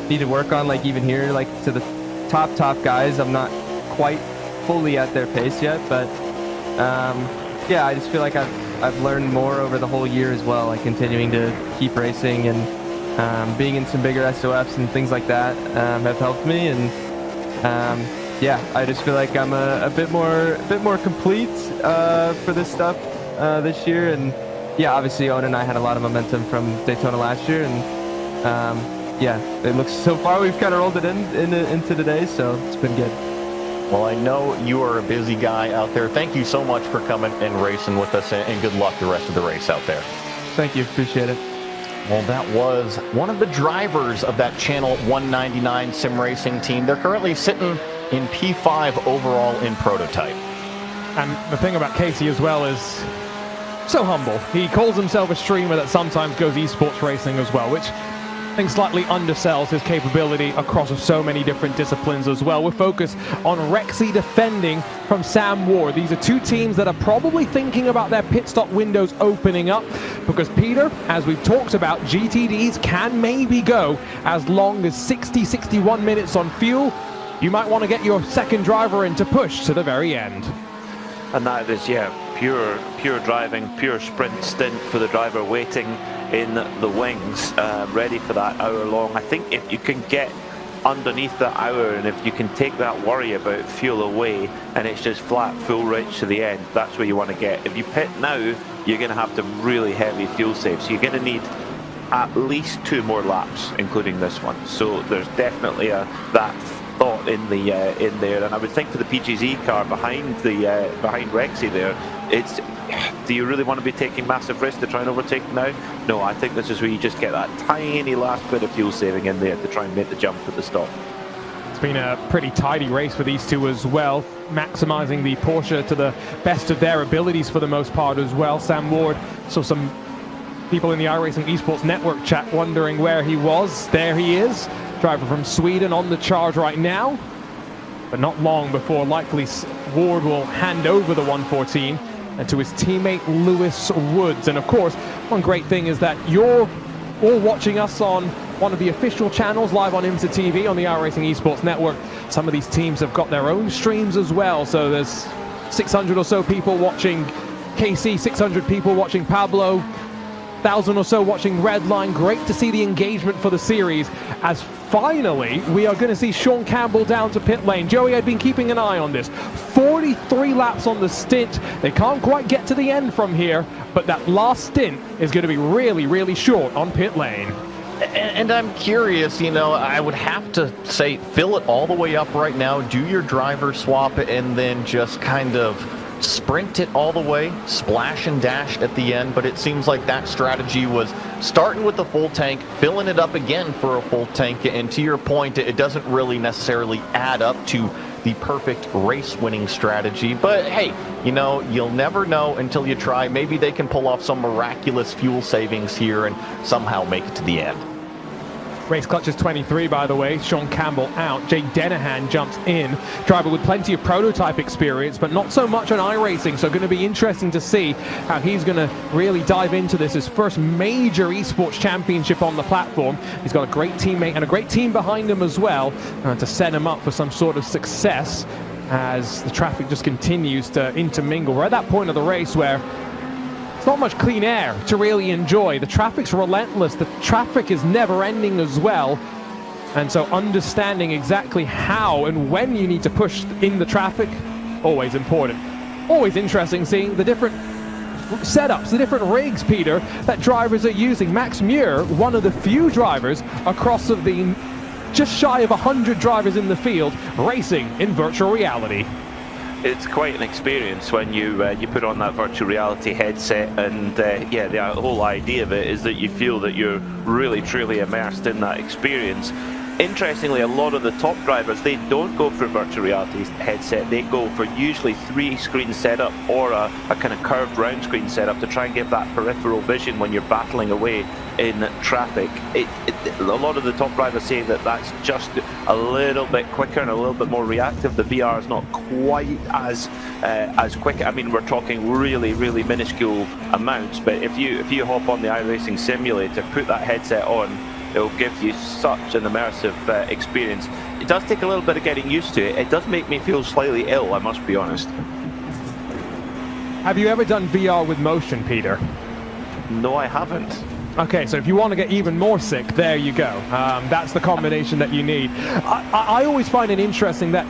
Speaker 12: need to work on, like even here, like to the top guys, I'm not quite fully at their pace yet, but yeah, I just feel like I've learned more over the whole year as well, like continuing to keep racing and being in some bigger SOFs and things like that have helped me, and yeah, I just feel like I'm a bit more complete for this stuff this year. And yeah, obviously Owen and I had a lot of momentum from Daytona last year, and yeah, it looks, so far we've kind of rolled it into today, so it's been good.
Speaker 8: Well, I know you are a busy guy out there. Thank you so much for coming and racing with us, and good luck the rest of the race out there.
Speaker 12: Thank you. Appreciate it.
Speaker 8: Well, that was one of the drivers of that Channel 199 sim racing team. They're currently sitting in P5 overall in prototype.
Speaker 6: And the thing about Casey as well is so humble. He calls himself a streamer that sometimes goes esports racing as well, which I think slightly undersells his capability across so many different disciplines as well. We're focused on Rexy defending from Sam Ward. These are two teams that are probably thinking about their pit stop windows opening up, because Peter, as we've talked about, GTDs can maybe go as long as 60-61 minutes on fuel. You might want to get your second driver in to push to the very end.
Speaker 7: And that is, yeah, pure driving, pure sprint stint for the driver waiting in the wings, ready for that hour long. I think if you can get underneath that hour, and if you can take that worry about fuel away, and it's just flat full rich to the end, that's where you want to get. If you pit now, you're going to have to really heavy fuel save, so you're going to need at least 2 more laps, including this one. So there's definitely that thought in there, and I would think for the PGZ car behind Rexy there, it's, do you really want to be taking massive risks to try and overtake now? No, I think this is where you just get that tiny last bit of fuel saving in there to try and make the jump at the stop.
Speaker 6: It's been a pretty tidy race for these two as well, maximizing the Porsche to the best of their abilities for the most part as well. Sam Ward, so some people in the iRacing Esports Network chat wondering where he was. There he is, driver from Sweden on the charge right now, but not long before likely Ward will hand over the 114 and to his teammate Lewis Woods. And of course, one great thing is that you're all watching us on one of the official channels live on IMSA TV on the iRacing Esports Network. Some of these teams have got their own streams as well, so there's 600 or so people watching KC, 600 people watching Pablo, 1,000 or so watching Redline. Great to see the engagement for the series, as finally we are going to see Sean Campbell down to pit lane. Joey had been keeping an eye on this. 43 laps on the stint. They can't quite get to the end from here, but that last stint is going to be really, really short on pit lane.
Speaker 8: And I'm curious, you know, I would have to say fill it all the way up right now, do your driver swap, and then just kind of sprint it all the way, splash and dash at the end. But it seems like that strategy was starting with the full tank, filling it up again for a full tank, and to your point, it doesn't really necessarily add up to the perfect race-winning strategy. But hey, you know, you'll never know until you try. Maybe they can pull off some miraculous fuel savings here and somehow make it to the end.
Speaker 6: Race clutch is 23, by the way. Sean Campbell out. Jake Dennehan jumps in. Driver with plenty of prototype experience, but not so much on iRacing, so going to be interesting to see how he's going to really dive into this. His first major esports championship on the platform. He's got a great teammate and a great team behind him as well to set him up for some sort of success as the traffic just continues to intermingle. We're at that point of the race where it's not much clean air to really enjoy. The traffic's relentless. The traffic is never ending as well. And so understanding exactly how and when you need to push in the traffic, always important. Always interesting seeing the different setups, the different rigs, Peter, that drivers are using. Max Muir, one of the few drivers across of the just shy of 100 drivers in the field, racing in virtual reality.
Speaker 7: It's quite an experience when you put on that virtual reality headset, and yeah, the whole idea of it is that you feel that you're really truly immersed in that experience. Interestingly, a lot of the top drivers, they don't go for a virtual reality headset. They go for usually 3-screen setup or a kind of curved round screen setup to try and give that peripheral vision when you're battling away in traffic. A lot of the top drivers say that that's just a little bit quicker and a little bit more reactive. The VR is not quite as quick. I mean, we're talking really, really minuscule amounts, but if you hop on the iRacing simulator, put that headset on, it'll give you such an immersive experience. It does take a little bit of getting used to it. It does make me feel slightly ill, I must be honest.
Speaker 6: Have you ever done VR with motion, Peter?
Speaker 7: No, I haven't.
Speaker 6: Okay, so if you want to get even more sick, there you go. That's the combination that you need. I always find it interesting that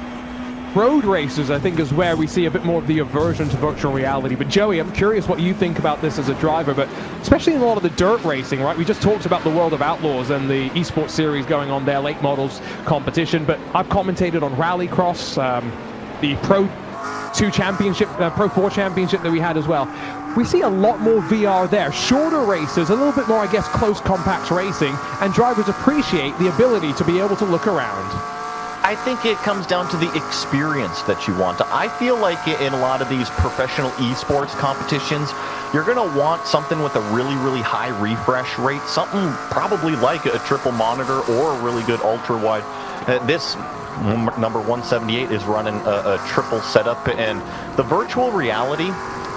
Speaker 6: road races, I think, is where we see a bit more of the aversion to virtual reality. But Joey, I'm curious what you think about this as a driver, but especially in a lot of the dirt racing, right? We just talked about the World of Outlaws and the esports series going on there, late models competition, but I've commentated on Rallycross, the Pro 2 championship, Pro 4 championship that we had as well. We see a lot more VR there. Shorter races, a little bit more, I guess, close compact racing, and drivers appreciate the ability to be able to look around.
Speaker 8: I think it comes down to the experience that you want. I feel like in a lot of these professional esports competitions, you're going to want something with a really, really high refresh rate, something probably like a triple monitor or a really good ultra-wide. This number 178 is running a triple setup, and the virtual reality,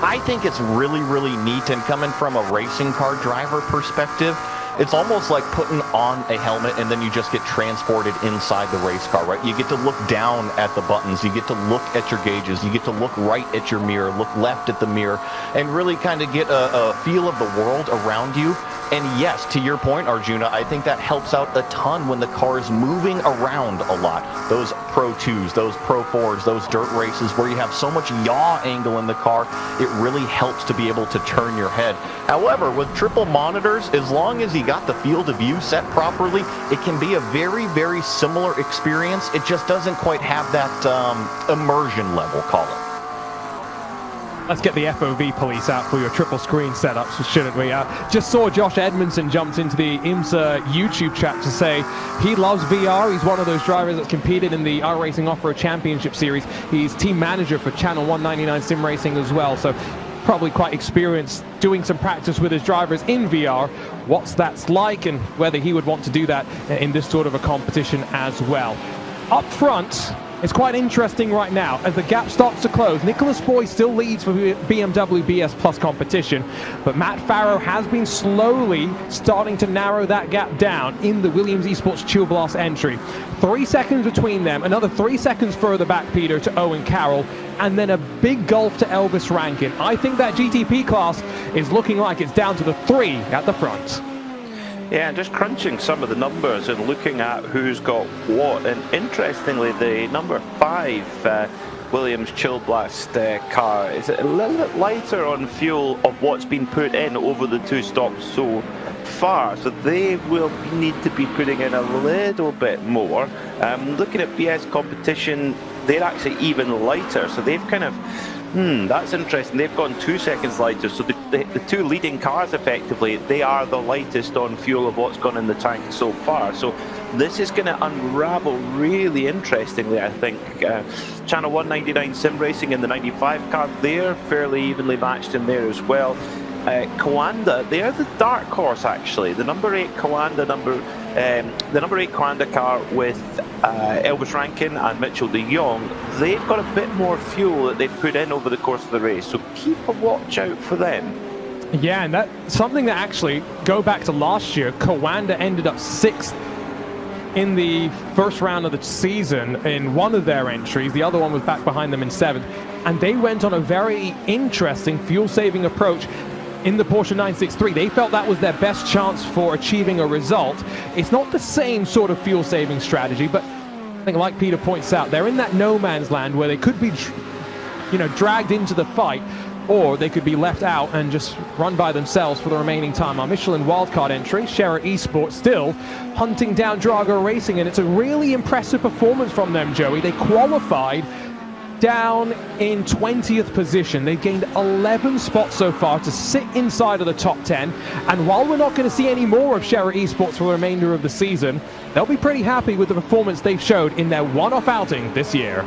Speaker 8: I think it's really, really neat. And coming from a racing car driver perspective, it's almost like putting on a helmet and then you just get transported inside the race car, right? You get to look down at the buttons, you get to look at your gauges, you get to look right at your mirror, look left at the mirror, and really kind of get a feel of the world around you. And yes, to your point, Arjuna, I think that helps out a ton when the car is moving around a lot. Those Pro 2s, those Pro 4s, those dirt races where you have so much yaw angle in the car, it really helps to be able to turn your head. However, with triple monitors, as long as you got the field of view set properly, it can be a very, very similar experience. It just doesn't quite have that immersion level, call it.
Speaker 6: Let's get the FOV police out for your triple screen setups, shouldn't we? Just saw Josh Edmondson jumped into the IMSA YouTube chat to say he loves VR. He's one of those drivers that competed in the iRacing Off-Road Championship Series. He's team manager for Channel 199 Sim Racing as well, so probably quite experienced doing some practice with his drivers in VR. What's that's like and whether he would want to do that in this sort of a competition as well. Up front, it's quite interesting right now as the gap starts to close. Nicholas Boy still leads for BMW BS Plus competition, but Matt Farrow has been slowly starting to narrow that gap down in the Williams Esports Chill Blast entry. 3 seconds between them, another 3 seconds further back, Peter, to Owen Carroll, and then a big gulf to Elvis Rankin. I think that GTP class is looking like it's down to the 3 at the front.
Speaker 7: Yeah, and just crunching some of the numbers and looking at who's got what. And interestingly, the number 5 Williams Chill Blast car is a little bit lighter on fuel of what's been put in over the 2 stops so far. So they will need to be putting in a little bit more. Looking at BS competition, they're actually even lighter. So they've kind of, that's interesting. They've gone 2 seconds lighter. So the 2 leading cars, effectively, they are the lightest on fuel of what's gone in the tank so far. So this is going to unravel really interestingly, I think. Channel 199 Sim Racing in the 95 car, they're fairly evenly matched in there as well. Coanda, they're the dark horse actually. The number 8 Coanda, the number 8 Coanda car with Elvis Rankin and Mitchell de Jong, they've got a bit more fuel that they've put in over the course of the race, so keep a watch out for them.
Speaker 6: Yeah, and that's something that actually, go back to last year, Coanda ended up 6th in the first round of the season in one of their entries. The other one was back behind them in 7th, and they went on a very interesting fuel-saving approach in the Porsche 963. They felt that was their best chance for achieving a result. It's not the same sort of fuel-saving strategy, but I think, like Peter points out, they're in that no man's land where they could be, dragged into the fight, or they could be left out and just run by themselves for the remaining time. Our Michelin wildcard entry, Sherra Esports, still hunting down Drago Racing, and it's a really impressive performance from them, Joey. They qualified down in 20th position. They've gained 11 spots so far to sit inside of the top 10, and while we're not going to see any more of Sherra Esports for the remainder of the season, they'll be pretty happy with the performance they've showed in their one-off outing this year.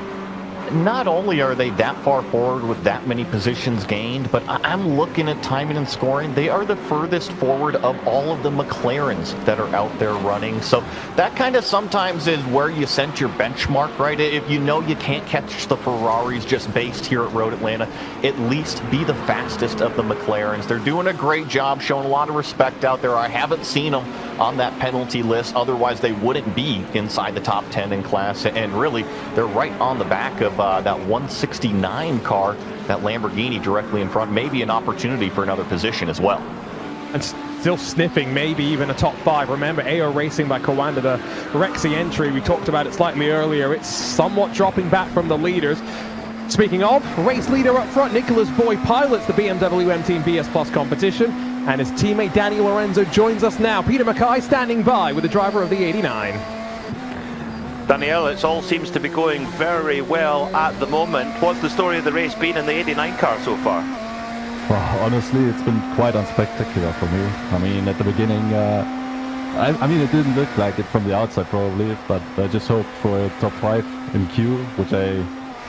Speaker 8: Not only are they that far forward with that many positions gained, but I'm looking at timing and scoring. They are the furthest forward of all of the McLarens that are out there running. So that kind of sometimes is where you set your benchmark, right? If you know you can't catch the Ferraris just based here at Road Atlanta, at least be the fastest of the McLarens. They're doing a great job, showing a lot of respect out there. I haven't seen them on that penalty list. Otherwise, they wouldn't be inside the top 10 in class. And really, they're right on the back of that 169 car, that Lamborghini directly in front. Maybe an opportunity for another position as well.
Speaker 6: And still sniffing maybe even a top 5. Remember, AO Racing by Coanda, the Rexy entry, we talked about it slightly earlier. It's somewhat dropping back from the leaders. Speaking of, race leader up front, Nicholas Boy pilots the BMW M Team BS Plus competition, and his teammate Danny Lorenzo joins us now. Peter Mackay standing by with the driver of the 89.
Speaker 7: Danielle, it all seems to be going very well at the moment. What's the story of the race been in the 89 car so far?
Speaker 13: Well, honestly, it's been quite unspectacular for me. I mean, at the beginning, I mean, it didn't look like it from the outside probably, but I just hoped for a top 5 in Q, which I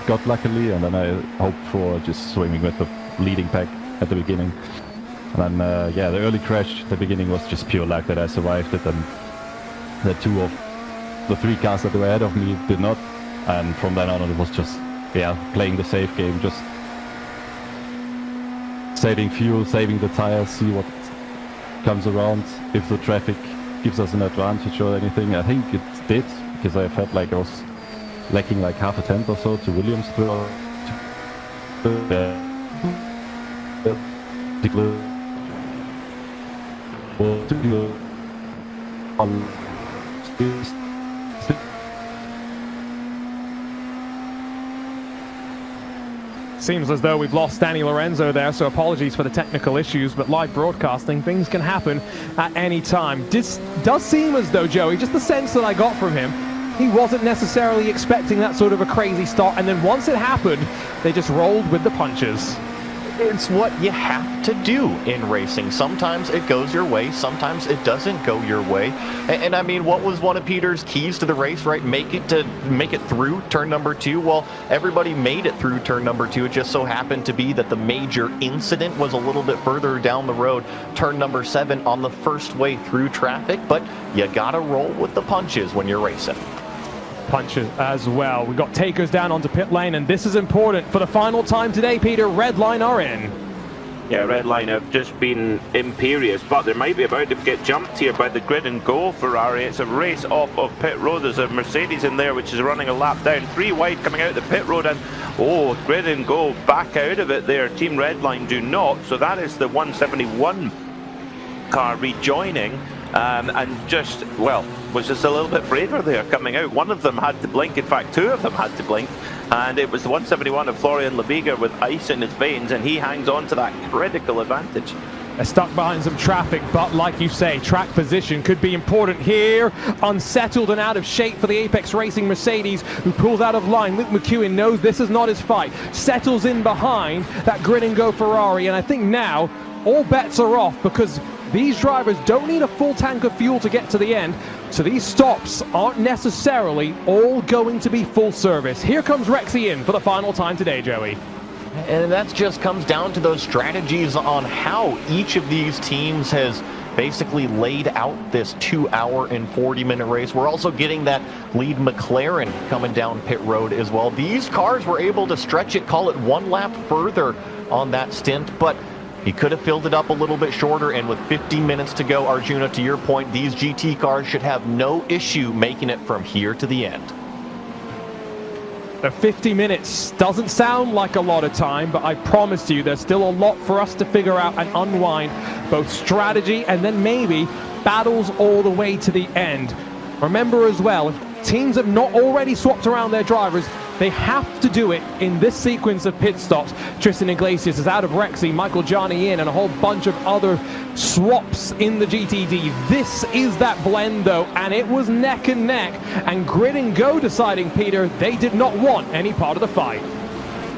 Speaker 13: got luckily, and then I hoped for just swimming with the leading pack at the beginning. And then, yeah, the early crash at the beginning was just pure luck that I survived it, and the 2 of the 3 cars that were ahead of me did not. And from then on, it was just, yeah, playing the safe game, just saving fuel, saving the tires, see what comes around, if the traffic gives us an advantage or anything. I think it did, because I felt like I was lacking like half a tenth or so to Williams throughout.
Speaker 6: Seems as though we've lost Danny Lorenzo there, so apologies for the technical issues, but live broadcasting, things can happen at any time. This does seem as though, Joey, just the sense that I got from him, he wasn't necessarily expecting that sort of a crazy start, and then once it happened, they just rolled with the punches.
Speaker 8: It's what you have to do in racing. Sometimes it goes your way, sometimes it doesn't go your way. And I mean, what was one of Peter's keys to the race, right? Make it through turn number 2. Well, everybody made it through turn number 2. It just so happened to be that the major incident was a little bit further down the road, turn number 7 on the first way through traffic. But you gotta roll with the punches when you're racing.
Speaker 6: Punches as well. We've got takers down onto pit lane, and this is important for the final time today, Peter. Red line are in.
Speaker 7: Yeah, red line have just been imperious, but they might be about to get jumped here by the grid and go Ferrari. It's a race off of pit road. There's a Mercedes in there which is running a lap down, 3 wide coming out the pit road, and oh, grid and go back out of it there. Team red line do not, so that is the 171 car rejoining. And just, well, was just a little bit braver there coming out. One of them had to blink, in fact 2 of them had to blink, and it was the 171 of Florian Lebiger with ice in his veins, and he hangs on to that critical advantage.
Speaker 6: They're stuck behind some traffic, but like you say, track position could be important here. Unsettled and out of shape for the Apex Racing Mercedes, who pulls out of line. Luke McEwen knows this is not his fight, settles in behind that grid and go Ferrari, and I think now all bets are off, because these drivers don't need a full tank of fuel to get to the end, so these stops aren't necessarily all going to be full service. Here comes Rexy in for the final time today, Joey.
Speaker 8: And that just comes down to those strategies on how each of these teams has basically laid out this 2-hour and 40-minute race. We're also getting that lead McLaren coming down pit road as well. These cars were able to stretch it, call it 1 lap further on that stint, but he could have filled it up a little bit shorter, and with 15 minutes to go, Arjuna, to your point, these GT cars should have no issue making it from here to the end.
Speaker 6: The 50 minutes doesn't sound like a lot of time, but I promise you there's still a lot for us to figure out and unwind, both strategy and then maybe battles all the way to the end. Remember as well, if teams have not already swapped around their drivers, they have to do it in this sequence of pit stops. Tristan Iglesias is out of Rexy, Michael Gianni in, and a whole bunch of other swaps in the GTD. This is that blend though, and it was neck and neck, and Grid and Go deciding, Peter, they did not want any part of the fight.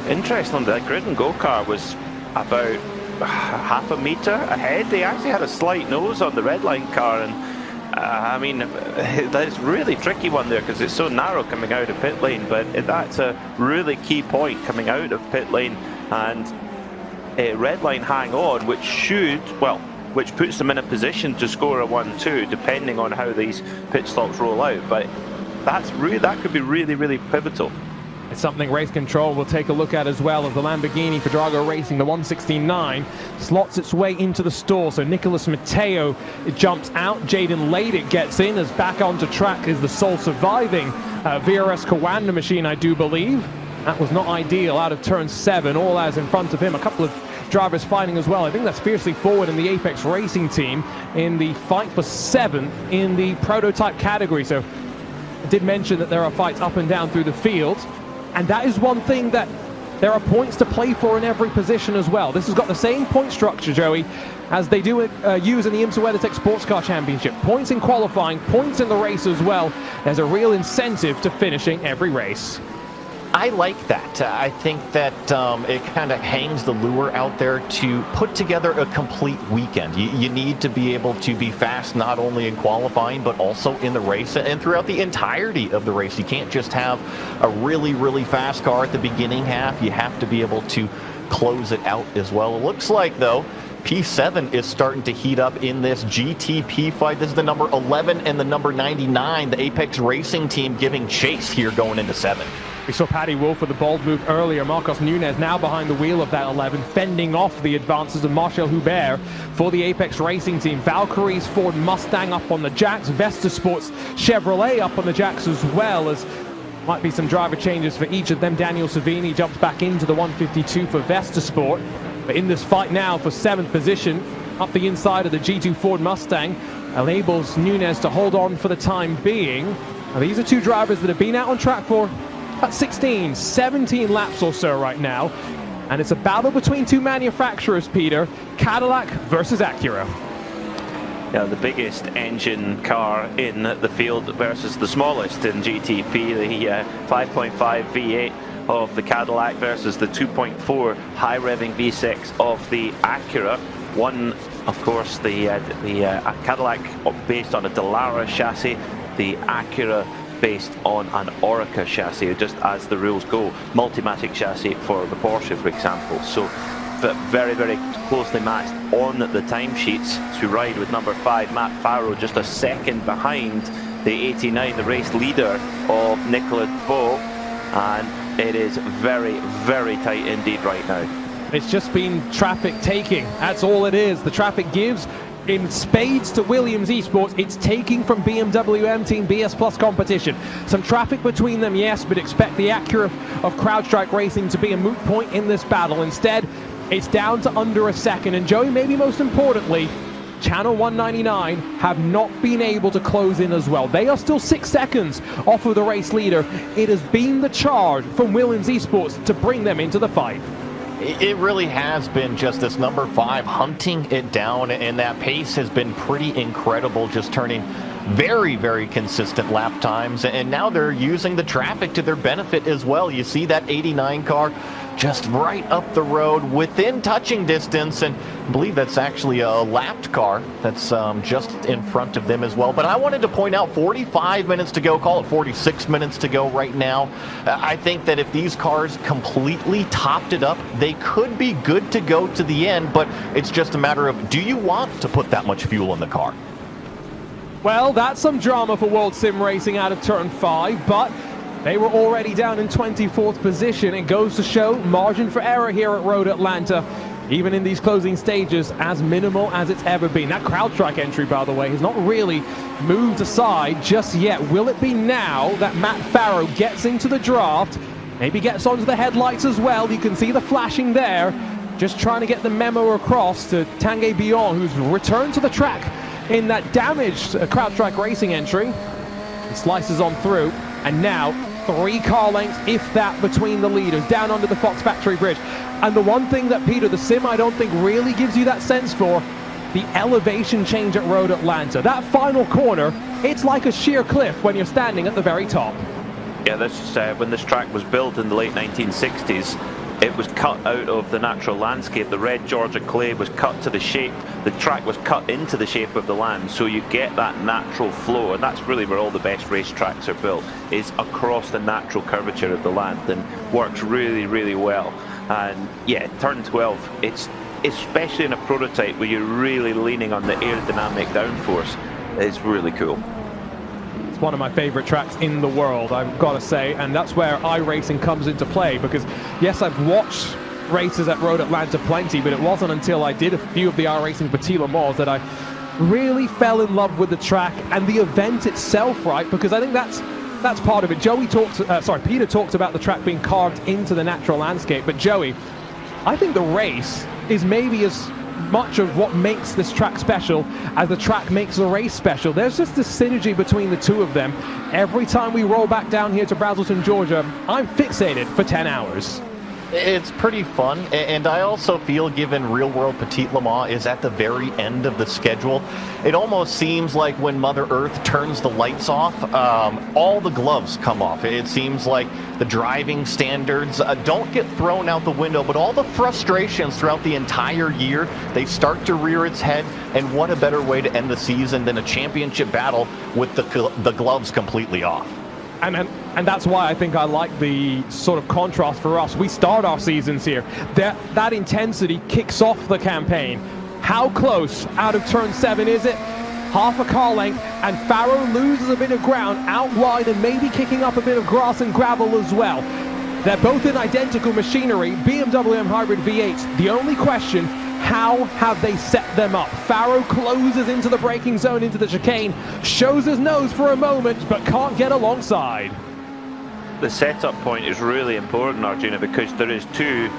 Speaker 7: Interesting, that Grid and Go car was about half a meter ahead. They actually had a slight nose on the red line car, and I mean, that's a really tricky one there because it's so narrow coming out of pit lane, but that's a really key point coming out of pit lane, and a red line hang on, which should, well, which puts them in a position to score a 1-2 depending on how these pit stops roll out, but that's really, that could be really, really pivotal.
Speaker 6: It's something Race Control will take a look at as well, as the Lamborghini for Drago Racing, the 169, slots its way into the stall. So Nicholas Matteo jumps out. Jaden Laydick gets in, as back onto track is the sole surviving VRS Kawanda machine, I do believe. That was not ideal out of turn 7, all as in front of him. A couple of drivers fighting as well. I think that's fiercely forward in the Apex Racing team in the fight for 7th in the prototype category. So I did mention that there are fights up and down through the field. And that is one thing that there are points to play for in every position as well. This has got the same point structure, Joey, as they do use in the IMSA WeatherTech Sports Car Championship. Points in qualifying, points in the race as well. There's a real incentive to finishing every race.
Speaker 8: I like that. I think that it kind of hangs the lure out there to put together a complete weekend. You need to be able to be fast not only in qualifying but also in the race and throughout the entirety of the race. You can't just have a really, really fast car at the beginning half. You have to be able to close it out as well. It looks like, though, P7 is starting to heat up in this GTP fight. This is the number 11 and the number 99, the Apex Racing team giving chase here going into 7.
Speaker 6: We saw Paddy Wolf with the bold move earlier. Marcos Nunez now behind the wheel of that 11, fending off the advances of Marshall Hubert for the Apex Racing team. Valkyrie's Ford Mustang up on the jacks. Vesta Sports Chevrolet up on the jacks as well, as might be some driver changes for each of them. Daniel Savini jumps back into the 152 for Vesta Sport. But in this fight now for 7th position, up the inside of the G2 Ford Mustang, enables Nunez to hold on for the time being. Now, these are two drivers that have been out on track for about 16, 17 laps or so right now. And it's a battle between two manufacturers, Peter. Cadillac versus Acura.
Speaker 7: Yeah, the biggest engine car in the field versus the smallest in GTP, the 5.5 V8 of the Cadillac versus the 2.4 high revving V6 of the Acura. One, of course, the Cadillac based on a Dallara chassis, the Acura based on an Orica chassis, just as the rules go. Multimatic chassis for the Porsche, for example. So very, very closely matched on the timesheets to ride with number 5, Matt Farrow, just a second behind the 89, the race leader of Nicolas Beau. And it is very, very tight indeed right now.
Speaker 6: It's just been traffic taking. That's all it is. The traffic gives in spades to Williams Esports. It's taking from BMW M Team BS Plus competition. Some traffic between them, yes, but expect the Acura of CrowdStrike Racing to be a moot point in this battle. Instead, it's down to under a second. And Joey, maybe most importantly, Channel 199 have not been able to close in as well. They are still 6 seconds off of the race leader. It has been the charge from Williams Esports to bring them into the fight.
Speaker 8: It really has been just this number 5 hunting it down, and that pace has been pretty incredible, just turning very, very consistent lap times, and now they're using the traffic to their benefit as well. You see that 89 car just right up the road within touching distance, and I believe that's actually a lapped car that's just in front of them as well. But I wanted to point out 45 minutes to go, call it 46 minutes to go right now. I think that if these cars completely topped it up, they could be good to go to the end, but it's just a matter of, do you want to put that much fuel in the car?
Speaker 6: Well, that's some drama for World Sim Racing out of turn 5, but they were already down in 24th position. It goes to show margin for error here at Road Atlanta, even in these closing stages, as minimal as it's ever been. That CrowdStrike entry, by the way, has not really moved aside just yet. Will it be now that Matt Farrow gets into the draft, maybe gets onto the headlights as well? You can see the flashing there, just trying to get the memo across to Tanguy Bion, who's returned to the track in that damaged CrowdStrike Racing entry. He slices on through, and now 3 car lengths, if that, between the leaders, down under the Fox Factory Bridge. And the one thing that, Peter, the sim I don't think really gives you that sense for, the elevation change at Road Atlanta. That final corner, it's like a sheer cliff when you're standing at the very top.
Speaker 7: Yeah, this when this track was built in the late 1960s, it was cut out of the natural landscape. The red Georgia clay was cut to the shape. The track was cut into the shape of the land, so you get that natural flow, and that's really where all the best racetracks are built, is across the natural curvature of the land, and works really, really well. And yeah, turn 12, it's especially in a prototype where you're really leaning on the aerodynamic downforce. It's really cool.
Speaker 6: One of my favorite tracks in the world, I've got to say, and that's where iRacing comes into play, because yes, I've watched races at Road Atlanta plenty, but it wasn't until I did a few of the iRacing Petit Le Mans that I really fell in love with the track and the event itself, right? Because I think that's part of it. Peter talked about the track being carved into the natural landscape, but Joey, I think the race is maybe as much of what makes this track special as the track makes the race special. There's just this synergy between the two of them. Every time we roll back down here to Braselton, Georgia, I'm fixated for 10 hours.
Speaker 8: It's pretty fun, and I also feel, given Real World Petit Le Mans is at the very end of the schedule, it almost seems like when Mother Earth turns the lights off, all the gloves come off. It seems like the driving standards don't get thrown out the window, but all the frustrations throughout the entire year, they start to rear its head, and what a better way to end the season than a championship battle with the gloves completely off.
Speaker 6: And that's why I think I like the sort of contrast for us. We start our seasons here. That intensity kicks off the campaign. How close out of turn 7 is it? Half a car length, and Farrow loses a bit of ground out wide and maybe kicking up a bit of grass and gravel as well. They're both in identical machinery, BMW M Hybrid V8s. The only question, how have they set them up? Farrow closes into the braking zone, into the chicane, shows his nose for a moment, but can't get alongside.
Speaker 7: The setup point is really important, Arjuna, because there is two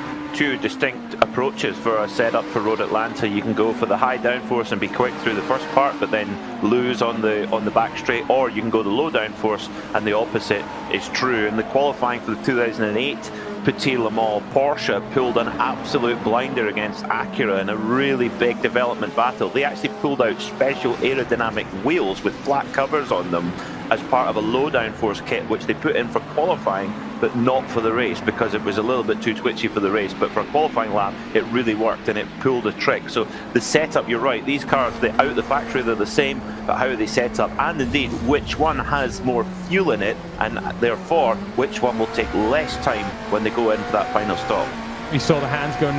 Speaker 7: distinct approaches for a setup for Road Atlanta. You can go for the high downforce and be quick through the first part, but then lose on the back straight, or you can go the low downforce, and the opposite is true. In the qualifying for the 2008 Petit Le Mans, Porsche pulled an absolute blinder against Acura in a really big development battle. They actually pulled out special aerodynamic wheels with flat covers on them as part of a low downforce kit, which they put in for qualifying, but not for the race because it was a little bit too twitchy for the race. But for a qualifying lap, it really worked and it pulled a trick. So the setup, you're right, these cars, they're out of the factory, they're the same, but how are they set up? And indeed, which one has more fuel in it, and therefore, which one will take less time when they go in for that final stop?
Speaker 6: We saw the hands go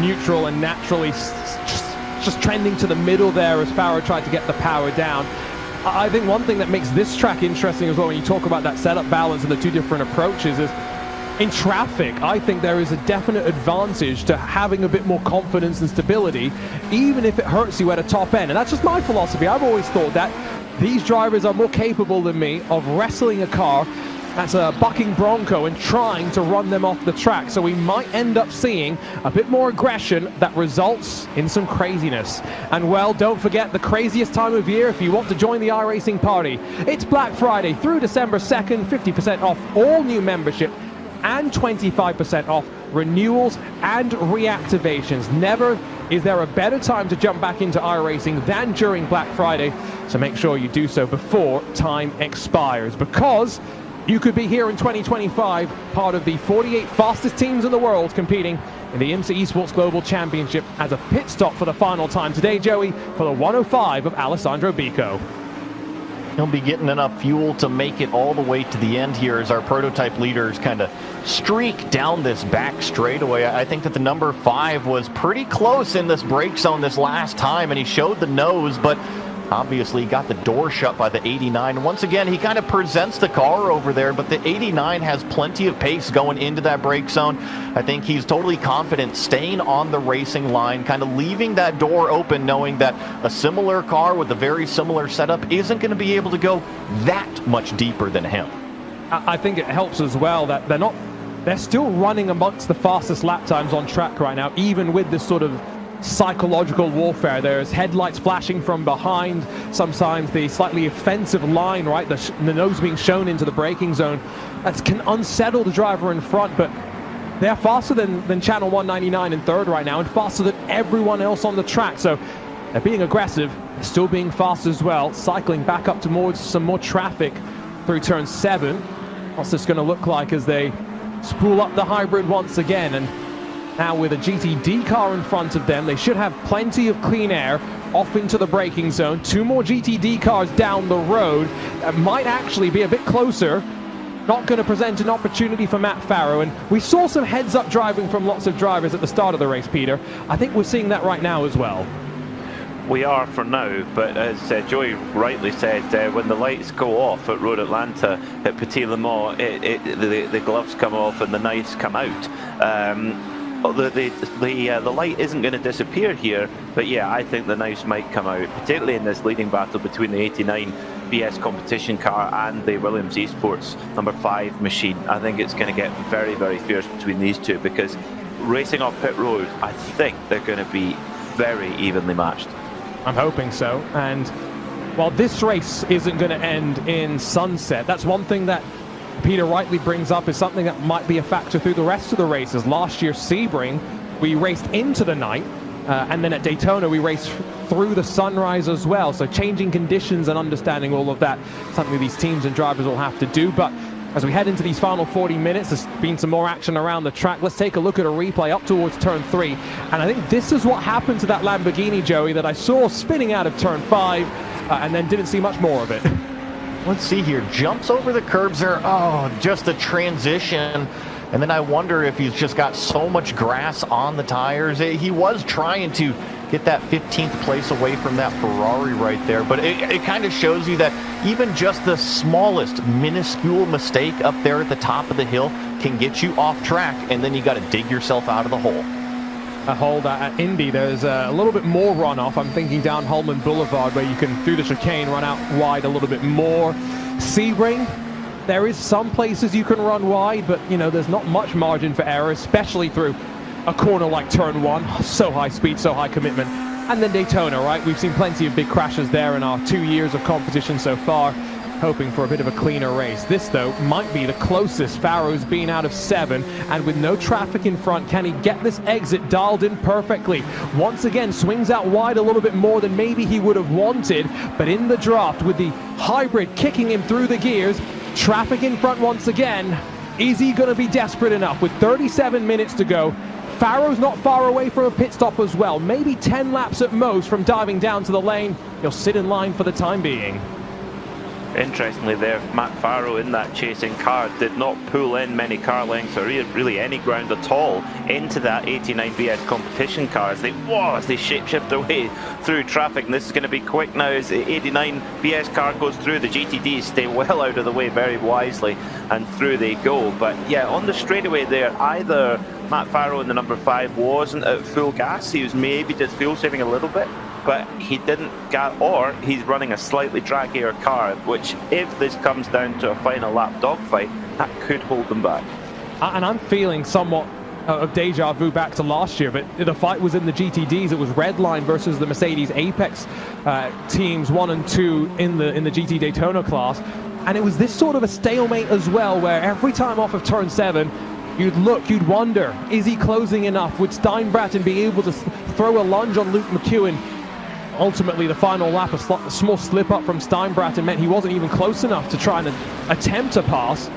Speaker 6: neutral and naturally just trending to the middle there as Farrow tried to get the power down. I think one thing that makes this track interesting as well, when you talk about that setup balance and the two different approaches, is in traffic, I think there is a definite advantage to having a bit more confidence and stability, even if it hurts you at a top end. And that's just my philosophy. I've always thought that these drivers are more capable than me of wrestling a car that's a bucking Bronco and trying to run them off the track. So we might end up seeing a bit more aggression that results in some craziness. And well, don't forget the craziest time of year if you want to join the iRacing party. It's Black Friday through December 2nd, 50% off all new membership and 25% off renewals and reactivations. Never is there a better time to jump back into iRacing than during Black Friday. So make sure you do so before time expires, because you could be here in 2025, part of the 48 fastest teams in the world competing in the IMSA Esports Global Championship as a pit stop for the final time today, Joey, for the 105 of Alessandro Bico.
Speaker 8: He'll be getting enough fuel to make it all the way to the end here as our prototype leaders kind of streak down this back straightaway. I think that the number 5 was pretty close in this brake zone this last time, and he showed the nose, but obviously got the door shut by the 89. Once again, he kind of presents the car over there, but the 89 has plenty of pace going into that brake zone. I think he's totally confident staying on the racing line, kind of leaving that door open, knowing that a similar car with a very similar setup isn't going to be able to go that much deeper than him.
Speaker 6: I think it helps as well that they're still running amongst the fastest lap times on track right now, even with this sort of psychological warfare. There's headlights flashing from behind, sometimes the slightly offensive line, right, the nose being shown into the braking zone, that can unsettle the driver in front. But they're faster than Channel 199 in third right now, and faster than everyone else on the track. So they're being aggressive, still being fast as well, cycling back up towards some more traffic through turn 7. What's this going to look like as they spool up the hybrid once again? And now with a GTD car in front of them, they should have plenty of clean air off into the braking zone. 2 more GTD cars down the road. That might actually be a bit closer. Not going to present an opportunity for Matt Farrow. And we saw some heads-up driving from lots of drivers at the start of the race, Peter. I think we're seeing that right now as well.
Speaker 7: We are for now, but as Joey rightly said, when the lights go off at Road Atlanta, at Petit Le Mans, the gloves come off and the knives come out. The light isn't going to disappear here, but yeah, I think the knives might come out, particularly in this leading battle between the 89 BS competition car and the Williams Esports number 5 machine. I think it's going to get very, very fierce between these two, because racing off pit road, I think they're going to be very evenly matched.
Speaker 6: I'm hoping so. And while this race isn't going to end in sunset, that's one thing that Peter rightly brings up is something that might be a factor through the rest of the races. Last year, Sebring, we raced into the night, and then at Daytona, we raced through the sunrise as well. So changing conditions and understanding all of that, something these teams and drivers will have to do. But as we head into these final 40 minutes, there's been some more action around the track. Let's take a look at a replay up towards turn 3. And I think this is what happened to that Lamborghini, Joey, that I saw spinning out of turn 5 and then didn't see much more of it.
Speaker 8: Let's see here. Jumps over the curbs there. Oh, just a transition. And then I wonder if he's just got so much grass on the tires. He was trying to get that 15th place away from that Ferrari right there. But it kind of shows you that even just the smallest minuscule mistake up there at the top of the hill can get you off track, and then you got to dig yourself out of the hole.
Speaker 6: A hole that at Indy, there's a little bit more runoff. I'm thinking down Holman Boulevard, where you can, through the chicane, run out wide a little bit more. Sebring, there is some places you can run wide, but there's not much margin for error, especially through a corner like turn 1. So high speed, so high commitment. And then Daytona, right? We've seen plenty of big crashes there in our 2 years of competition so far, hoping for a bit of a cleaner race. This, though, might be the closest Farrow's been out of 7, and with no traffic in front, can he get this exit dialed in perfectly? Once again, swings out wide a little bit more than maybe he would have wanted, but in the draft, with the hybrid kicking him through the gears, traffic in front once again. Is he going to be desperate enough? With 37 minutes to go, Farrow's not far away from a pit stop as well. Maybe 10 laps at most from diving down to the lane. He'll sit in line for the time being.
Speaker 7: Interestingly there, Matt Farrow in that chasing car did not pull in many car lengths or really any ground at all into that 89 BS competition car as they shapeshift their way through traffic. And this is going to be quick now as the 89 BS car goes through. The GTDs stay well out of the way very wisely, and through they go. But yeah, on the straightaway there, either Matt Farrow in the number 5 wasn't at full gas. He was maybe just fuel saving a little bit, but he didn't get, or he's running a slightly draggier car, which if this comes down to a final lap dogfight, that could hold them back.
Speaker 6: And I'm feeling somewhat of deja vu back to last year, but the fight was in the GTDs. It was Redline versus the Mercedes Apex teams 1 and 2 in the GT Daytona class, and it was this sort of a stalemate as well, where every time off of turn 7, you'd wonder, is he closing enough? Would Steinbratton be able to throw a lunge on Luke McEwen? Ultimately, the final lap, a small slip up from Steinbratton meant he wasn't even close enough to try and attempt a pass.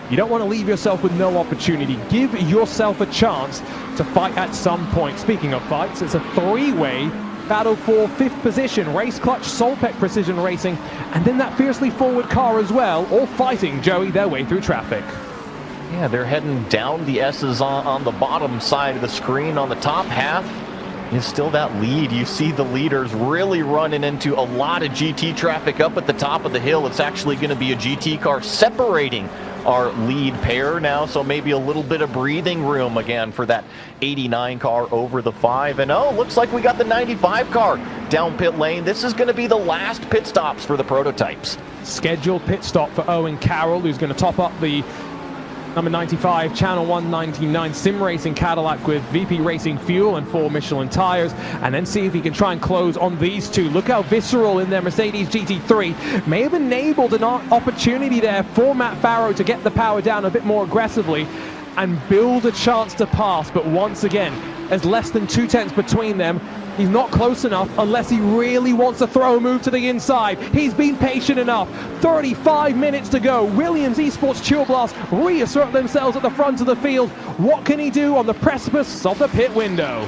Speaker 6: You don't want to leave yourself with no opportunity. Give yourself a chance to fight at some point. Speaking of fights, it's a 3-way battle for 5th position. Race Clutch, Solpec Precision Racing, and then that fiercely forward car as well, all fighting, Joey, their way through traffic.
Speaker 8: Yeah, they're heading down the S's on the bottom side of the screen. On the top half is still that lead. You see the leaders really running into a lot of GT traffic up at the top of the hill. It's actually going to be a GT car separating our lead pair now, so maybe a little bit of breathing room again for that 89 car over the 5. And oh, looks like we got the 95 car down pit lane. This is going to be the last pit stops for the prototypes.
Speaker 6: Scheduled pit stop for Owen Carroll, who's going to top up the number 95 Channel 199 Sim Racing Cadillac with VP Racing fuel and 4 Michelin tires, and then see if he can try and close on these two. Look how visceral in their Mercedes GT3 may have enabled an opportunity there for Matt Farrow to get the power down a bit more aggressively and build a chance to pass. But once again, there's less than 2/10 between them. He's not close enough unless he really wants to throw a move to the inside. He's been patient enough. 35 minutes to go. Williams Esports Chill Blast reassert themselves at the front of the field. What can he do on the precipice of the pit window?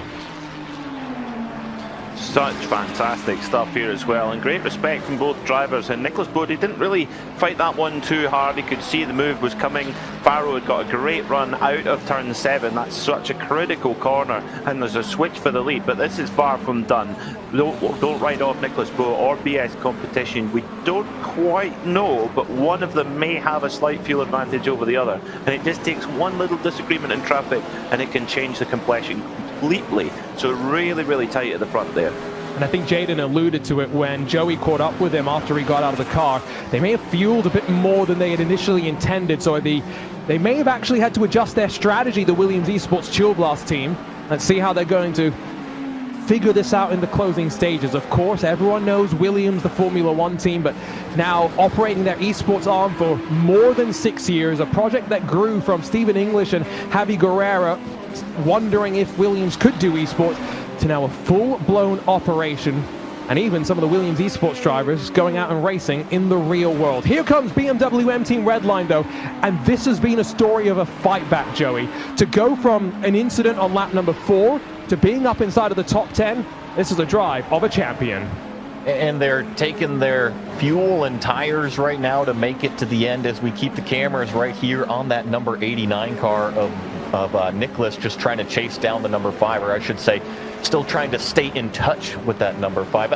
Speaker 7: Such fantastic stuff here as well, and great respect from both drivers. And Nicholas Bodie didn't really fight that one too hard. He could see the move was coming. Farrow had got a great run out of turn 7. That's such a critical corner, and there's a switch for the lead, but this is far from done. Don't write off Nicholas Bodie or BS competition. We don't quite know, but one of them may have a slight fuel advantage over the other, and it just takes one little disagreement in traffic and it can change the complexion completely. So really, really tight at the front there.
Speaker 6: And I think Jaden alluded to it when Joey caught up with him after he got out of the car. They may have fueled a bit more than they had initially intended, so they may have actually had to adjust their strategy, the Williams Esports Chill Blast team. Let's see how they're going to figure this out in the closing stages. Of course, everyone knows Williams, the Formula One team, but now operating their esports arm for more than 6 years, a project that grew from Stephen English and Javi Guerrera wondering if Williams could do esports, to now a full-blown operation, and even some of the Williams esports drivers going out and racing in the real world. Here comes BMW M Team Redline though, and this has been a story of a fight back, Joey. To go from an incident on lap number 4 to being up inside of the top 10, this is a drive of a champion.
Speaker 8: And they're taking their fuel and tires right now to make it to the end as we keep the cameras right here on that number 89 car of Nicholas, just trying to chase down the number 5, or I should say, still trying to stay in touch with that number 5.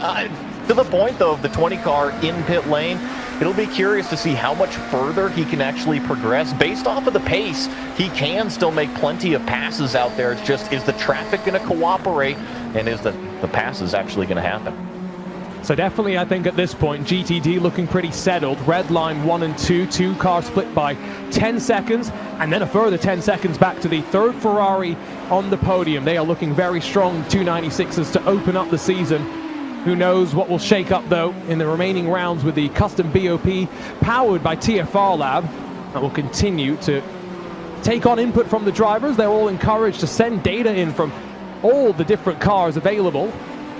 Speaker 8: To the point, though, of the 20 car in pit lane, it'll be curious to see how much further he can actually progress. Based off of the pace, he can still make plenty of passes out there. It's just, is the traffic going to cooperate, and is the passes actually going to happen?
Speaker 6: So definitely, I think at this point, GTD looking pretty settled. Red line 1 and 2, 2 cars split by 10 seconds, and then a further 10 seconds back to the third Ferrari on the podium. They are looking very strong, 296s to open up the season. Who knows what will shake up, though, in the remaining rounds with the custom BOP powered by TFR Lab that will continue to take on input from the drivers. They're all encouraged to send data in from all the different cars available,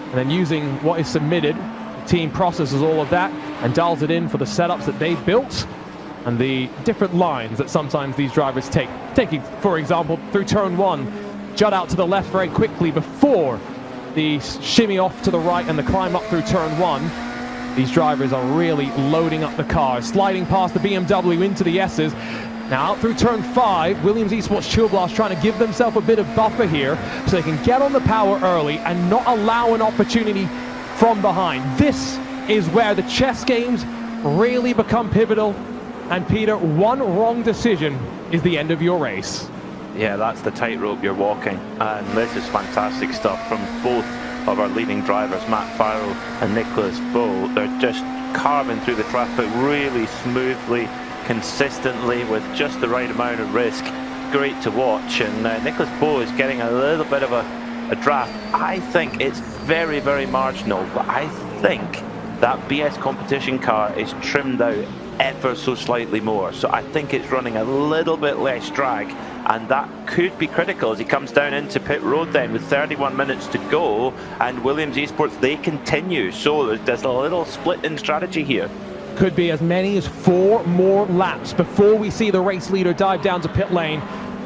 Speaker 6: and then using what is submitted, the team processes all of that and dials it in for the setups that they built and the different lines that sometimes these drivers take. Taking, for example, through turn 1, jut out to the left very quickly before the shimmy off to the right and the climb up through turn 1. These drivers are really loading up the cars, sliding past the BMW into the S's. Now out through turn 5, Williams Esports Chill Blast trying to give themselves a bit of buffer here so they can get on the power early and not allow an opportunity from behind. This is where the chess games really become pivotal. And Peter, one wrong decision is the end of your race.
Speaker 7: Yeah, that's the tightrope you're walking. And this is fantastic stuff from both of our leading drivers, Matt Farrell and Nicholas Bowe. They're just carving through the traffic really smoothly, consistently, with just the right amount of risk. Great to watch, and Nicholas Bowe is getting a little bit of a draft. I think it's very, very marginal, but I think that BS competition car is trimmed out ever so slightly more, so I think it's running a little bit less drag, and that could be critical as he comes down into pit road then with 31 minutes to go, and Williams Esports, they continue, so there's a little split in strategy here.
Speaker 6: Could be as many as 4 more laps before we see the race leader dive down to pit lane.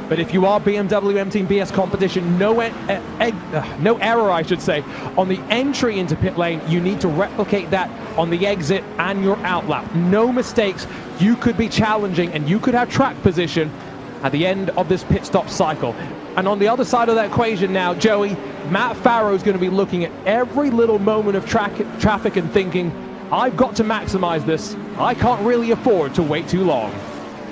Speaker 6: But if you are BMW M Team BS competition, no error, I should say, on the entry into pit lane. You need to replicate that on the exit and your out lap. No mistakes. You could be challenging and you could have track position at the end of this pit stop cycle. And on the other side of that equation now, Joey, Matt Farrow is going to be looking at every little moment of traffic and thinking, I've got to maximize this. I can't really afford to wait too long.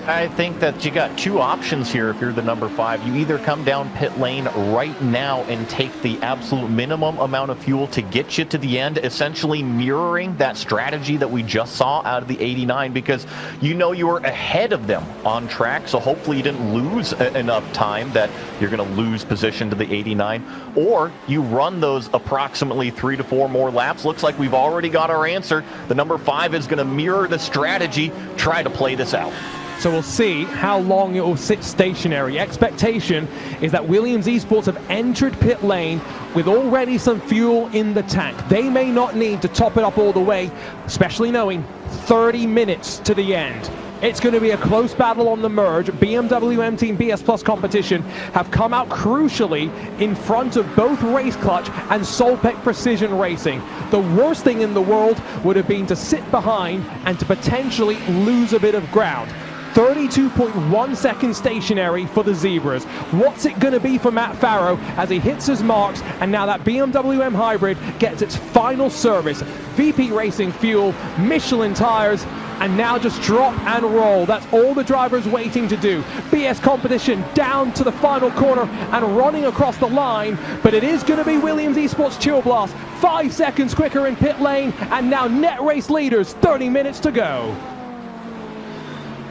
Speaker 8: I think that you got 2 options here if you're the number 5. You either come down pit lane right now and take the absolute minimum amount of fuel to get you to the end, essentially mirroring that strategy that we just saw out of the 89, because you know you were ahead of them on track, so hopefully you didn't lose enough time that you're going to lose position to the 89. Or you run those approximately 3 to 4 more laps. Looks like we've already got our answer. The number 5 is going to mirror the strategy, try to play this out.
Speaker 6: So we'll see how long it will sit stationary. Expectation is that Williams Esports have entered pit lane with already some fuel in the tank. They may not need to top it up all the way, especially knowing 30 minutes to the end. It's going to be a close battle on the merge. BMW M Team BS Plus competition have come out crucially in front of both Race Clutch and Solpec Precision Racing. The worst thing in the world would have been to sit behind and to potentially lose a bit of ground. 32.1 seconds stationary for the Zebras. What's it going to be for Matt Farrow as he hits his marks, and now that BMW M Hybrid gets its final service. VP Racing fuel, Michelin tires, and now just drop and roll. That's all the driver's waiting to do. BS competition down to the final corner and running across the line, but it is going to be Williams Esports Chill Blast, 5 seconds quicker in pit lane, and now net race leaders, 30 minutes to go.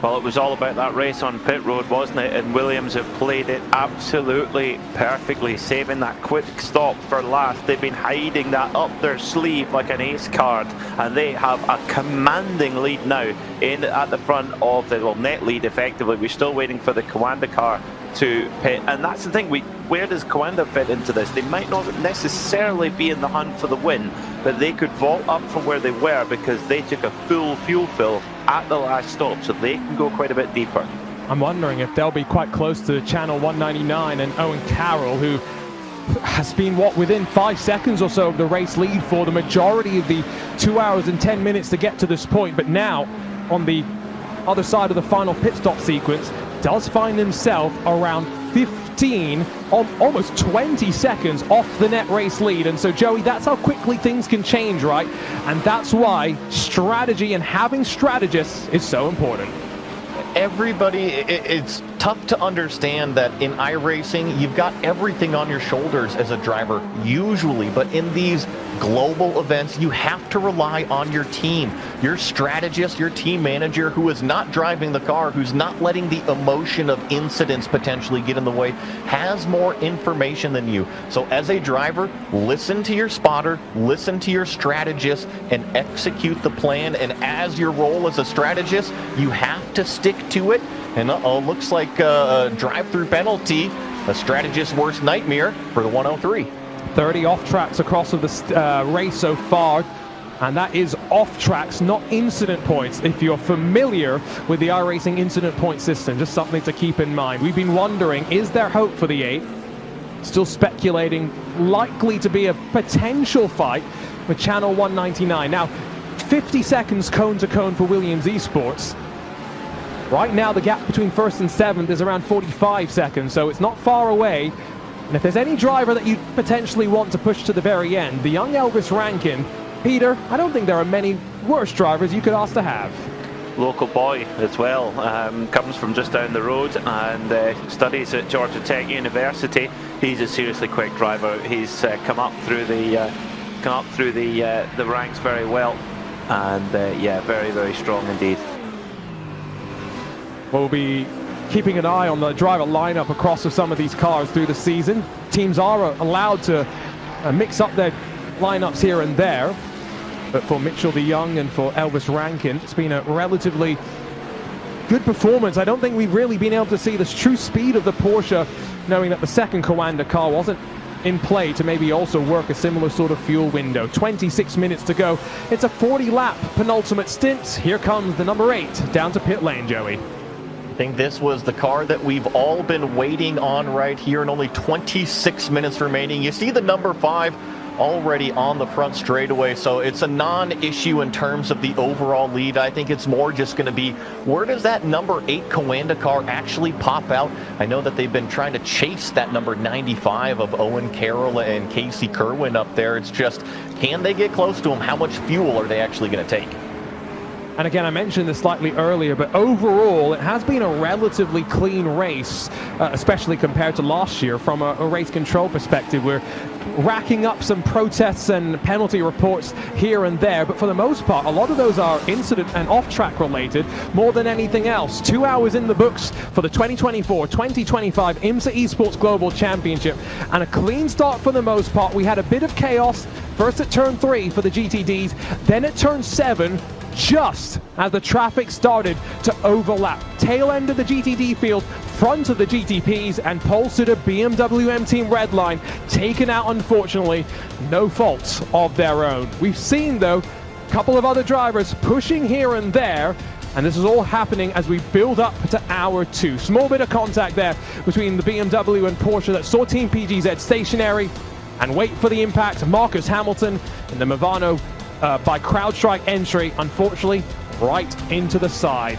Speaker 7: Well, it was all about that race on pit road, wasn't it? And Williams have played it absolutely perfectly, saving that quick stop for last. They've been hiding that up their sleeve like an ace card, and they have a commanding lead now in at the front of the, well, net lead effectively. We're still waiting for the Coanda car to pit, and that's the thing, where does Coanda fit into this? They might not necessarily be in the hunt for the win, but they could vault up from where they were because they took a full fuel fill at the last stop, so they can go quite a bit deeper.
Speaker 6: I'm wondering if they'll be quite close to Channel 199 and Owen Carroll, who has been, within 5 seconds or so of the race lead for the majority of the 2 hours and 10 minutes to get to this point, but now on the other side of the final pit stop sequence, does find himself around 15, almost 20 seconds off the net race lead. And so, Joey, that's how quickly things can change, right? And that's why strategy and having strategists is so important.
Speaker 8: Everybody, it's tough to understand that in iRacing, you've got everything on your shoulders as a driver, usually, but in these global events, you have to rely on your team, your strategist, your team manager, who is not driving the car, who's not letting the emotion of incidents potentially get in the way, has more information than you. So as a driver, listen to your spotter, listen to your strategist, and execute the plan. And as your role as a strategist, you have to stick to it. And looks like a drive-through penalty, a strategist's worst nightmare for the 103.
Speaker 6: 30 off tracks across of the race so far, and that is off tracks, not incident points. If you're familiar with the iRacing incident point system, just something to keep in mind. We've been wondering, is there hope for the 8? Still speculating, likely to be a potential fight with Channel 199. Now, 50 seconds cone to cone for Williams Esports. Right now, the gap between 1st and 7th is around 45 seconds, so it's not far away. And if there's any driver that you potentially want to push to the very end, the young Elvis Rankin, Peter, I don't think there are many worse drivers you could ask to have.
Speaker 7: Local boy as well, comes from just down the road and studies at Georgia Tech University. He's a seriously quick driver. He's come up through the ranks very well, and yeah, very, very strong indeed.
Speaker 6: We'll be keeping an eye on the driver lineup across of some of these cars through the season. Teams are allowed to mix up their lineups here and there, but for Mitchell de Jong and for Elvis Rankin, it's been a relatively good performance. I don't think we've really been able to see the true speed of the Porsche, knowing that the second Coanda car wasn't in play to maybe also work a similar sort of fuel window. 26 minutes to go. It's a 40-lap penultimate stint. Here comes the number 8 down to pit lane, Joey.
Speaker 8: I think this was the car that we've all been waiting on right here, and only 26 minutes remaining. You see the number 5 already on the front straightaway, so it's a non-issue in terms of the overall lead. I think it's more just going to be, where does that number 8 Coanda car actually pop out? I know that they've been trying to chase that number 95 of Owen Carroll and Casey Kerwin up there. It's just, can they get close to him? How much fuel are they actually going to take?
Speaker 6: And again, I mentioned this slightly earlier, but overall, it has been a relatively clean race, especially compared to last year from a race control perspective. We're racking up some protests and penalty reports here and there, but for the most part, a lot of those are incident and off-track related more than anything else. 2 hours in the books for the 2024-2025 IMSA Esports Global Championship, and a clean start for the most part. We had a bit of chaos, first at turn 3 for the GTDs, then at turn 7, just as the traffic started to overlap. Tail end of the GTD field, front of the GTPs, and pole sitter BMW M Team Redline taken out, unfortunately, no fault of their own. We've seen, though, a couple of other drivers pushing here and there, and this is all happening as we build up to hour 2. Small bit of contact there between the BMW and Porsche that saw Team PGZ stationary and wait for the impact. Marcus Hamilton and the Movano by CrowdStrike entry, unfortunately, right into the side.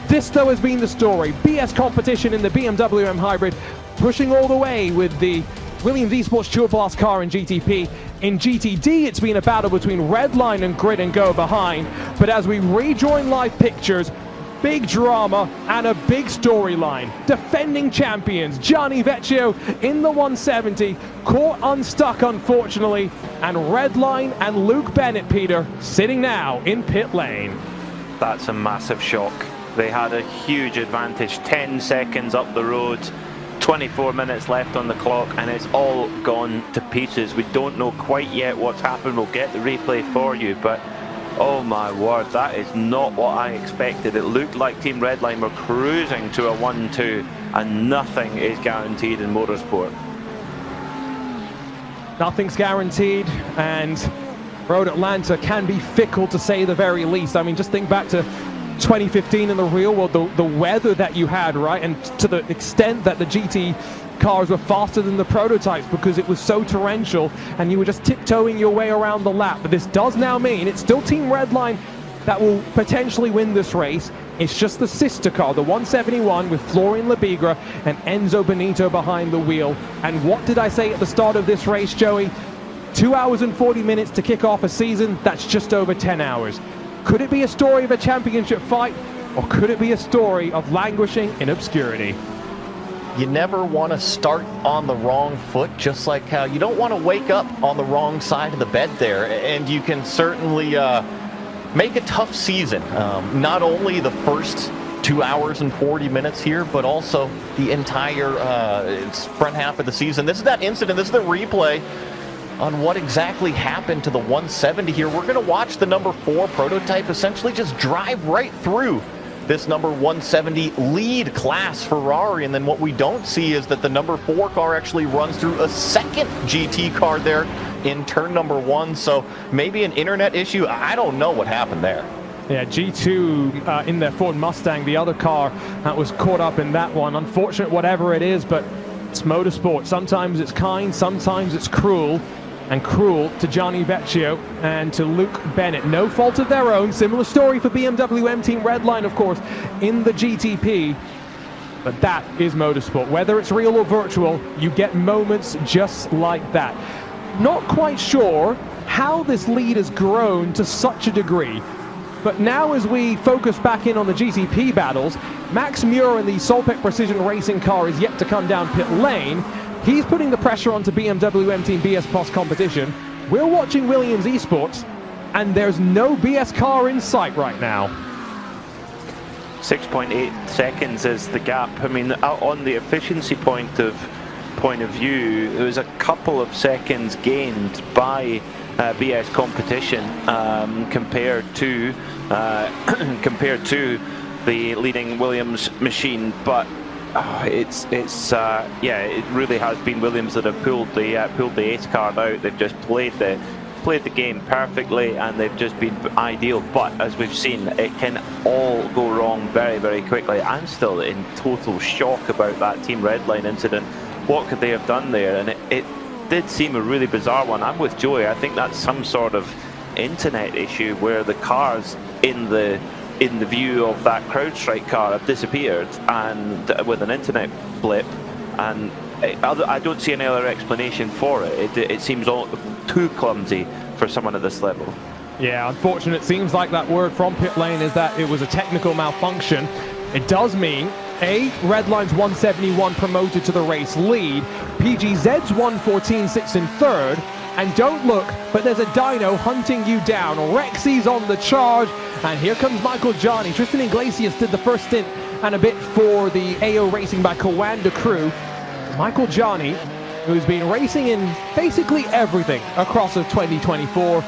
Speaker 6: This, though, has been the story. BS competition in the BMW M Hybrid, pushing all the way with the Williams Esports Tour Blast car in GTP. In GTD, it's been a battle between Redline and Grid and Go behind. But as we rejoin live pictures, big drama and a big storyline. Defending champions Gianni Vecchio in the 170, caught unstuck unfortunately, and Redline and Luke Bennett, Peter, sitting now in pit lane.
Speaker 7: That's a massive shock. They had a huge advantage, 10 seconds up the road, 24 minutes left on the clock, and it's all gone to pieces. We don't know quite yet what's happened. We'll get the replay for you, but oh my word, that is not what I expected. It looked like Team Redline were cruising to a 1-2, and nothing is guaranteed in motorsport.
Speaker 6: Nothing's guaranteed, and Road Atlanta can be fickle to say the very least. I mean, just think back to 2015 in the real world, the weather that you had, right? And to the extent that the GT cars were faster than the prototypes because it was so torrential and you were just tiptoeing your way around the lap. But this does now mean it's still Team Redline that will potentially win this race. It's just the sister car, the 171, with Florian Lebigra and Enzo Benito behind the wheel. And what did I say at the start of this race, Joey? 2 hours and 40 minutes to kick off a season. That's just over 10 hours. Could it be a story of a championship fight, or could it be a story of languishing in obscurity?
Speaker 8: You never want to start on the wrong foot, just like how you don't want to wake up on the wrong side of the bed there. And you can certainly make a tough season. Not only the first 2 hours and 40 minutes here, but also the entire front half of the season. This is that incident, this is the replay on what exactly happened to the 170 here. We're going to watch the number 4 prototype essentially just drive right through this number 170 lead class Ferrari, and then what we don't see is that the number 4 car actually runs through a second GT car there in turn number 1. So maybe an internet issue. I don't know what happened there.
Speaker 6: Yeah, G2 in their Ford Mustang, the other car that was caught up in that one. Unfortunate, whatever it is, but it's motorsport. Sometimes it's kind, sometimes it's cruel. And cruel to Gianni Vecchio and to Luke Bennett. No fault of their own. Similar story for BMW M Team Redline, of course, in the GTP. But that is motorsport. Whether it's real or virtual, you get moments just like that. Not quite sure how this lead has grown to such a degree. But now as we focus back in on the GTP battles, Max Muir in the Solpec Precision Racing car is yet to come down pit lane. He's putting the pressure onto BMW M Team BS Plus competition. We're watching Williams Esports, and there's no BS car in sight right now.
Speaker 7: 6.8 seconds is the gap. I mean, on the efficiency point of view, there was a couple of seconds gained by BS competition compared to the leading Williams machine, but it really has been Williams that have pulled the ace card out. They've just played the game perfectly, and they've just been ideal. But as we've seen, it can all go wrong very, very quickly. I'm still in total shock about that Team Redline incident. What could they have done there? And it did seem a really bizarre one. I'm with Joey. I think that's some sort of internet issue where the cars in the view of that CrowdStrike car have disappeared, and with an internet blip, and I don't see any other explanation for it. It seems all too clumsy for someone at this level.
Speaker 6: Yeah, unfortunate. It seems like that word from pit lane is that it was a technical malfunction. It does mean Redline's 171 promoted to the race lead, PGZ's 114 sits in third, and don't look, but there's a dyno hunting you down. Rexy's on the charge, and here comes Michael Johnny. Tristan Iglesias did the first stint and a bit for the AO Racing by Coanda crew. Michael Johnny, who's been racing in basically everything across of 2024.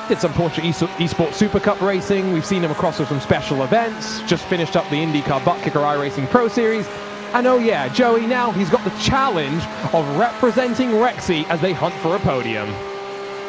Speaker 6: Did some Porsche Esports Super Cup racing. We've seen him across with some special events. Just finished up the IndyCar Butt Kicker iRacing Pro Series. And oh yeah, Joey, now he's got the challenge of representing Rexy as they hunt for a podium.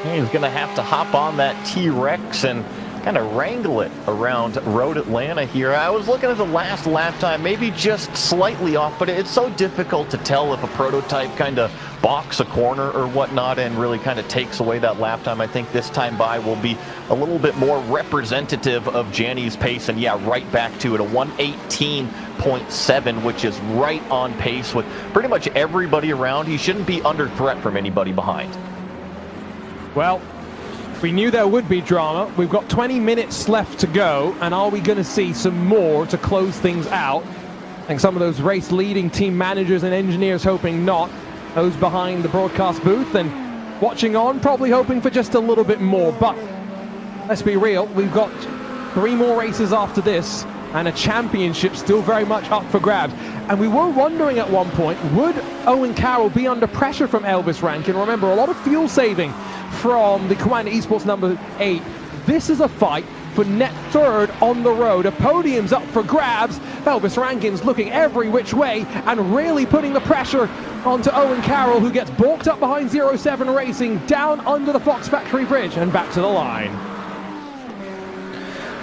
Speaker 8: He's going to have to hop on that T-Rex and kind of wrangle it around Road Atlanta here. I was looking at the last lap time, maybe just slightly off, but it's so difficult to tell if a prototype kind of balks a corner or whatnot and really kind of takes away that lap time. I think this time by will be a little bit more representative of Gianni's pace, and yeah, right back to it, a 118.7, which is right on pace with pretty much everybody around. He shouldn't be under threat from anybody behind.
Speaker 6: Well, we knew there would be drama. We've got 20 minutes left to go, and are we going to see some more to close things out? I think some of those race leading team managers and engineers hoping not. Those behind the broadcast booth and watching on probably hoping for just a little bit more. But let's be real, we've got 3 more races after this. and a championship still very much up for grabs. And we were wondering at one point, would Owen Carroll be under pressure from Elvis Rankin? Remember, a lot of fuel saving from the Commander Esports number 8. This is a fight for net third on the road. A podium's up for grabs. Elvis Rankin's looking every which way and really putting the pressure onto Owen Carroll, who gets balked up behind 07 Racing, down under the Fox Factory Bridge and back to the line.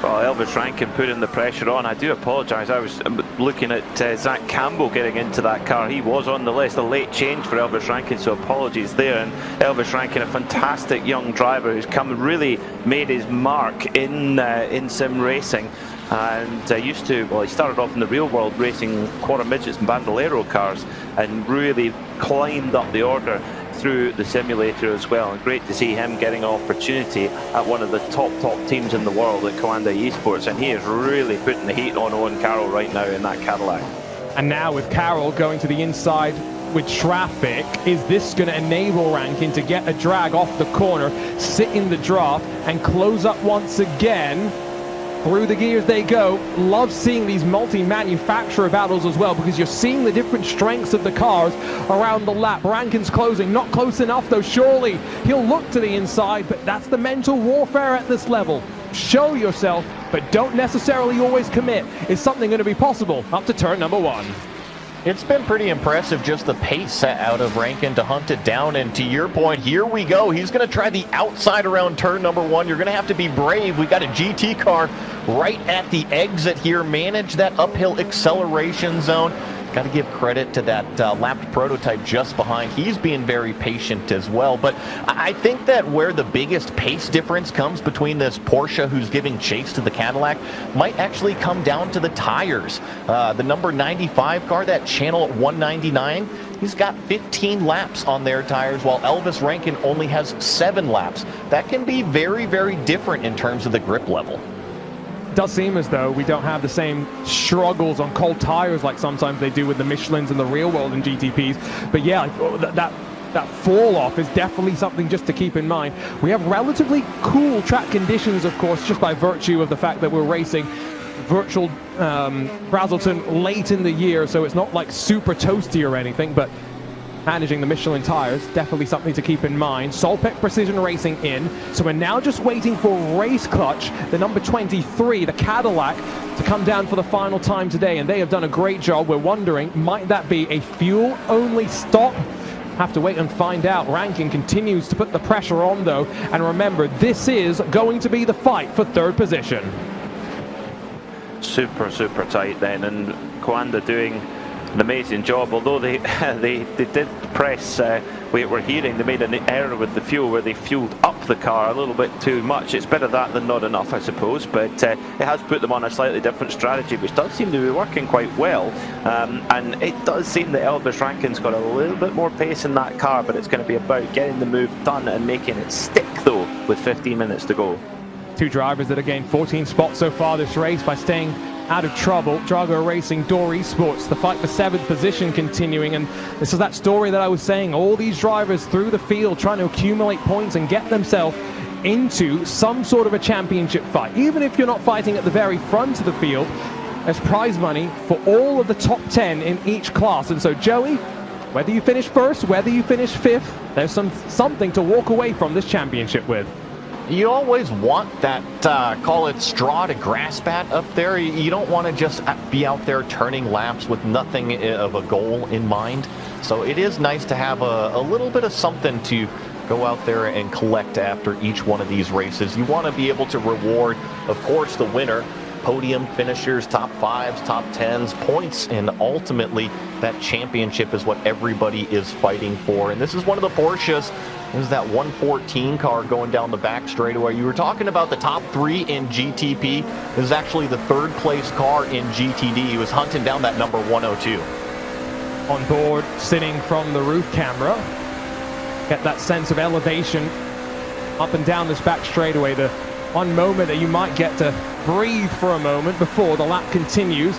Speaker 7: Well, Elvis Rankin putting the pressure on. I do apologise. I was looking at Zach Campbell getting into that car. He was on the list. A late change for Elvis Rankin, so apologies there. And Elvis Rankin, a fantastic young driver who's really made his mark in sim racing. And he started off in the real world racing quarter midgets and bandolero cars and really climbed up the order through the simulator as well, and great to see him getting an opportunity at one of the top teams in the world at Commander Esports, and he is really putting the heat on Owen Carroll right now in that Cadillac.
Speaker 6: And now with Carroll going to the inside with traffic, is this going to enable Rankin to get a drag off the corner, sit in the draft and close up once again? Through the gears they go. Love seeing these multi-manufacturer battles as well, because you're seeing the different strengths of the cars around the lap. Rankin's closing, not close enough though. Surely he'll look to the inside, but that's the mental warfare at this level. Show yourself, but don't necessarily always commit. Is something going to be possible up to turn number 1?
Speaker 8: It's been pretty impressive, just the pace set out of Rankin to hunt it down. And to your point, here we go. He's going to try the outside around turn number 1. You're going to have to be brave. We got a GT car right at the exit here. Manage that uphill acceleration zone. Got to give credit to that lapped prototype just behind. He's being very patient as well. But I think that where the biggest pace difference comes between this Porsche, who's giving chase to the Cadillac, might actually come down to the tires. The number 95 car, that Channel 199, he's got 15 laps on their tires, while Elvis Rankin only has 7 laps. That can be very, very different in terms of the grip level.
Speaker 6: Does seem as though we don't have the same struggles on cold tires like sometimes they do with the Michelins in the real world and GTPs. But yeah, that fall off is definitely something just to keep in mind. We have relatively cool track conditions, of course, just by virtue of the fact that we're racing virtual Brazelton late in the year, so it's not like super toasty or anything, but managing the Michelin tires, definitely something to keep in mind. Solpec Precision Racing in, so we're now just waiting for Race Clutch, the number 23, the Cadillac, to come down for the final time today, and they have done a great job. We're wondering, might that be a fuel-only stop? Have to wait and find out. Rankin continues to put the pressure on though, and remember, this is going to be the fight for third position.
Speaker 7: Super tight then, and Coanda doing an amazing job, although they did press, we're hearing they made an error with the fuel where they fueled up the car a little bit too much. It's better that than not enough, I suppose, but it has put them on a slightly different strategy, which does seem to be working quite well. And it does seem that Elvis Rankin's got a little bit more pace in that car, but it's going to be about getting the move done and making it stick though with 15 minutes to go.
Speaker 6: 2 drivers that have gained 14 spots so far this race by staying out of trouble. Drago Racing, Door Esports, the fight for 7th position continuing, and this is that story that I was saying, all these drivers through the field trying to accumulate points and get themselves into some sort of a championship fight. Even if you're not fighting at the very front of the field, there's prize money for all of the top 10 in each class. And so Joey, whether you finish first, whether you finish 5th, there's something to walk away from this championship with.
Speaker 8: You always want that, call it straw to grasp at up there. You don't want to just be out there turning laps with nothing of a goal in mind. So it is nice to have a little bit of something to go out there and collect after each one of these races. You want to be able to reward, of course, the winner, podium finishers, top 5s, top 10s, points, and ultimately that championship is what everybody is fighting for. And this is one of the Porsches. This is that 114 car going down the back straightaway. You were talking about the top 3 in GTP. This is actually the 3rd place car in GTD. He was hunting down that number 102.
Speaker 6: On board, sitting from the roof camera. Get that sense of elevation up and down this back straightaway. The one moment that you might get to breathe for a moment before the lap continues.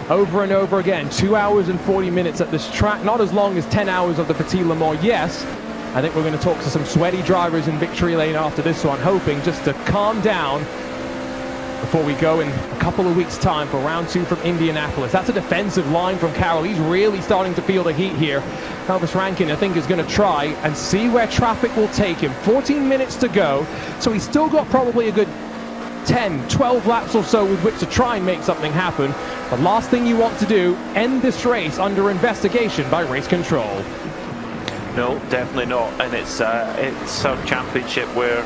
Speaker 6: Over and over again, 2 hours and 40 minutes at this track. Not as long as 10 hours of the Petit Le Mans, yes. I think we're going to talk to some sweaty drivers in victory lane after this one, hoping just to calm down before we go in a couple of weeks' time for round 2 from Indianapolis. That's a defensive line from Carroll. He's really starting to feel the heat here. Elvis Rankin, I think, is going to try and see where traffic will take him. 14 minutes to go, so he's still got probably a good 10, 12 laps or so with which to try and make something happen. The last thing you want to do, end this race under investigation by race control.
Speaker 7: No, definitely not. And it's a championship where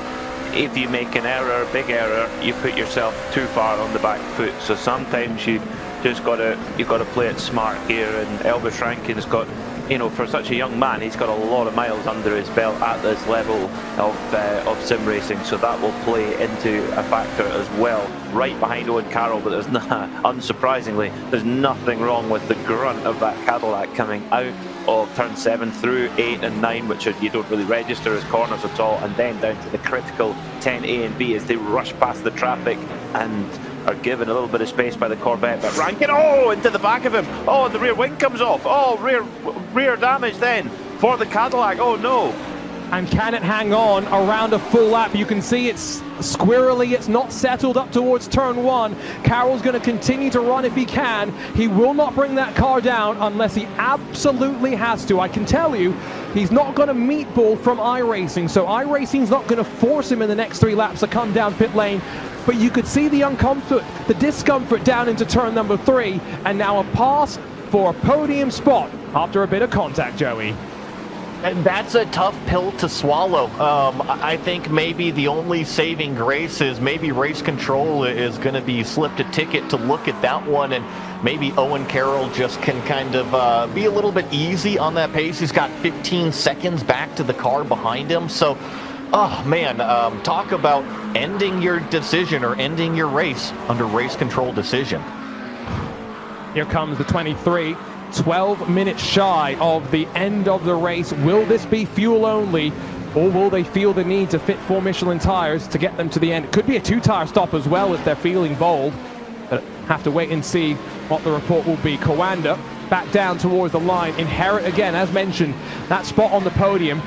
Speaker 7: if you make an error, a big error, you put yourself too far on the back foot. So sometimes you just got to play it smart here. And Elvis Rankin's got, you know, for such a young man, he's got a lot of miles under his belt at this level of sim racing, so that will play into a factor as well. Right behind Owen Carroll, but there's unsurprisingly, there's nothing wrong with the grunt of that Cadillac coming out of turn 7 through 8 and 9, which you don't really register as corners at all, and then down to the critical 10A and B as they rush past the traffic and are given a little bit of space by the Corvette. But Rankin, into the back of him. Oh, and the rear wing comes off. Oh, rear damage then for the Cadillac. Oh no.
Speaker 6: And can it hang on around a full lap? You can see it's squirrely, it's not settled up towards turn 1. Carroll's going to continue to run if he can. He will not bring that car down unless he absolutely has to. I can tell you, he's not going to meatball from iRacing, so iRacing's not going to force him in the next 3 laps to come down pit lane. But you could see the discomfort down into turn number 3, and now a pass for a podium spot after a bit of contact, Joey.
Speaker 8: And that's a tough pill to swallow. I think maybe the only saving grace is maybe race control is going to be slipped a ticket to look at that one, and maybe Owen Carroll just can kind of be a little bit easy on that pace. He's got 15 seconds back to the car behind him. So, oh man, talk about ending your decision or ending your race under race control decision.
Speaker 6: Here comes the 23. 12 minutes shy of the end of the race. Will this be fuel only, or will they feel the need to fit 4 Michelin tires to get them to the end? It could be a 2-tire stop as well if they're feeling bold, but have to wait and see what the report will be. Kawanda back down towards the line. Inherit again, as mentioned, that spot on the podium.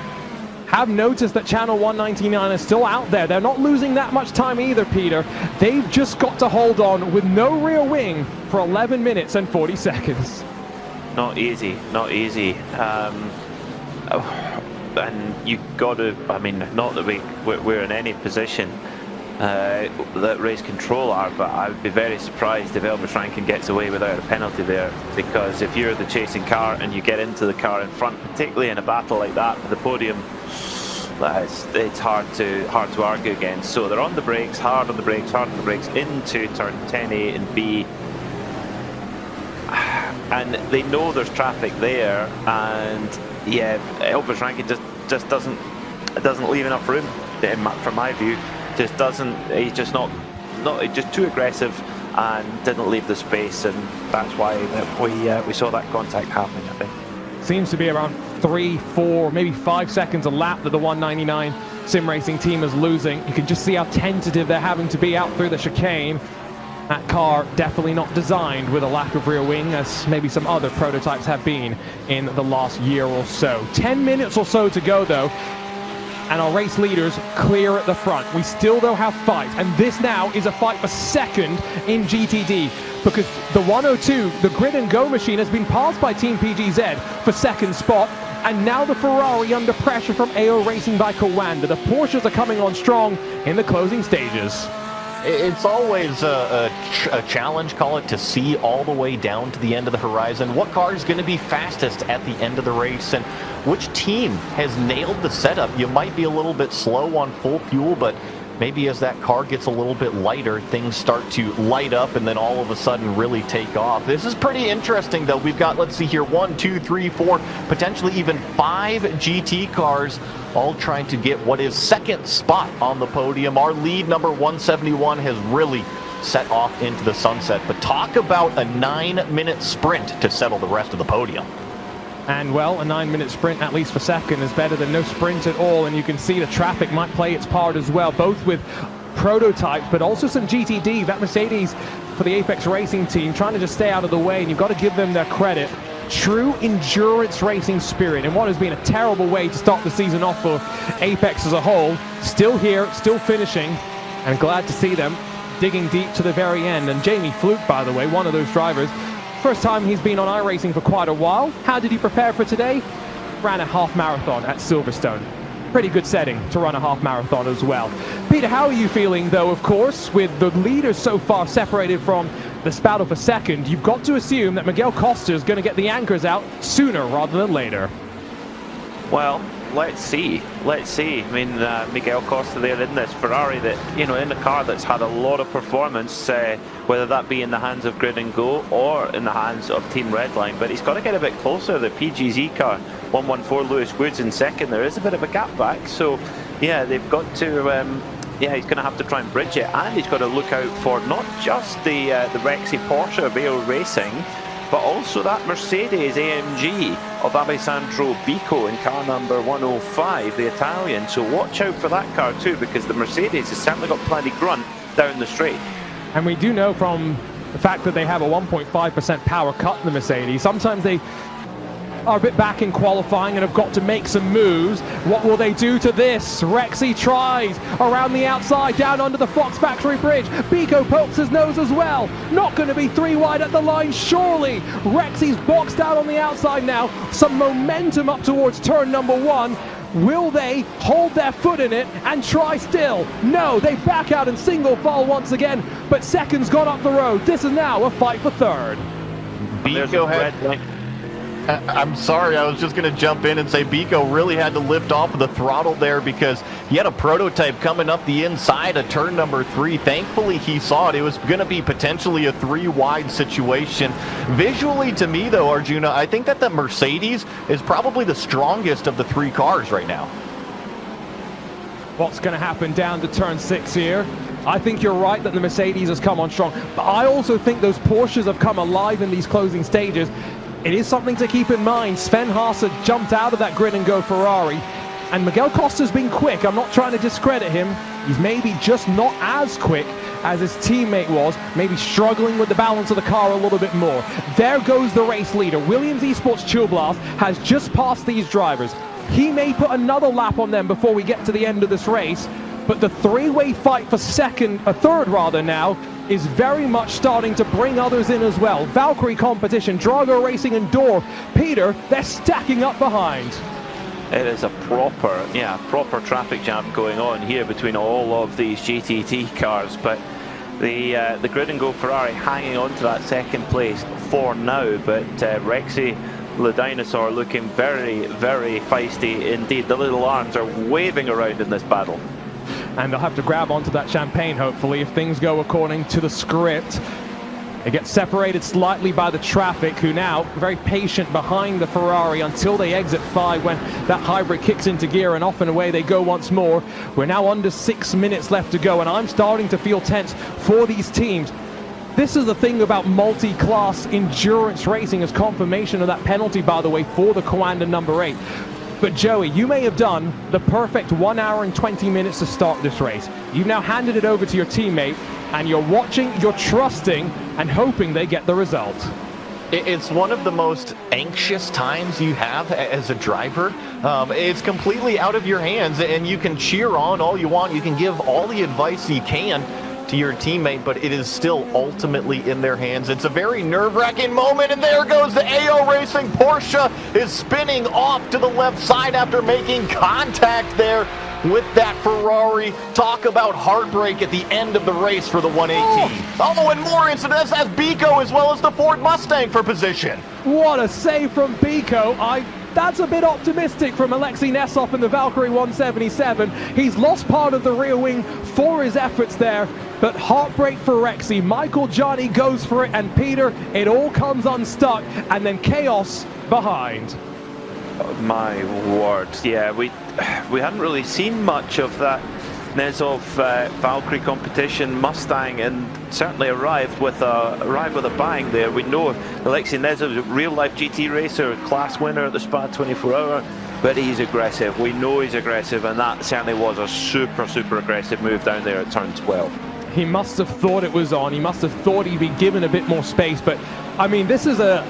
Speaker 6: Have noticed that Channel 199 is still out there. They're not losing that much time either, Peter. They've just got to hold on with no rear wing for 11 minutes and 40 seconds.
Speaker 7: Not easy, not easy. And you got to, I mean, not that we're in any position that race control are, but I would be very surprised if Elvis Rankin gets away without a penalty there, because if you're the chasing car and you get into the car in front, particularly in a battle like that for the podium, it's hard to argue against. So they're on the brakes, hard on the brakes, into turn 10A and B. And they know there's traffic there, and yeah, Elvis Rankin just doesn't leave enough room from my view. Just doesn't. He's just just too aggressive and didn't leave the space, and that's why we saw that contact happening, I think.
Speaker 6: Seems to be around 3, 4, maybe 5 seconds a lap that the 199 sim racing team is losing. You can just see how tentative they're having to be out through the chicane. That car definitely not designed with a lack of rear wing, as maybe some other prototypes have been in the last year or so. 10 minutes or so to go though, and our race leaders clear at the front. We still though have fight, and this now is a fight for second in GTD, because the 102, the grid and go machine, has been passed by Team PGZ for second spot, and now the Ferrari under pressure from AO Racing by Kawanda. The Porsches are coming on strong in the closing stages.
Speaker 8: It's always a challenge, call it, to see all the way down to the end of the horizon. What car is going to be fastest at the end of the race, and which team has nailed the setup? You might be a little bit slow on full fuel, but maybe as that car gets a little bit lighter, things start to light up and then all of a sudden really take off. This is pretty interesting, though. We've got, let's see here, 1, 2, 3, 4, potentially even 5 GT cars all trying to get what is second spot on the podium. Our lead, number 171, has really set off into the sunset. But talk about a 9-minute sprint to settle the rest of the podium.
Speaker 6: And well, a 9-minute sprint, at least for second, is better than no sprint at all. And you can see the traffic might play its part as well, both with prototypes, but also some GTD. That Mercedes for the Apex Racing team trying to just stay out of the way, and you've got to give them their credit. True endurance racing spirit in what has been a terrible way to start the season off for Apex as a whole. Still here, still finishing, and glad to see them digging deep to the very end. And Jamie Fluke, by the way, one of those drivers, first time he's been on iRacing for quite a while. How did he prepare for today? Ran a half marathon at Silverstone. Pretty good setting to run a half marathon as well. Peter, how are you feeling though, of course, with the leaders so far separated from this battle for second? You've got to assume that Miguel Costa is going to get the anchors out sooner rather than later.
Speaker 7: Well, let's see. Let's see. I mean, Miguel Costa there in this Ferrari that, you know, in a car that's had a lot of performance, whether that be in the hands of Grid and Go or in the hands of Team Redline. But he's got to get a bit closer. The PGZ car, 114, Lewis Woods in second. There is a bit of a gap back. So, yeah, they've got to... yeah, he's going to have to try and bridge it, and he's got to look out for not just the Rexy Porsche Veo Racing, but also that Mercedes AMG of Alessandro Bico in car number 105, the Italian. So watch out for that car too, because the Mercedes has certainly got plenty grunt down the straight.
Speaker 6: And we do know from the fact that they have a 1.5% power cut in the Mercedes, sometimes they are a bit back in qualifying and have got to make some moves. What will they do to this? Rexy tries around the outside, down under the Fox Factory Bridge. Bico pokes his nose as well. Not going to be 3 wide at the line, surely. Rexy's boxed out on the outside now. Some momentum up towards turn number 1. Will they hold their foot in it and try still? No, they back out in single file once again, but second's gone up the road. This is now a fight for third.
Speaker 8: Bico had... I'm sorry, I was just going to jump in and say Bico really had to lift off of the throttle there because he had a prototype coming up the inside of turn number 3. Thankfully, he saw it. It was going to be potentially a 3-wide situation. Visually, to me, though, Arjuna, I think that the Mercedes is probably the strongest of the 3 cars right now.
Speaker 6: What's going to happen down to turn 6 here? I think you're right that the Mercedes has come on strong, but I also think those Porsches have come alive in these closing stages. It is something to keep in mind. Sven Haas had jumped out of that Grid and Go Ferrari, and Miguel Costa's been quick. I'm not trying to discredit him. He's maybe just not as quick as his teammate was, maybe struggling with the balance of the car a little bit more. There goes the race leader. Williams Esports Chill Blast has just passed these drivers. He may put another lap on them before we get to the end of this race, but the 3-way fight for third now, is very much starting to bring others in as well. Valkyrie competition, Drago Racing and Door. Peter, they're stacking up behind.
Speaker 7: It is a proper traffic jam going on here between all of these GTT cars, but the Grid and Go Ferrari hanging on to that second place for now, but Rexy, the dinosaur, looking very, very feisty indeed. The little arms are waving around in this battle.
Speaker 6: And they'll have to grab onto that champagne, hopefully, if things go according to the script. It gets separated slightly by the traffic, who now very patient behind the Ferrari until they exit 5 when that hybrid kicks into gear, and off and away they go once more. We're now under 6 minutes left to go, and I'm starting to feel tense for these teams. This is the thing about multi-class endurance racing, as confirmation of that penalty, by the way, for the Coanda number 8. But Joey, you may have done the perfect 1 hour and 20 minutes to start this race. You've now handed it over to your teammate, and you're watching, you're trusting, and hoping they get the result.
Speaker 8: It's one of the most anxious times you have as a driver. It's completely out of your hands, and you can cheer on all you want. You can give all the advice you can to your teammate, but it is still ultimately in their hands. It's a very nerve-wracking moment, and there goes the AO Racing Porsche is spinning off to the left side after making contact there with that Ferrari. Talk about heartbreak at the end of the race for the 118. Oh, and more incidents as Bico as well as the Ford Mustang for position.
Speaker 6: What a save from Bico. That's a bit optimistic from Alexei Nesov in the Valkyrie 177. He's lost part of the rear wing for his efforts there, but heartbreak for Rexy. Michael Johnny goes for it, and Peter, it all comes unstuck, and then chaos behind.
Speaker 7: Oh, my word. Yeah, we hadn't really seen much of that Nesov Valkyrie competition. Mustang, and certainly arrived with a bang there. We know Alexei Nesov is a real-life GT racer, class winner at the Spa 24-hour, but he's aggressive. We know he's aggressive, and that certainly was a super aggressive move down there at turn 12.
Speaker 6: He must have thought it was on. He must have thought he'd be given a bit more space, but I mean, this is a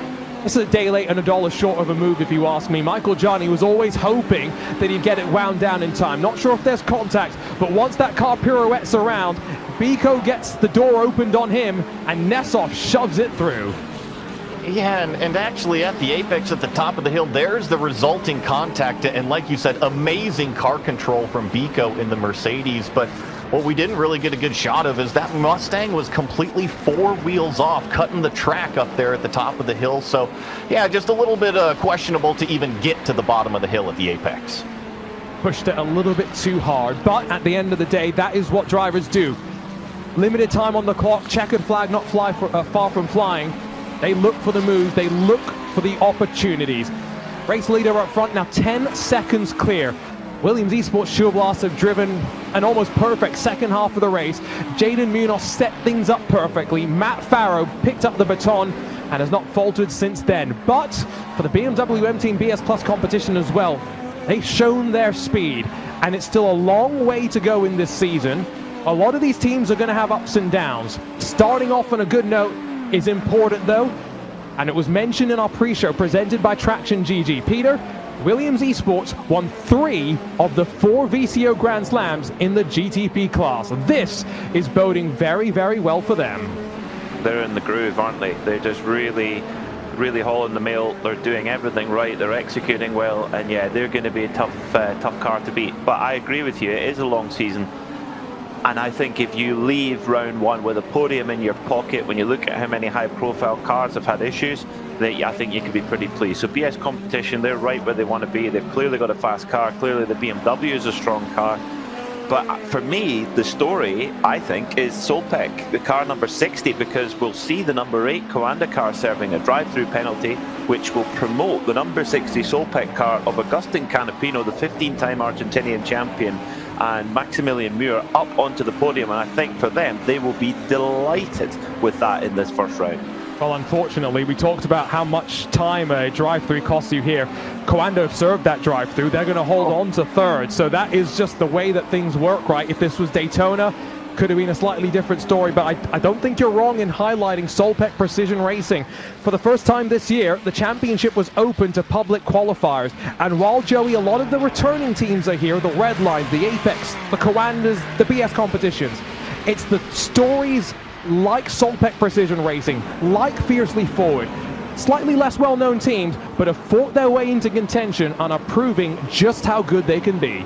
Speaker 6: day late and $1 short of a move, if you ask me. Michael Johnny was always hoping that he'd get it wound down in time. Not sure if there's contact but once that car pirouettes around, Biko gets the door opened on him, and Nessoff shoves it through.
Speaker 8: Yeah, and actually at the apex at the top of the hill, there's the resulting contact, and like you said, amazing car control from Biko in the Mercedes, but what we didn't really get a good shot of is that Mustang was completely 4 wheels off, cutting the track up there at the top of the hill. So, yeah, just a little bit questionable to even get to the bottom of the hill at the apex.
Speaker 6: Pushed it a little bit too hard, but at the end of the day, that is what drivers do. Limited time on the clock, checkered flag not far from flying. They look for the moves, they look for the opportunities. Race leader up front, now 10 seconds clear. Williams Esports Turbulence Blast have driven an almost perfect second half of the race. Jaden Munoz set things up perfectly. Matt Farrow picked up the baton and has not faltered since then. But for the BMW M Team BS Plus competition as well, they've shown their speed, and it's still a long way to go in this season. A lot of these teams are going to have ups and downs. Starting off on a good note is important though, and it was mentioned in our pre-show presented by Traction GG. Peter, Williams Esports won 3 of the 4 VCO Grand Slams in the GTP class. This is boding very, very well for them.
Speaker 7: They're in the groove, aren't they? They're just really hauling the mail. They're doing everything right. They're executing well, and yeah, they're going to be a tough car to beat. But I agree with you. It is a long season. And I think if you leave round 1 with a podium in your pocket, when you look at how many high-profile cars have had issues, I think you can be pretty pleased. So BS competition, they're right where they want to be. They've clearly got a fast car. Clearly the BMW is a strong car. But for me, the story, I think, is Solpec, the car number 60, because we'll see the number 8 Coanda car serving a drive-through penalty, which will promote the number 60 Solpec car of Agustin Canapino, the 15-time Argentinian champion, and Maximilian Muir up onto the podium. And I think for them, they will be delighted with that in this first round.
Speaker 6: Well, unfortunately, we talked about how much time a drive-through costs you here. Coanda have served that drive-through. They're going to hold on to third. So that is just the way that things work, right? If this was Daytona, could have been a slightly different story. But I don't think you're wrong in highlighting Solpec Precision Racing. For the first time this year, the championship was open to public qualifiers. And while, Joey, a lot of the returning teams are here, the Red Lines, the Apex, the Coandas, the BS competitions, it's the stories like Solpec Precision Racing, like Fiercely Forward, slightly less well-known teams, but have fought their way into contention and are proving just how good they can be.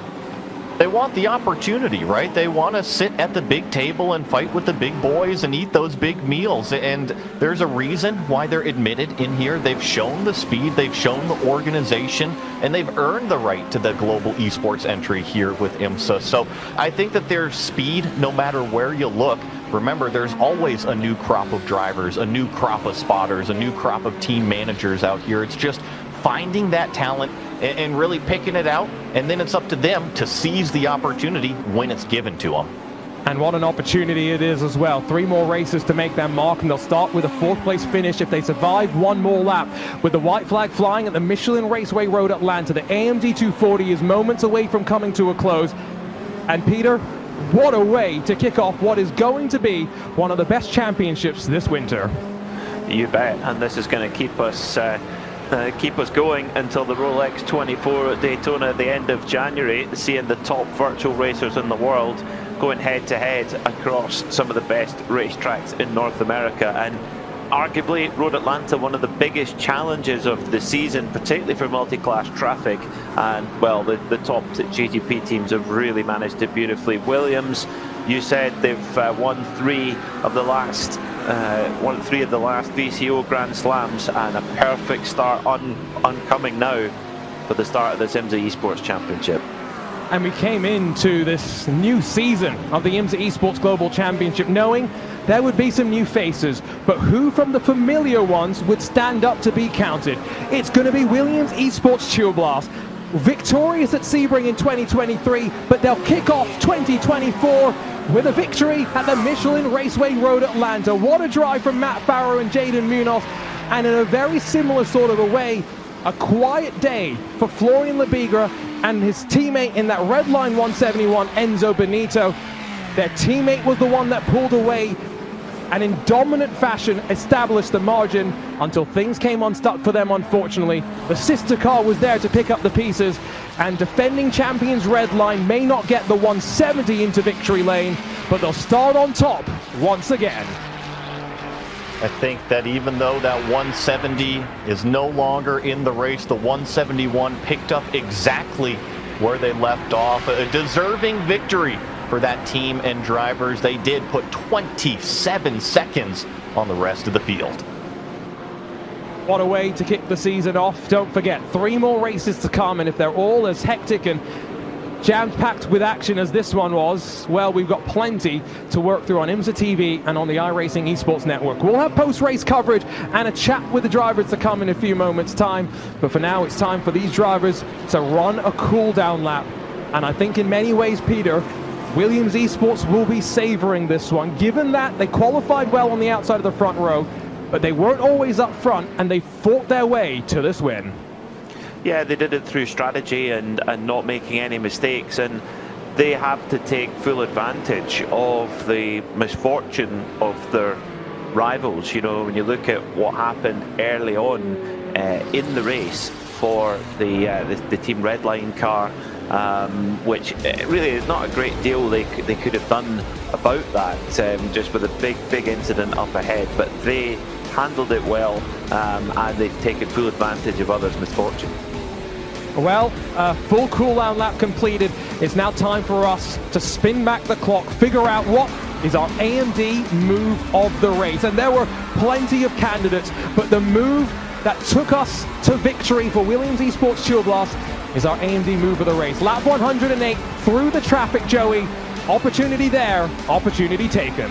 Speaker 8: They want the opportunity, right? They want to sit at the big table and fight with the big boys and eat those big meals. And there's a reason why they're admitted in here. They've shown the speed, they've shown the organization, and they've earned the right to the global esports entry here with IMSA. So I think that their speed, no matter where you look, remember, there's always a new crop of drivers, a new crop of spotters, a new crop of team managers out here. It's just finding that talent and really picking it out, and then it's up to them to seize the opportunity when it's given to them.
Speaker 6: And what an opportunity it is as well. 3 more races to make their mark, and they'll start with a 4th place finish if they survive 1 more lap. With the white flag flying at the Michelin Raceway Road Atlanta, the AMD 240 is moments away from coming to a close. And Peter, what a way to kick off what is going to be one of the best championships this winter.
Speaker 7: You bet, and this is going to keep us going until the Rolex 24 at Daytona at the end of January, seeing the top virtual racers in the world going head-to-head across some of the best racetracks in North America. And arguably, Road Atlanta, one of the biggest challenges of the season, particularly for multi-class traffic. And, well, the top GTP teams have really managed it beautifully. Williams, you said they've won 3 of the last VCO Grand Slams, and a perfect start oncoming now for the start of this IMSA Esports Championship.
Speaker 6: And we came into this new season of the IMSA Esports Global Championship knowing there would be some new faces, but who from the familiar ones would stand up to be counted? It's going to be Williams Esports Turbulence Blast, victorious at Sebring in 2023, but they'll kick off 2024 with a victory at the Michelin Raceway Road Atlanta. What a drive from Matt Farrow and Jaden Munoz, and in a very similar sort of a way, a quiet day for Florian Labigra and his teammate in that red line 171, Enzo Benito. Their teammate was the one that pulled away and in dominant fashion established the margin, until things came unstuck for them, unfortunately. The sister car was there to pick up the pieces, and defending champions Redline may not get the 170 into victory lane, but they'll start on top once again.
Speaker 8: I think that even though that 170 is no longer in the race, the 171 picked up exactly where they left off. A deserving victory for that team and drivers. They did put 27 seconds on the rest of the field.
Speaker 6: What a way to kick the season off. Don't forget, 3 more races to come, and if they're all as hectic and jam-packed with action as this one was, well, we've got plenty to work through on IMSA TV and on the iRacing Esports Network. We'll have post-race coverage and a chat with the drivers to come in a few moments' time, but for now it's time for these drivers to run a cool-down lap. And I think in many ways, Peter, Williams Esports will be savoring this one, given that they qualified well on the outside of the front row, but they weren't always up front, and they fought their way to this win.
Speaker 7: Yeah, they did it through strategy and not making any mistakes, and they have to take full advantage of the misfortune of their rivals. You know, when you look at what happened early on in the race for the Team Redline car, which really is not a great deal they could have done about that, just with a big incident up ahead, but they handled it well, and they've taken full advantage of others' misfortune.
Speaker 6: Well, full cool-down lap completed. It's now time for us to spin back the clock, figure out what is our AMD move of the race. And there were plenty of candidates, but the move that took us to victory for Williams Esports Chill Blast is our AMD move of the race. Lap 108, through the traffic, Joey. Opportunity there, opportunity taken.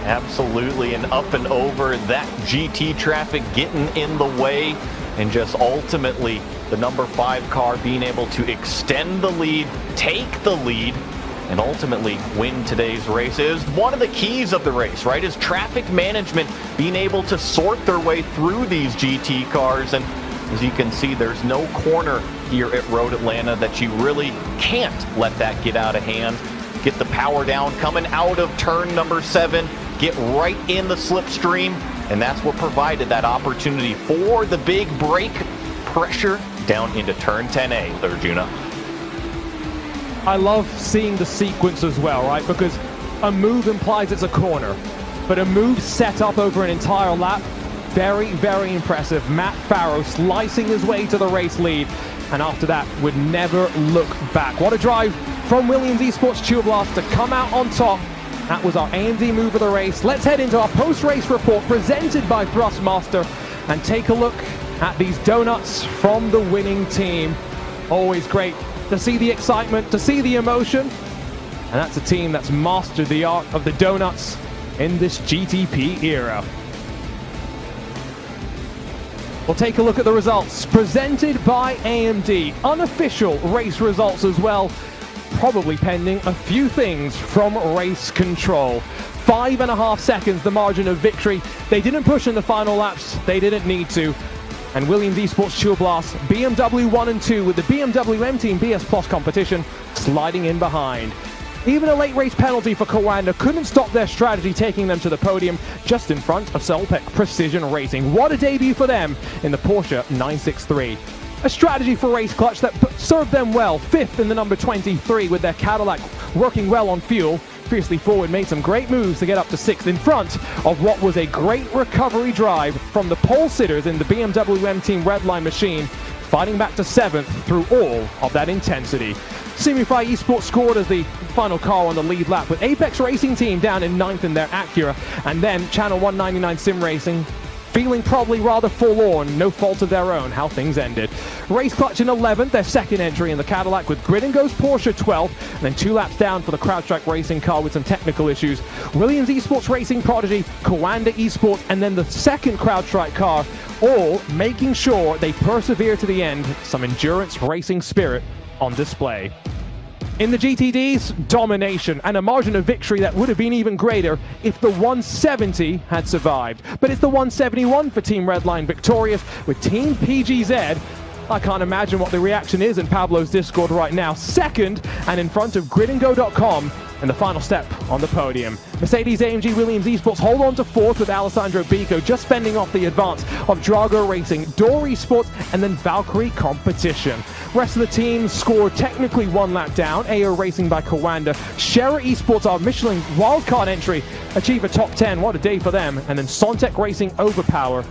Speaker 8: Absolutely, and up and over that GT traffic getting in the way, and just ultimately the number 5 car being able to extend the lead, take the lead, and ultimately win today's race. Is one of the keys of the race, right? Is traffic management, being able to sort their way through these GT cars. And as you can see, there's no corner here at Road Atlanta that you really can't let that get out of hand. Get the power down coming out of turn number 7, get right in the slipstream, and that's what provided that opportunity for the big brake pressure down into turn 10A there, Juna.
Speaker 6: I love seeing the sequence as well, right? Because a move implies it's a corner, but a move set up over an entire lap, very, very impressive. Matt Farrow slicing his way to the race lead, and after that would never look back. What a drive from Williams Esports Chill Blast to come out on top. That was our AMD move of the race. Let's head into our post-race report presented by Thrustmaster and take a look at these donuts from the winning team. Always great to see the excitement, to see the emotion. And that's a team that's mastered the art of the donuts in this GTP era. We'll take a look at the results presented by AMD. Unofficial race results as well, probably pending a few things from race control. 5.5 seconds the margin of victory. They didn't push in the final laps, they didn't need to. And Williams Esports Chill Blast, BMW 1 and 2 with the BMW M Team BS Plus competition sliding in behind. Even a late race penalty for Coanda couldn't stop their strategy, taking them to the podium just in front of Solpec Precision Racing. What a debut for them in the Porsche 963. A strategy for Race Clutch that served them well, 5th in the number 23 with their Cadillac working well on fuel. Fiercely Forward made some great moves to get up to 6th in front of what was a great recovery drive from the pole sitters in the BMW M Team Redline machine, fighting back to 7th through all of that intensity. Simify Esports scored as the final car on the lead lap, with Apex Racing Team down in 9th in their Acura, and then Channel 199 Sim Racing feeling probably rather forlorn, no fault of their own how things ended. Race Clutch in 11th, their second entry in the Cadillac, with Grid & Go's Porsche 12th, and then 2 laps down for the CrowdStrike Racing car with some technical issues. Williams Esports Racing Prodigy, Coanda Esports, and then the second CrowdStrike car, all making sure they persevere to the end. Some endurance racing spirit on display. In the GTDs, domination and a margin of victory that would have been even greater if the 170 had survived. But it's the 171 for Team Redline victorious, with Team PGZ. I can't imagine what the reaction is in Pablo's Discord right now. Second, and in front of gridandgo.com in the final step on the podium. Mercedes AMG Williams Esports hold on to fourth with Alessandro Bico just fending off the advance of Drago Racing, Door Esports, and then Valkyrie Competition. Rest of the teams scored technically one lap down. AO Racing by Kawanda. Shera Esports, our Michelin wildcard entry, achieve a top 10. What a day for them. And then Sontec Racing Overpower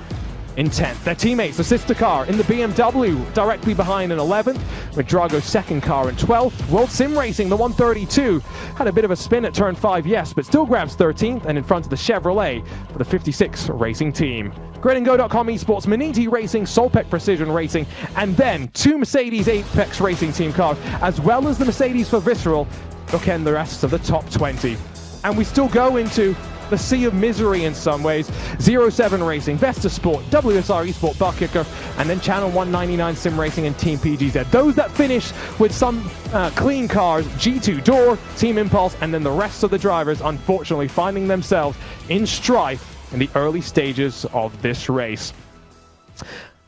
Speaker 6: in 10th. Their teammates, the sister car in the BMW, directly behind in 11th, with Drago's second car in 12th. World Sim Racing, the 132, had a bit of a spin at turn 5, yes, but still grabs 13th and in front of the Chevrolet for the 56 Racing team. GridandGo.com Esports, Maniti Racing, Solpec Precision Racing, and then 2 Mercedes Apex Racing team cars, as well as the Mercedes for Visceral, bookend the rest of the top 20. And we still go into the sea of misery in some ways. 07 Racing, Vesta Sport, WSR Esport Butt Kicker, and then Channel 199 Sim Racing and Team PGZ. Those that finish with some clean cars, G2 Door, Team Impulse, and then the rest of the drivers unfortunately finding themselves in strife in the early stages of this race.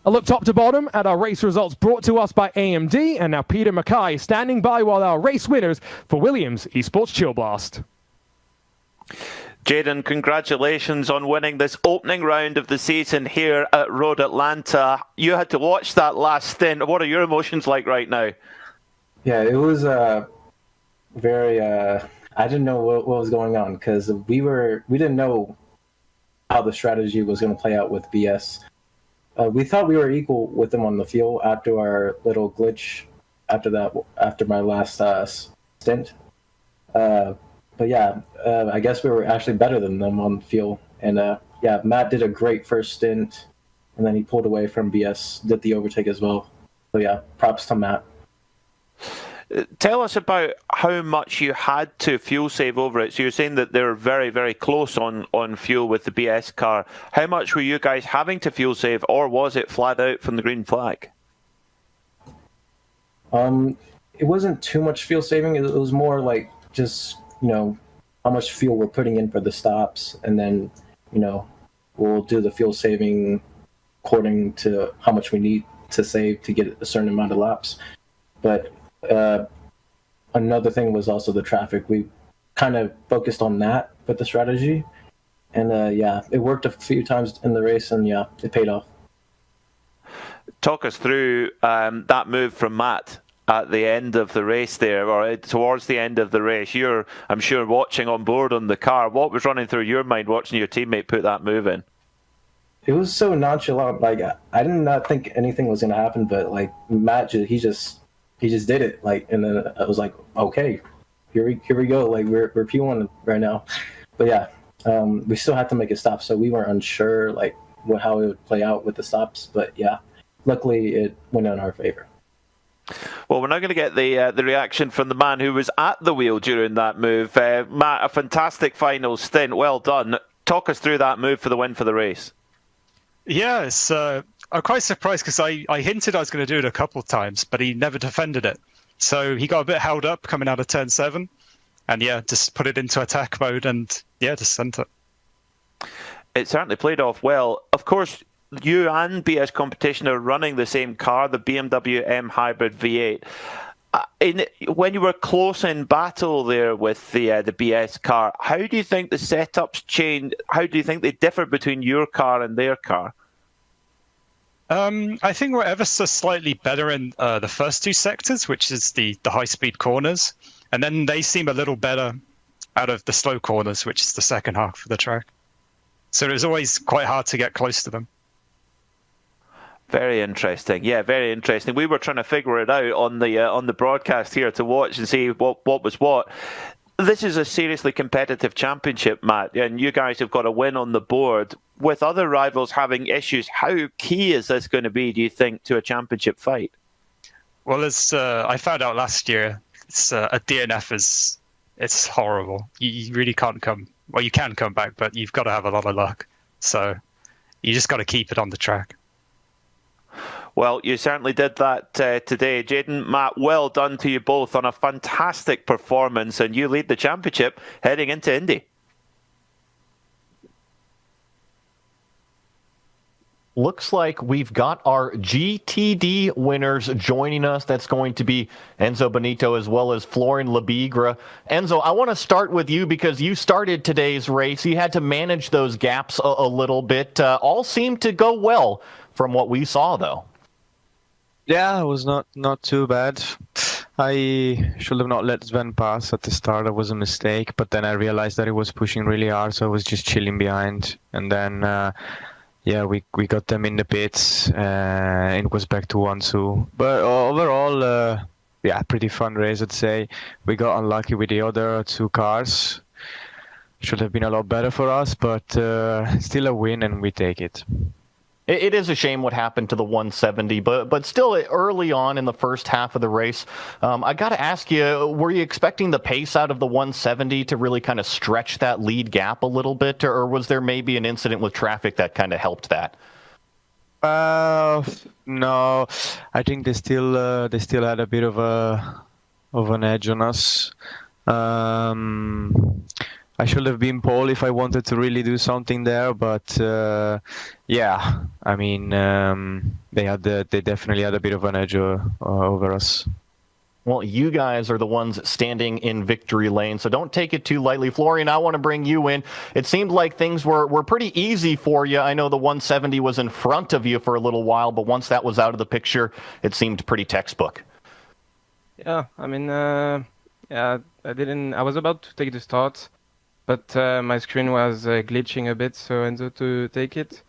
Speaker 6: A look top to bottom at our race results brought to us by AMD, and now Peter Mackay standing by while our race winners for Williams Esports Chill Blast.
Speaker 7: Jaden, congratulations on winning this opening round of the season here at Road Atlanta. You had to watch that last stint. What are your emotions like right now?
Speaker 10: Yeah, it was very. I didn't know what was going on because we didn't know how the strategy was going to play out with BS. We thought we were equal with them on the field after our little glitch. After my last stint. But yeah, I guess we were actually better than them on the field. And yeah, Matt did a great first stint, and then he pulled away from BS, did the overtake as well. So yeah, props to Matt.
Speaker 7: Tell us about how much you had to fuel save over it. So you're saying that they're very, very close on fuel with the BS car. How much were you guys having to fuel save, or was it flat out from the green flag?
Speaker 10: It wasn't too much fuel saving. It was more like just, how much fuel we're putting in for the stops, and then, we'll do the fuel saving according to how much we need to save to get a certain amount of laps. But another thing was also the traffic. We kind of focused on that with the strategy, and yeah, it worked a few times in the race, and yeah, it paid off.
Speaker 7: Talk us through that move from Matt at the end of the race there, or towards the end of the race. You're, I'm sure, watching on board on the car. What was running through your mind watching your teammate put that move in?
Speaker 10: It was so nonchalant. Like, I did not think anything was going to happen, but like Matt, he just did it. Like, and then I was like, okay, here we go. Like, we're P1 right now. But yeah, we still had to make a stop, so we weren't unsure like how it would play out with the stops. But yeah, luckily it went in our favor.
Speaker 7: Well, we're now going to get the reaction from the man who was at the wheel during that move. Matt, a fantastic final stint. Well done. Talk us through that move for the win for the race.
Speaker 14: Yeah, I'm quite surprised because I hinted I was going to do it a couple of times, but he never defended it. So he got a bit held up coming out of turn 7. And yeah, just put it into attack mode and yeah, just sent it.
Speaker 7: It certainly played off well. Of course, you and BS Competition are running the same car, the BMW M Hybrid V8. When you were close in battle there with the BS car, how do you think the setups changed? How do you think they differ between your car and their car?
Speaker 14: I think we're ever so slightly better in the first 2 sectors, which is the high-speed corners. And then they seem a little better out of the slow corners, which is the second half of the track. So it was always quite hard to get close to them.
Speaker 7: Very interesting. Yeah, very interesting. We were trying to figure it out on the broadcast here to watch and see what was what. This is a seriously competitive championship, Matt, and you guys have got a win on the board. With other rivals having issues, how key is this going to be, do you think, to a championship fight?
Speaker 14: Well, as I found out last year, a DNF it's horrible. You really can't come. Well, you can come back, but you've got to have a lot of luck. So you just got to keep it on the track.
Speaker 7: Well, you certainly did that today. Jaden, Matt, well done to you both on a fantastic performance, and you lead the championship heading into Indy.
Speaker 8: Looks like we've got our GTD winners joining us. That's going to be Enzo Benito as well as Florian Lebigre. Enzo, I want to start with you because you started today's race. You had to manage those gaps a little bit. All seemed to go well from what we saw, though.
Speaker 15: Yeah, it was not too bad. I should have not let Sven pass at the start. That was a mistake. But then I realized that he was pushing really hard, so I was just chilling behind. And then... yeah, we got them in the pits, and it was back to 1-2. But overall, yeah, pretty fun race, I'd say. We got unlucky with the other 2 cars. Should have been a lot better for us, but still a win, and we take it.
Speaker 8: It is a shame what happened to the 170, but still early on in the first half of the race, I got to ask you, were you expecting the pace out of the 170 to really kind of stretch that lead gap a little bit, or was there maybe an incident with traffic that kind of helped that?
Speaker 15: No, I think they still had a bit of an edge on us. I should have been pole if I wanted to really do something there, but yeah, I mean, they definitely had a bit of an edge over us.
Speaker 8: Well, you guys are the ones standing in victory lane, so don't take it too lightly. Florian, I want to bring you in. It seemed like things were pretty easy for you. I know the 170 was in front of you for a little while, but once that was out of the picture, it seemed pretty textbook.
Speaker 12: Yeah, I mean, yeah, I was about to take the start, but my screen was glitching a bit, so Enzo to take it.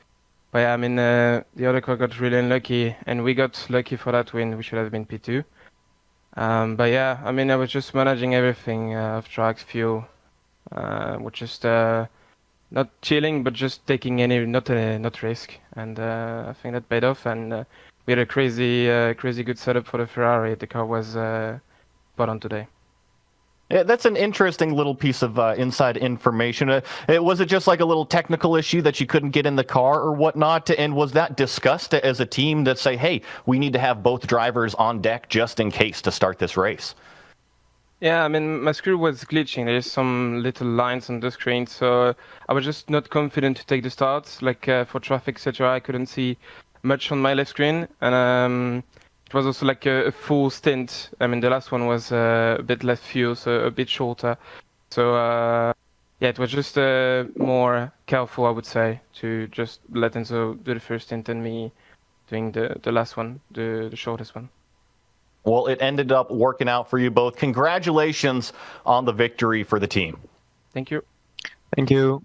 Speaker 12: But yeah, I mean, the other car got really unlucky, and we got lucky for that win. We should have been P2. But yeah, I mean, I was just managing everything off tracks, fuel, which just not chilling, but just taking not risk, and I think that paid off. And we had a crazy good setup for the Ferrari. The car was spot on today.
Speaker 8: Yeah, that's an interesting little piece of inside information. Was it just like a little technical issue that you couldn't get in the car or whatnot? And was that discussed as a team that say, hey, we need to have both drivers on deck just in case to start this race?
Speaker 12: Yeah, I mean, my screen was glitching. There's some little lines on the screen, so I was just not confident to take the start. Like for traffic, etc., I couldn't see much on my left screen, and it was also like a full stint. I mean, the last one was a bit less fuel, so a bit shorter. So yeah, it was just more careful, I would say, to just let Enzo do the first stint and me doing the last one, the shortest one.
Speaker 8: Well, it ended up working out for you both. Congratulations on the victory for the team.
Speaker 12: Thank you.
Speaker 15: Thank you.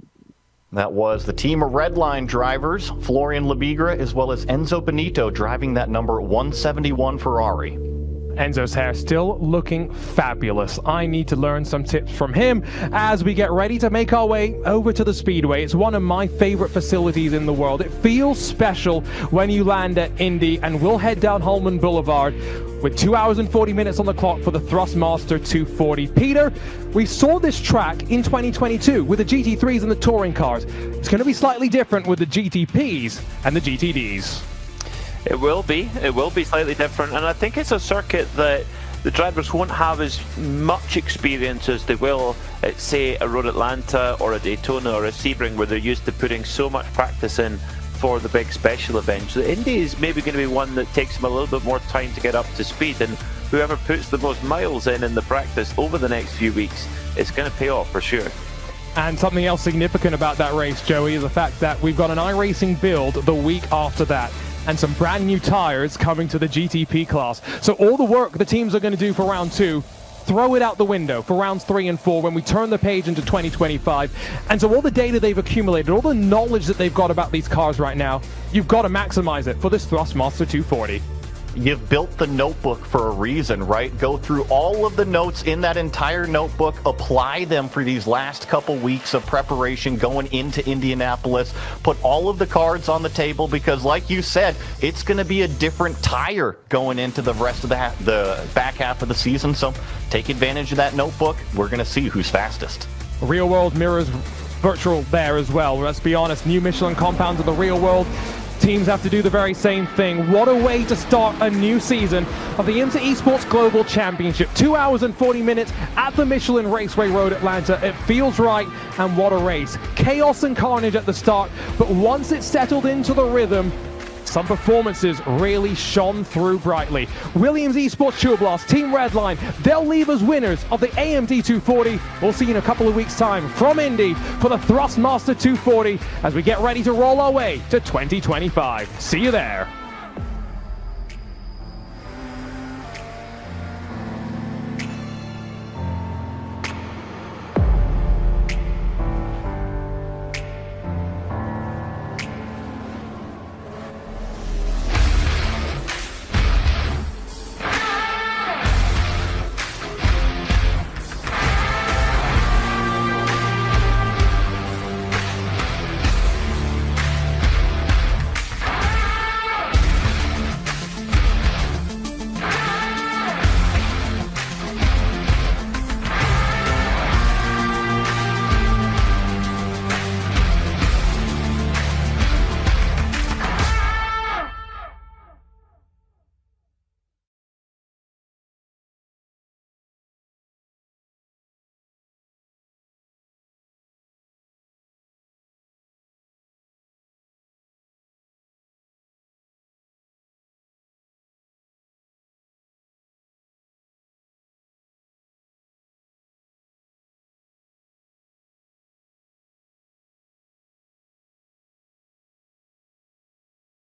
Speaker 8: That was the team of Redline drivers, Florian Lebigre, as well as Enzo Benito driving that number 171 Ferrari.
Speaker 6: Enzo's hair still looking fabulous. I need to learn some tips from him as we get ready to make our way over to the Speedway. It's one of my favorite facilities in the world. It feels special when you land at Indy, and we'll head down Holman Boulevard with 2 hours and 40 minutes on the clock for the Thrustmaster 240. Peter, we saw this track in 2022 with the GT3s and the touring cars. It's going to be slightly different with the GTPs and the GTDs.
Speaker 7: It will be slightly different, and I think it's a circuit that the drivers won't have as much experience as they will at, say, a Road Atlanta or a Daytona or a Sebring, where they're used to putting so much practice in for the big special events. The Indy is maybe going to be one that takes them a little bit more time to get up to speed, and whoever puts the most miles in the practice over the next few weeks, it's going to pay off for sure.
Speaker 6: And something else significant about that race, Joey, is the fact that we've got an iRacing build the week after that, and some brand new tires coming to the GTP class. So all the work the teams are going to do for round 2, throw it out the window for rounds 3 and 4 when we turn the page into 2025. And so all the data they've accumulated, all the knowledge that they've got about these cars right now, you've got to maximize it for this Thrustmaster 240.
Speaker 8: You've built the notebook for a reason, right? Go through all of the notes in that entire notebook, apply them for these last couple weeks of preparation going into Indianapolis, put all of the cards on the table, because like you said, it's going to be a different tire going into the rest of the back half of the season. So take advantage of that notebook. We're going to see who's fastest.
Speaker 6: Real world mirrors virtual there as well. Let's be honest, new Michelin compounds of the real world. Teams have to do the very same thing. What a way to start a new season of the IMSA Esports Global Championship. 2 hours and 40 minutes at the Michelin Raceway Road Atlanta. It feels right, and what a race. Chaos and carnage at the start, but once it's settled into the rhythm, some performances really shone through brightly. Williams Esports Tour Blast, Team Redline, they'll leave as winners of the AMD 240. We'll see you in a couple of weeks' time from Indy for the Thrustmaster 240 as we get ready to roll our way to 2025. See you there.